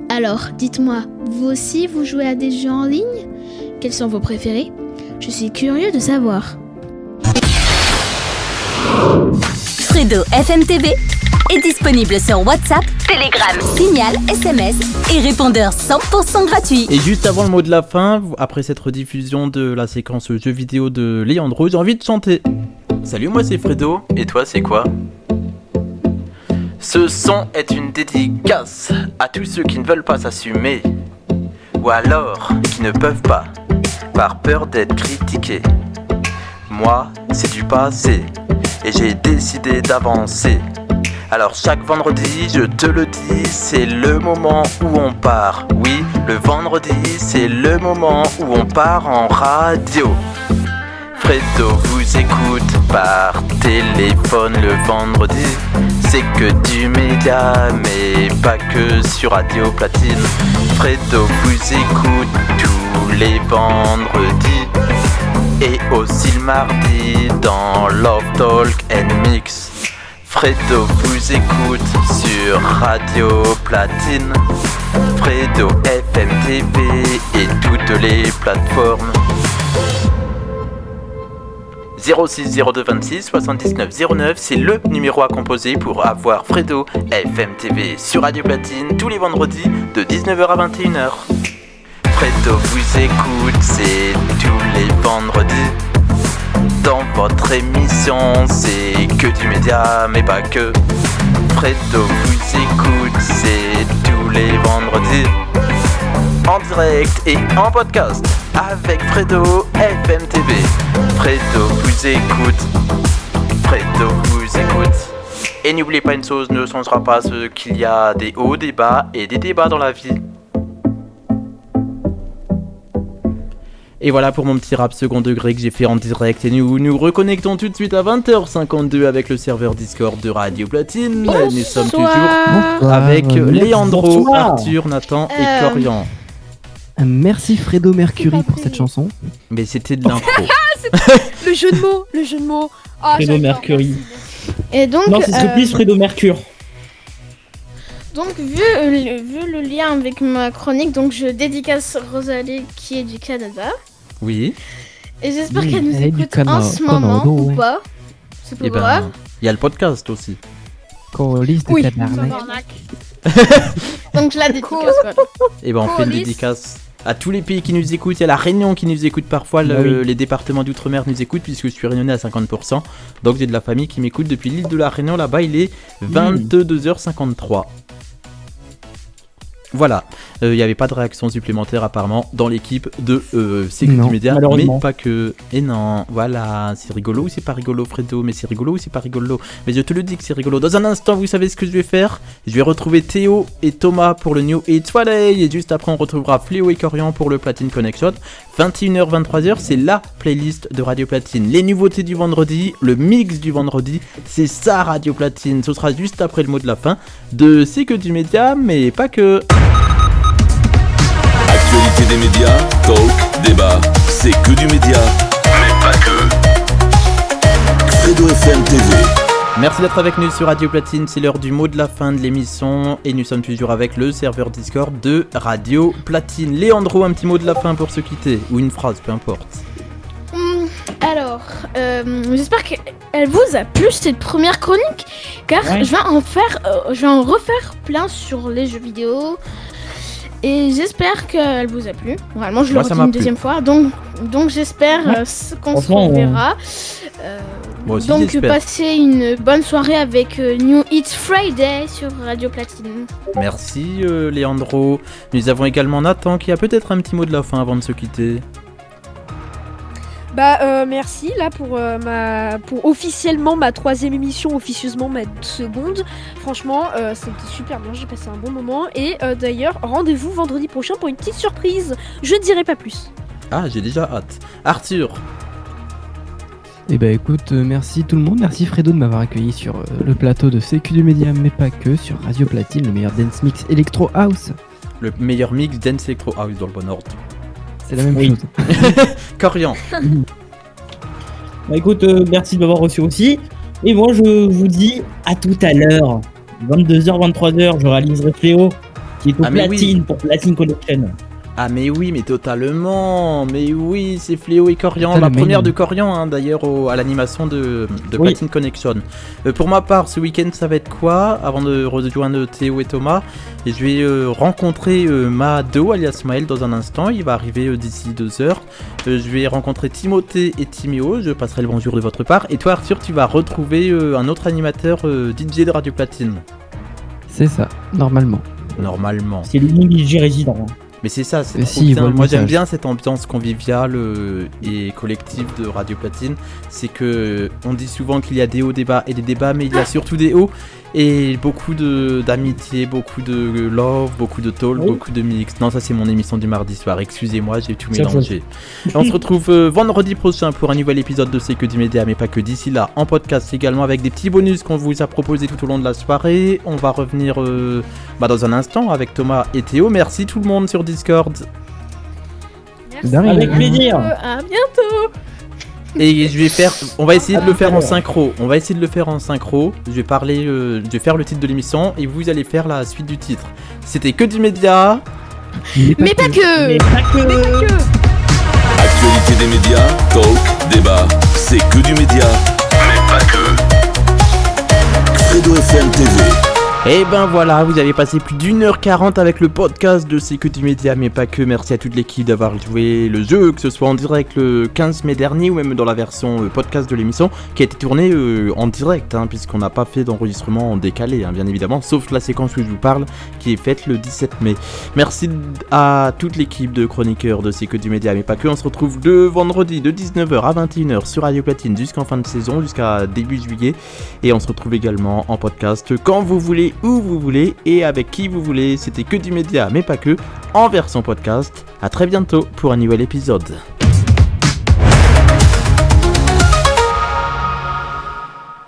Alors, dites-moi, vous aussi, vous jouez à des jeux en ligne ? Quels sont vos préférés ? Je suis curieux de savoir. Fredo FM TV est disponible sur WhatsApp, Telegram, Signal, SMS et répondeur 100% gratuit. Et juste avant le mot de la fin, après cette rediffusion de la séquence jeux vidéo de Leandro, j'ai envie de chanter. Salut, moi c'est Fredo, et toi c'est quoi ? Ce son est une dédicace à tous ceux qui ne veulent pas s'assumer, ou alors qui ne peuvent pas, par peur d'être critiqués. Moi, c'est du passé, et j'ai décidé d'avancer. Alors chaque vendredi, je te le dis, c'est le moment où on part. Oui, le vendredi, c'est le moment où on part en radio. Fredo vous écoute par téléphone le vendredi. C'est que du média, mais pas que sur Radio Platine. Fredo vous écoute tous les vendredis et aussi le mardi dans Love Talk and Mix. Fredo vous écoute sur Radio Platine, Fredo FM TV et toutes les plateformes. 06 02 26 79 09, c'est le numéro à composer pour avoir Fredo FM TV sur Radio Platine tous les vendredis de 19h à 21h. Fredo vous écoute, c'est tous les vendredis. Dans votre émission, c'est que du média, mais pas que. Fredo vous écoute, c'est tous les vendredis. En direct et en podcast avec Fredo FM TV. Fredo vous écoute. Fredo vous écoute. Et n'oubliez pas une chose, ne changera pas ce qu'il y a des hauts, des bas et des débats dans la vie. Et voilà pour mon petit rap second degré que j'ai fait en direct. Et nous reconnectons tout de suite à 20h52 avec le serveur Discord de Radio Platine. Bonsoir. Nous sommes toujours avec Leandro, Bonsoir. Arthur, Nathan et Corian. Merci Fredo Mercury pour cette chanson. Mais c'était de l'impro. Le jeu de mots, le jeu de mots. Ah, Fredo j'adore, Mercury. Et donc, Non, ce serait plus Fredo Mercure. Donc, vu le lien avec ma chronique, donc je dédicace Rosalie qui est du Canada. Oui. Et j'espère Oui, qu'elle nous elle est du écoute en ce moment Canada, ou ouais. pas. C'est pas Et grave. ben, il y a le podcast aussi. Colis de Oui, tabarnak. Donc je la dédicace. Voilà. Et ben on fait une Colis. dédicace à tous les pays qui nous écoutent. Il y a la Réunion qui nous écoute parfois, Oui. les départements d'outre-mer nous écoutent puisque je suis réunionnais à 50%. Donc j'ai de la famille qui m'écoute depuis l'île de la Réunion. Là-bas il est 22h53. Voilà, il n'y avait pas de réaction supplémentaire apparemment dans l'équipe de Sécurité Non, Média, mais malheureusement. pas que. Et non, voilà, c'est rigolo ou c'est pas rigolo Fredo, mais c'est rigolo ou c'est pas rigolo. Mais je te le dis que c'est rigolo. Dans un instant, vous savez ce que je vais faire. Je vais retrouver Théo et Thomas pour le New Hits Friday, et juste après on retrouvera Fléau et Corian pour le Platine Connection. 21h, 23h, c'est la playlist de Radio Platine. Les nouveautés du vendredi, le mix du vendredi, c'est ça Radio Platine. Ce sera juste après le mot de la fin de C'est que du média, mais pas que. Actualité des médias, talk, débat, c'est que du média, mais pas que. Fredo FM TV. Merci d'être avec nous sur Radio Platine, c'est l'heure du mot de la fin de l'émission et nous sommes toujours avec le serveur Discord de Radio Platine. Leandro, un petit mot de la fin pour se quitter, ou une phrase, peu importe. Alors, j'espère qu'elle vous a plu cette première chronique, car Ouais. je vais en refaire plein sur les jeux vidéo. Et j'espère qu'elle vous a plu. Vraiment, je le Moi, ça redis m'a une plu. deuxième fois. Donc j'espère Ouais. qu'on se Franchement, reverra. Moi aussi, Donc j'espère. passez une bonne soirée avec New Hits Friday sur Radio Platine. Merci Leandro. Nous avons également Nathan qui a peut-être un petit mot de la fin avant de se quitter. Bah merci là pour officiellement ma troisième émission, officieusement ma seconde. Franchement, c'était super bien, j'ai passé un bon moment. Et d'ailleurs, rendez-vous vendredi prochain pour une petite surprise. Je ne dirai pas plus. Ah, j'ai déjà hâte. Arthur. Eh ben écoute, merci tout le monde, merci Fredo de m'avoir accueilli sur le plateau de CQ du Média, mais pas que, sur Radio Platine, le meilleur dance mix Electro House. Le meilleur mix dance Electro House dans le bon ordre. C'est la même chose. Corian. Bah écoute, merci de m'avoir reçu aussi. Et moi je vous dis à tout à l'heure. 22h, 23h, je réaliserai Fléau, qui est au platine pour Platine Collection. Ah mais oui, mais totalement. Mais oui, c'est Fléau et Corian, la première de Corian hein, d'ailleurs à l'animation de Platine Connection. Pour ma part, ce week-end ça va être quoi? Avant de rejoindre Théo et Thomas, et je vais rencontrer Mado alias Maël dans un instant. Il va arriver d'ici 2 heures. Je vais rencontrer Timothée et Timéo. Je passerai le bonjour de votre part. Et toi Arthur, tu vas retrouver un autre animateur DJ de Radio Platine. C'est ça, normalement. C'est l'unique DJ résident. Mais c'est ça, c'est trop bien. Moi j'aime bien cette ambiance conviviale et collective de Radio Platine. C'est que on dit souvent qu'il y a des hauts débats et des débats, mais il y a surtout des hauts et beaucoup d'amitié, beaucoup de love, beaucoup de talk, beaucoup de mix. Non, ça c'est mon émission du mardi soir. Excusez-moi, j'ai tout mélangé. On se retrouve vendredi prochain pour un nouvel épisode de C'est que du média, mais pas que. D'ici là, en podcast également avec des petits bonus qu'on vous a proposés tout au long de la soirée. On va revenir dans un instant avec Thomas et Théo. Merci tout le monde sur Discord. Merci. Avec plaisir. À bientôt. Et on va essayer de le faire en synchro. Je vais faire le titre de l'émission et vous allez faire la suite du titre. C'était que du média. Mais pas que. Actualité des médias, talk, débat, c'est que du média, mais pas que. Fredo FM TV. Et ben voilà, vous avez passé plus d'1h40 avec le podcast de C'est que du média, mais pas que. Merci à toute l'équipe d'avoir joué le jeu, que ce soit en direct le 15 mai dernier ou même dans la version podcast de l'émission qui a été tournée en direct, puisqu'on n'a pas fait d'enregistrement en décalé, bien évidemment, sauf la séquence où je vous parle qui est faite le 17 mai. Merci à toute l'équipe de chroniqueurs de C'est que du média, mais pas que. On se retrouve le vendredi de 19h à 21h sur Radio Platine jusqu'en fin de saison, jusqu'à début juillet. Et on se retrouve également en podcast quand vous voulez, où vous voulez et avec qui vous voulez. C'était que du média, mais pas que, en version podcast. À très bientôt pour un nouvel épisode.